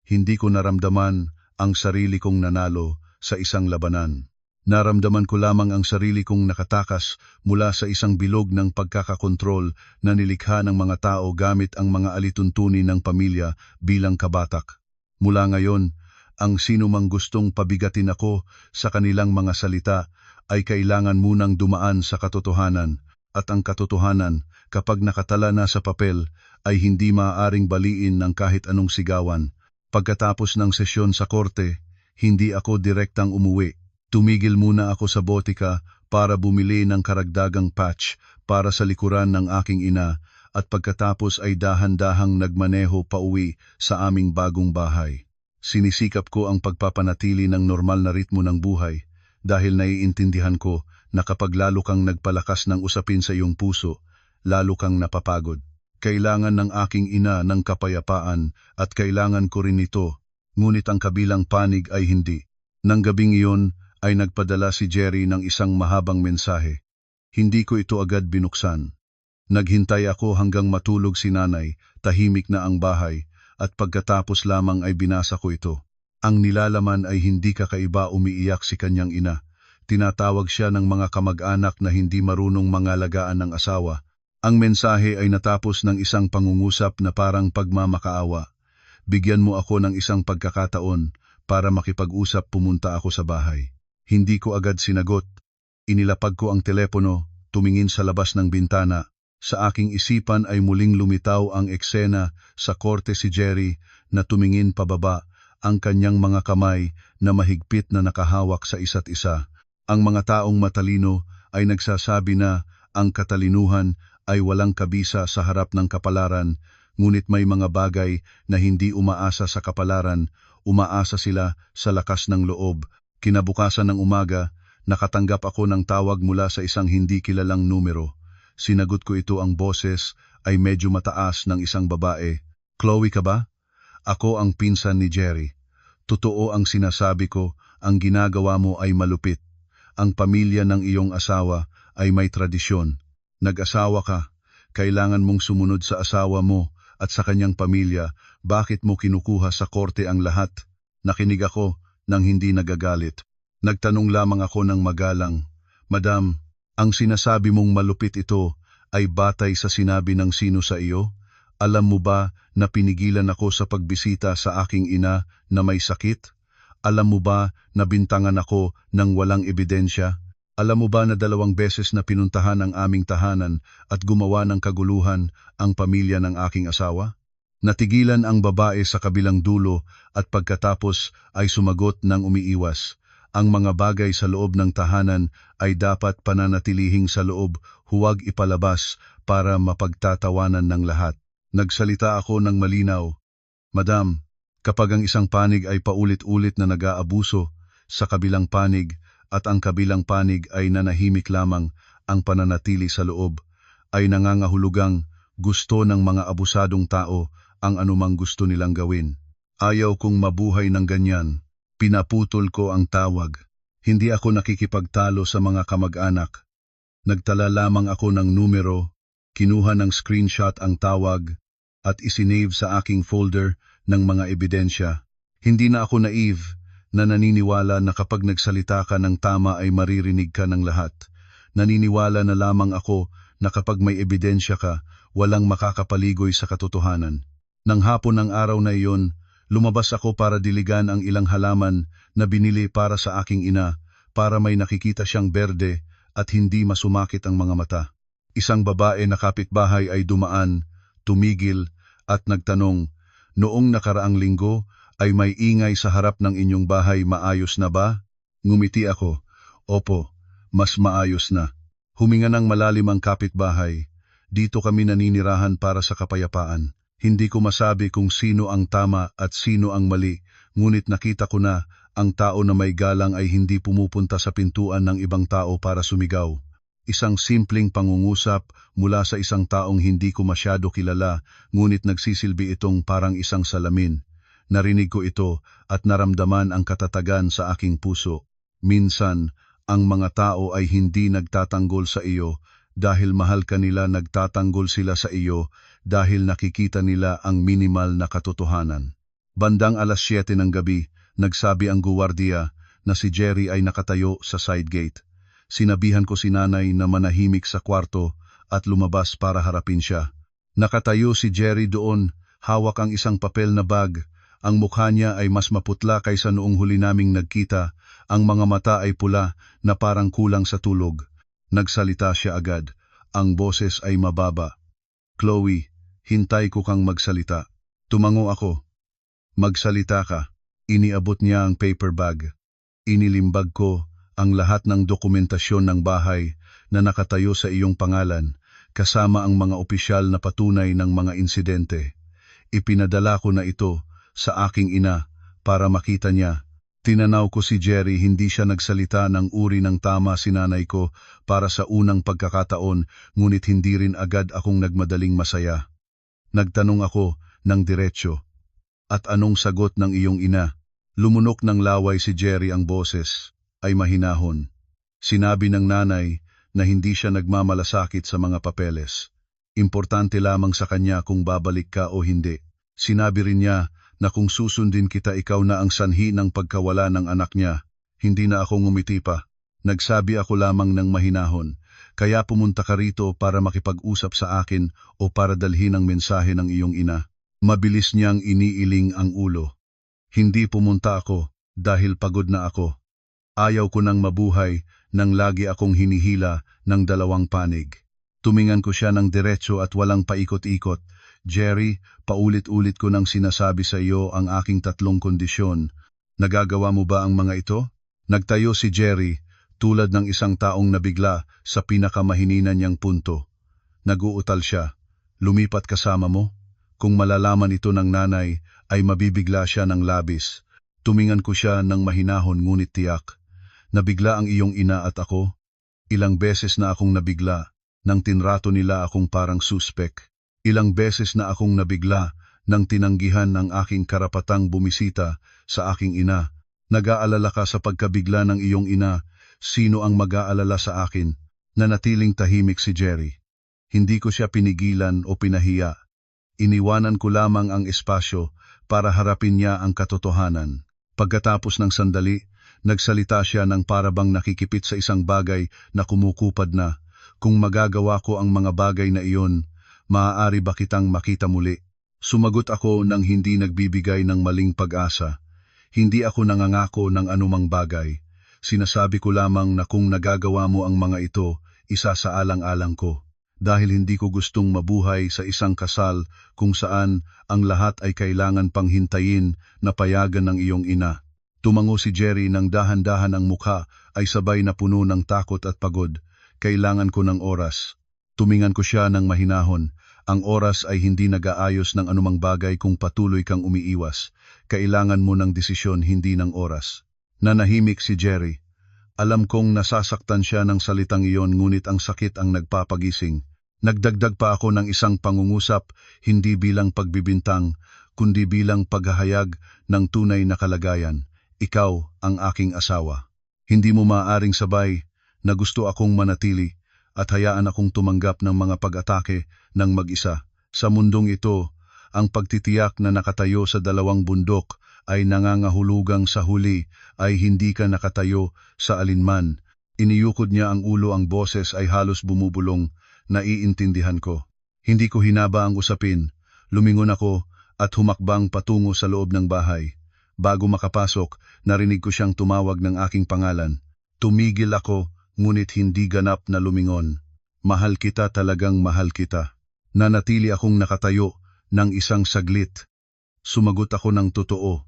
Hindi ko naramdaman ang sarili kong nanalo sa isang labanan. Naramdaman ko lamang ang sarili kong nakatakas mula sa isang bilog ng pagkakakontrol na nilikha ng mga tao gamit ang mga alituntunin ng pamilya bilang kabatak. Mula ngayon, ang sinumang gustong pabigatin ako sa kanilang mga salita ay kailangan munang dumaan sa katotohanan, at ang katotohanan, kapag nakatala na sa papel, ay hindi maaaring baliin ng kahit anong sigawan. Pagkatapos ng sesyon sa korte, hindi ako direktang umuwi. Tumigil muna ako sa botika para bumili ng karagdagang patch para sa likuran ng aking ina, at pagkatapos ay dahan-dahang nagmaneho pauwi sa aming bagong bahay. Sinisikap ko ang pagpapanatili ng normal na ritmo ng buhay dahil naiintindihan ko na kapag lalo kang nagpalakas ng usapin sa iyong puso, lalo kang napapagod. Kailangan ng aking ina ng kapayapaan at kailangan ko rin ito, ngunit ang kabilang panig ay hindi. Nang gabing iyon ay nagpadala si Jerry ng isang mahabang mensahe. Hindi ko ito agad binuksan. Naghintay ako hanggang matulog si nanay, tahimik na ang bahay, at pagkatapos lamang ay binasa ko ito. Ang nilalaman ay hindi kakaiba, umiiyak si kanyang ina. Tinatawag siya ng mga kamag-anak na hindi marunong mangalagaan ng asawa. Ang mensahe ay natapos ng isang pangungusap na parang pagmamakaawa. Bigyan mo ako ng isang pagkakataon para makipag-usap, pumunta ako sa bahay. Hindi ko agad sinagot. Inilapag ko ang telepono, tumingin sa labas ng bintana. Sa aking isipan ay muling lumitaw ang eksena sa korte si Jerry na tumingin pababa, ang kanyang mga kamay na mahigpit na nakahawak sa isa't isa. Ang mga taong matalino ay nagsasabi na ang katalinuhan ay walang kabisa sa harap ng kapalaran, ngunit may mga bagay na hindi umaasa sa kapalaran, umaasa sila sa lakas ng loob. Kinabukasan ng umaga, nakatanggap ako ng tawag mula sa isang hindi kilalang numero. Sinagot ko ito, ang boses ay medyo mataas ng isang babae. "Chloe ka ba? Ako ang pinsan ni Jerry. Totoo ang sinasabi ko, ang ginagawa mo ay malupit. Ang pamilya ng iyong asawa ay may tradisyon. Nag-asawa ka, kailangan mong sumunod sa asawa mo at sa kanyang pamilya. Bakit mo kinukuha sa korte ang lahat?" Nakinig ako nang hindi nagagalit. Nagtanong lamang ako ng magalang, "Madam, ang sinasabi mong malupit ito ay batay sa sinabi ng sino sa iyo? Alam mo ba na pinigilan ako sa pagbisita sa aking ina na may sakit? Alam mo ba na bintangan ako ng walang ebidensya? Alam mo ba na 2 beses na pinuntahan ang aming tahanan at gumawa ng kaguluhan ang pamilya ng aking asawa?" Natigilan ang babae sa kabilang dulo at pagkatapos ay sumagot ng umiiwas. "Ang mga bagay sa loob ng tahanan ay dapat pananatilihing sa loob, huwag ipalabas para mapagtatawanan ng lahat." Nagsalita ako ng malinaw, "Madam, kapag ang isang panig ay paulit-ulit na nag-aabuso sa kabilang panig at ang kabilang panig ay nanahimik lamang, ang pananatili sa loob ay nangangahulugang gusto ng mga abusadong tao ang anumang gusto nilang gawin. Ayaw kong mabuhay ng ganyan." Pinaputol ko ang tawag. Hindi ako nakikipagtalo sa mga kamag-anak. Nagtala lamang ako ng numero, kinuha ng screenshot ang tawag, at isinave sa aking folder ng mga ebidensya. Hindi na ako naive na naniniwala na kapag nagsalita ka ng tama ay maririnig ka ng lahat. Naniniwala na lamang ako na kapag may ebidensya ka, walang makakapaligoy sa katotohanan. Nang hapon ng araw na iyon, lumabas ako para diligan ang ilang halaman na binili para sa aking ina, para may nakikita siyang berde at hindi masumakit ang mga mata. Isang babae na kapitbahay ay dumaan, tumigil at nagtanong, "Noong nakaraang linggo ay may ingay sa harap ng inyong bahay, maayos na ba?" Ngumiti ako, "Opo, mas maayos na." Huminga ng malalim ang kapitbahay. "Dito kami naninirahan para sa kapayapaan. Hindi ko masabi kung sino ang tama at sino ang mali, ngunit nakita ko na ang tao na may galang ay hindi pumupunta sa pintuan ng ibang tao para sumigaw." Isang simpleng pangungusap mula sa isang taong hindi ko masyado kilala, ngunit nagsisilbi itong parang isang salamin. Narinig ko ito at naramdaman ang katatagan sa aking puso. Minsan, ang mga tao ay hindi nagtatanggol sa iyo dahil mahal ka nila, nagtatanggol sila sa iyo dahil nakikita nila ang minimal na katotohanan. Bandang 7:00 ng gabi, nagsabi ang guwardiya na si Jerry ay nakatayo sa side gate. Sinabihan ko si nanay na manahimik sa kwarto at lumabas para harapin siya. Nakatayo si Jerry doon, hawak ang isang papel na bag. Ang mukha niya ay mas maputla kaysa noong huli naming nagkita, ang mga mata ay pula na parang kulang sa tulog. Nagsalita siya agad, ang boses ay mababa. "Chloe, hintay ko kang magsalita." Tumango ako. "Magsalita ka." Iniabot niya ang paper bag. Inilimbag ko ang lahat ng dokumentasyon ng bahay na nakatayo sa iyong pangalan, kasama ang mga opisyal na patunay ng mga insidente. Ipinadala ko na ito sa aking ina para makita niya. Tinanaw ko si Jerry, hindi siya nagsalita ng uri ng tama si nanay ko para sa unang pagkakataon, ngunit hindi rin agad akong nagmadaling masaya. Nagtanong ako ng diretsyo, "At anong sagot ng iyong ina?" Lumunok ng laway si Jerry, ang boses ay mahinahon. Sinabi ng nanay na hindi siya nagmamalasakit sa mga papeles. Importante lamang sa kanya kung babalik ka o hindi. Sinabi rin niya na kung susundin kita, ikaw na ang sanhi ng pagkawala ng anak niya. Hindi na ako ngumiti pa. Nagsabi ako lamang ng mahinahon, "Kaya pumunta ka rito para makipag-usap sa akin o para dalhin ang mensahe ng iyong ina?" Mabilis niyang iniiling ang ulo. "Hindi pumunta ako dahil pagod na ako. Ayaw ko nang mabuhay nang lagi akong hinihila ng dalawang panig. Tumingan ko siya ng diretso at walang paikot-ikot. Jerry, paulit-ulit ko nang sinasabi sa iyo ang aking tatlong kondisyon. Nagagawa mo ba ang mga ito? Nagtayo si Jerry, tulad ng isang taong nabigla sa pinakamahininan niyang punto. Naguutal siya. Lumipat kasama mo? Kung malalaman ito ng nanay, ay mabibigla siya ng labis. Tumingan ko siya ng mahinahon ngunit tiyak. Nabigla ang iyong ina at ako. Ilang beses na akong nabigla, nang tinrato nila akong parang suspek. Ilang beses na akong nabigla, nang tinanggihan ang aking karapatang bumisita sa aking ina. Nag-aalala ka sa pagkabigla ng iyong ina, sino ang mag-aalala sa akin? Nanatiling tahimik si Jerry. Hindi ko siya pinigilan o pinahiya. Iniwanan ko lamang ang espasyo para harapin niya ang katotohanan. Pagkatapos ng sandali, nagsalita siya ng parabang nakikipit sa isang bagay na kumukupad na. Kung magagawa ko ang mga bagay na iyon, maaari ba kitang makita muli? Sumagot ako nang hindi nagbibigay ng maling pag-asa. Hindi ako nangangako ng anumang bagay. Sinasabi ko lamang na kung nagagawa mo ang mga ito, isasaalang-alang ko. Dahil hindi ko gustong mabuhay sa isang kasal kung saan ang lahat ay kailangan pang hintayin na payagan ng iyong ina. Tumango si Jerry nang dahan-dahan ang mukha ay sabay na puno ng takot at pagod. Kailangan ko ng oras. Tumingan ko siya ng mahinahon. Ang oras ay hindi nag-aayos ng anumang bagay kung patuloy kang umiiwas. Kailangan mo ng desisyon, hindi ng oras. Nanahimik si Jerry. Alam kong nasasaktan siya ng salitang iyon ngunit ang sakit ang nagpapagising. Nagdagdag pa ako ng isang pangungusap, hindi bilang pagbibintang, kundi bilang paghahayag ng tunay na kalagayan. Ikaw ang aking asawa. Hindi mo maaaring sabay na gusto akong manatili at hayaan akong tumanggap ng mga pag-atake ng mag-isa. Sa mundong ito, ang pagtitiyak na nakatayo sa dalawang bundok ay nangangahulugang sa huli ay hindi ka nakatayo sa alinman. Iniyukod niya ang ulo, ang boses ay halos bumubulong. Naiintindihan ko. Hindi ko hinaba ang usapin. Lumingon ako at humakbang patungo sa loob ng bahay. Bago makapasok, narinig ko siyang tumawag ng aking pangalan. Tumigil ako, ngunit hindi ganap na lumingon. Mahal kita, talagang mahal kita. Nanatili akong nakatayo ng isang saglit. Sumagot ako ng totoo.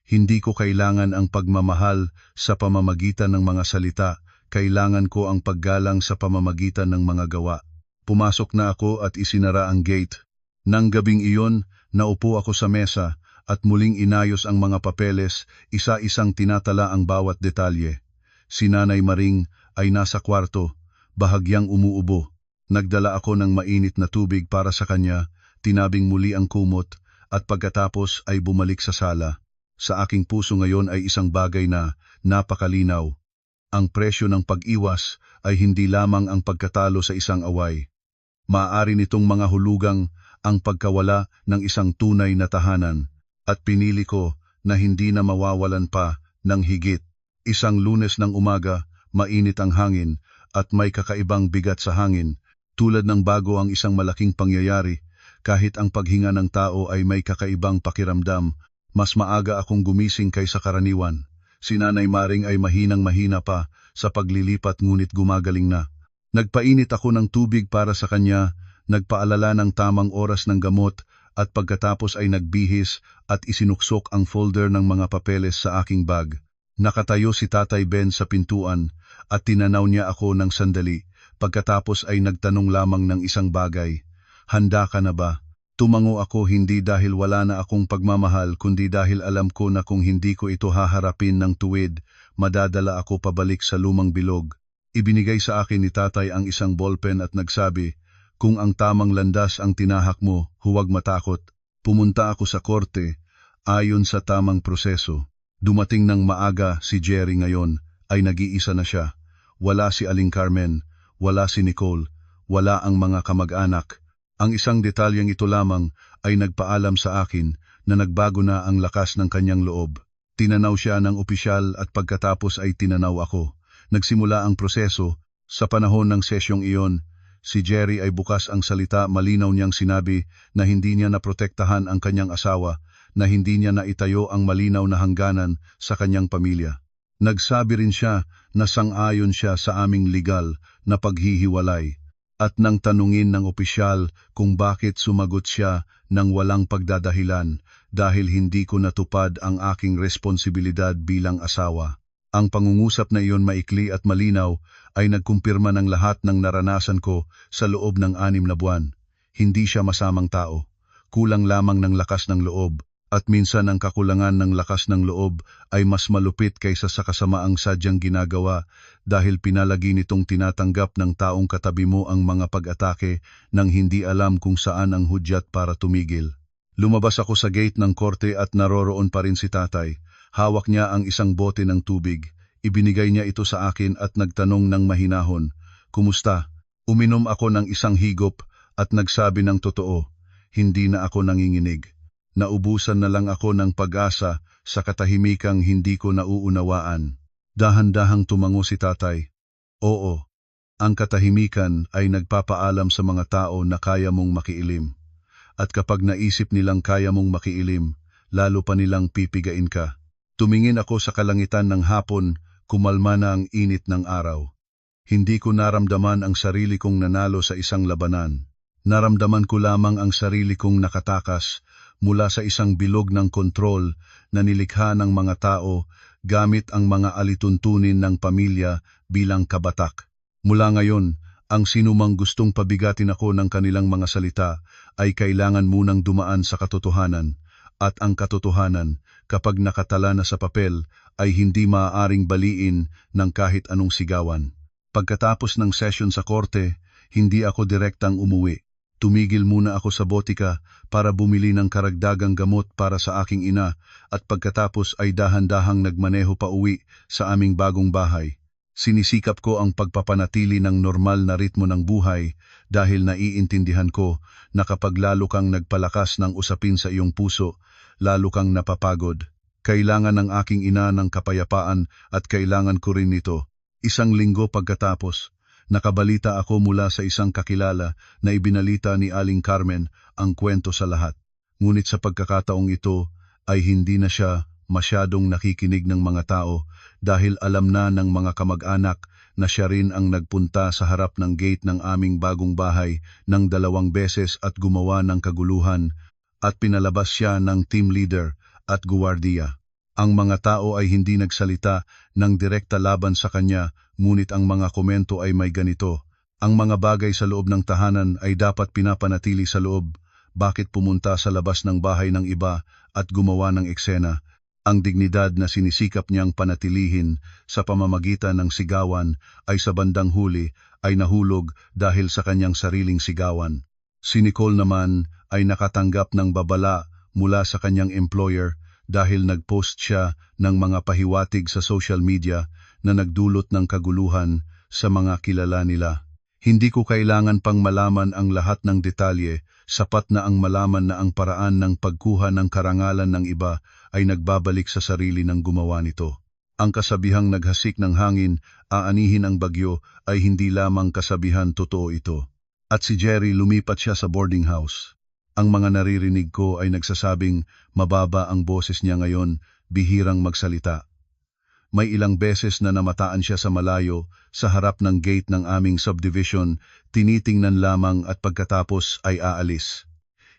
Hindi ko kailangan ang pagmamahal sa pamamagitan ng mga salita. Kailangan ko ang paggalang sa pamamagitan ng mga gawa. Pumasok na ako at isinara ang gate. Nang gabing iyon, naupo ako sa mesa at muling inayos ang mga papeles, isa-isang tinatala ang bawat detalye. Si Nanay Maring ay nasa kwarto, bahagyang umuubo. Nagdala ako ng mainit na tubig para sa kanya, tinabing muli ang kumot, at pagkatapos ay bumalik sa sala. Sa aking puso ngayon ay isang bagay na napakalinaw. Ang presyo ng pag-iwas ay hindi lamang ang pagkatalo sa isang away. Maaari nitong mga hulugang ang pagkawala ng isang tunay na tahanan. At pinili ko na hindi na mawawalan pa ng higit. Isang Lunes ng umaga, mainit ang hangin at may kakaibang bigat sa hangin. Tulad ng bago ang isang malaking pangyayari, kahit ang paghinga ng tao ay may kakaibang pakiramdam, mas maaga akong gumising kaysa karaniwan. Si Nanay Maring ay mahinang-mahina pa sa paglilipat ngunit gumagaling na. Nagpainit ako ng tubig para sa kanya, nagpaalala ng tamang oras ng gamot, at pagkatapos ay nagbihis at isinuksok ang folder ng mga papeles sa aking bag. Nakatayo si Tatay Ben sa pintuan at tinanaw niya ako ng sandali. Pagkatapos ay nagtanong lamang ng isang bagay. Handa ka na ba? Tumango ako, hindi dahil wala na akong pagmamahal kundi dahil alam ko na kung hindi ko ito haharapin ng tuwid, madadala ako pabalik sa lumang bilog. Ibinigay sa akin ni Tatay ang isang ballpen at nagsabi, kung ang tamang landas ang tinahak mo, huwag matakot. Pumunta ako sa korte, ayon sa tamang proseso. Dumating ng maaga si Jerry ngayon, ay nag-iisa na siya. Wala si Aling Carmen, wala si Nicole, wala ang mga kamag-anak. Ang isang detalyeng ito lamang ay nagpaalam sa akin na nagbago na ang lakas ng kanyang loob. Tinanaw siya ng opisyal at pagkatapos ay tinanaw ako. Nagsimula ang proseso. Sa panahon ng sesyong iyon, si Jerry ay bukas ang salita, malinaw niyang sinabi na hindi niya naprotektahan ang kanyang asawa, na hindi niya naitayo ang malinaw na hangganan sa kanyang pamilya. Nagsabi rin siya na sang-ayon siya sa aming legal na paghihiwalay at nang tanungin ng opisyal kung bakit sumagot siya ng walang pagdadahilan dahil hindi ko natupad ang aking responsibilidad bilang asawa. Ang pangungusap na iyon maikli at malinaw ay nagkumpirma ng lahat ng naranasan ko sa loob ng 6 na buwan. Hindi siya masamang tao. Kulang lamang ng lakas ng loob. At minsan ang kakulangan ng lakas ng loob ay mas malupit kaysa sa kasamaang sadyang ginagawa dahil pinalagi nitong tinatanggap ng taong katabi mo ang mga pag-atake nang hindi alam kung saan ang hudyat para tumigil. Lumabas ako sa gate ng korte at naroroon pa rin si tatay. Hawak niya ang isang bote ng tubig. Ibinigay niya ito sa akin at nagtanong ng mahinahon, "Kumusta?" Uminom ako ng isang higop at nagsabi ng totoo, hindi na ako nanginginig. Naubusan na lang ako ng pag-asa sa katahimikang hindi ko nauunawaan. Dahan-dahang tumango si tatay. Oo, ang katahimikan ay nagpapaalam sa mga tao na kaya mong makiilim. At kapag naisip nilang kaya mong makiilim, lalo pa nilang pipigain ka. Tumingin ako sa kalangitan ng hapon, kumalma na ang init ng araw. Hindi ko naramdaman ang sarili kong nanalo sa isang labanan. Naramdaman ko lamang ang sarili kong nakatakas mula sa isang bilog ng kontrol na nilikha ng mga tao gamit ang mga alituntunin ng pamilya bilang kabatak. Mula ngayon, ang sinumang gustong pabigatin ako ng kanilang mga salita ay kailangan munang dumaan sa katotohanan, at ang katotohanan, kapag nakatala na sa papel, ay hindi maaaring baliin ng kahit anong sigawan. Pagkatapos ng session sa korte, hindi ako direktang umuwi. Tumigil muna ako sa botika para bumili ng karagdagang gamot para sa aking ina at pagkatapos ay dahan-dahang nagmaneho pa uwi sa aming bagong bahay. Sinisikap ko ang pagpapanatili ng normal na ritmo ng buhay dahil naiintindihan ko na kapag lalo kang nagpalakas ng usapin sa iyong puso, lalo kang napapagod. Kailangan ng aking ina ng kapayapaan at kailangan ko rin ito. Isang linggo pagkatapos, nakabalita ako mula sa isang kakilala na ibinalita ni Aling Carmen ang kwento sa lahat. Ngunit sa pagkakataong ito ay hindi na siya masyadong nakikinig ng mga tao dahil alam na ng mga kamag-anak na siya rin ang nagpunta sa harap ng gate ng aming bagong bahay ng 2 beses at gumawa ng kaguluhan at pinalabas siya ng team leader at guwardiya. Ang mga tao ay hindi nagsalita ng direkta laban sa kanya, ngunit ang mga komento ay may ganito. Ang mga bagay sa loob ng tahanan ay dapat pinapanatili sa loob. Bakit pumunta sa labas ng bahay ng iba at gumawa ng eksena? Ang dignidad na sinisikap niyang panatilihin sa pamamagitan ng sigawan ay sa bandang huli ay nahulog dahil sa kanyang sariling sigawan. Si Nicole naman ay nakatanggap ng babala mula sa kanyang employer dahil nagpost siya ng mga pahiwatig sa social media na nagdulot ng kaguluhan sa mga kilala nila. Hindi ko kailangan pang malaman ang lahat ng detalye, sapat na ang malaman na ang paraan ng pagkuha ng karangalan ng iba ay nagbabalik sa sarili ng gumawa nito. Ang kasabihang naghasik ng hangin, aanihin ang bagyo ay hindi lamang kasabihan, totoo ito. At si Jerry lumipat siya sa boarding house. Ang mga naririnig ko ay nagsasabing mababa ang boses niya ngayon, bihirang magsalita. May ilang beses na namataan siya sa malayo, sa harap ng gate ng aming subdivision, tinitingnan lamang at pagkatapos ay aalis.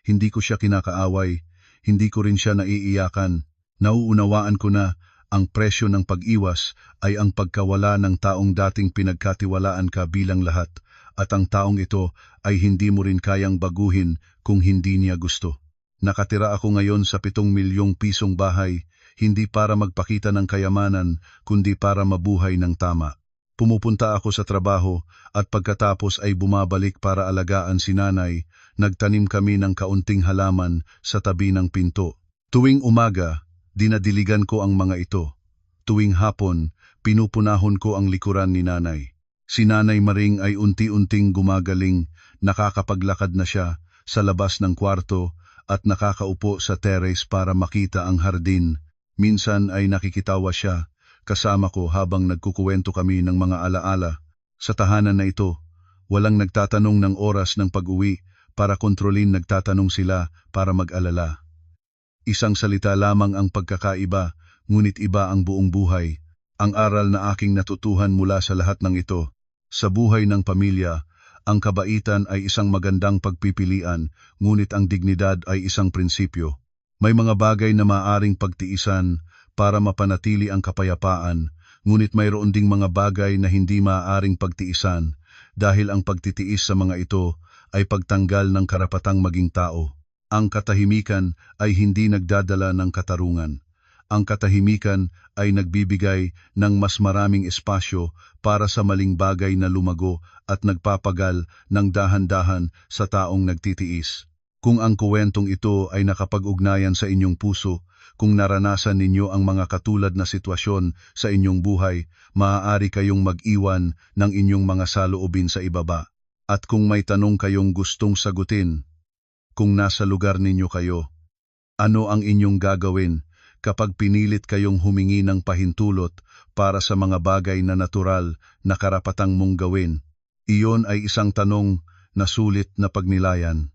Hindi ko siya kinakaaway, hindi ko rin siya naiiyakan. Nauunawaan ko na ang presyo ng pag-iwas ay ang pagkawala ng taong dating pinagkatiwalaan ka bilang lahat, at ang taong ito ay hindi mo rin kayang baguhin kung hindi niya gusto. Nakatira ako ngayon sa 7 milyong pisong bahay, hindi para magpakita ng kayamanan, kundi para mabuhay ng tama. Pumupunta ako sa trabaho at pagkatapos ay bumabalik para alagaan si nanay, nagtanim kami ng kaunting halaman sa tabi ng pinto. Tuwing umaga, dinadiligan ko ang mga ito. Tuwing hapon, pinupunahon ko ang likuran ni nanay. Si Nanay Maring ay unti-unting gumagaling, nakakapaglakad na siya sa labas ng kwarto at nakakaupo sa terrace para makita ang hardin. Minsan ay nakikitawa siya, kasama ko habang nagkukuwento kami ng mga alaala. Sa tahanan na ito, walang nagtatanong ng oras ng pag-uwi, para kontrolin nagtatanong sila para mag-alala. Isang salita lamang ang pagkakaiba, ngunit iba ang buong buhay. Ang aral na aking natutuhan mula sa lahat ng ito, sa buhay ng pamilya, ang kabaitan ay isang magandang pagpipilian, ngunit ang dignidad ay isang prinsipyo. May mga bagay na maaaring pagtiisan para mapanatili ang kapayapaan, ngunit mayroon ding mga bagay na hindi maaaring pagtiisan dahil ang pagtitiis sa mga ito ay pagtanggal ng karapatang maging tao. Ang katahimikan ay hindi nagdadala ng katarungan. Ang katahimikan ay nagbibigay ng mas maraming espasyo para sa maling bagay na lumago at nagpapagal ng dahan-dahan sa taong nagtitiis. Kung ang kuwentong ito ay nakapag-ugnayan sa inyong puso, kung naranasan ninyo ang mga katulad na sitwasyon sa inyong buhay, maaari kayong mag-iwan ng inyong mga saloobin sa ibaba. At kung may tanong kayong gustong sagutin, kung nasa lugar ninyo kayo, ano ang inyong gagawin kapag pinilit kayong humingi ng pahintulot para sa mga bagay na natural na karapatang mong gawin? Iyon ay isang tanong na sulit na pagnilayan.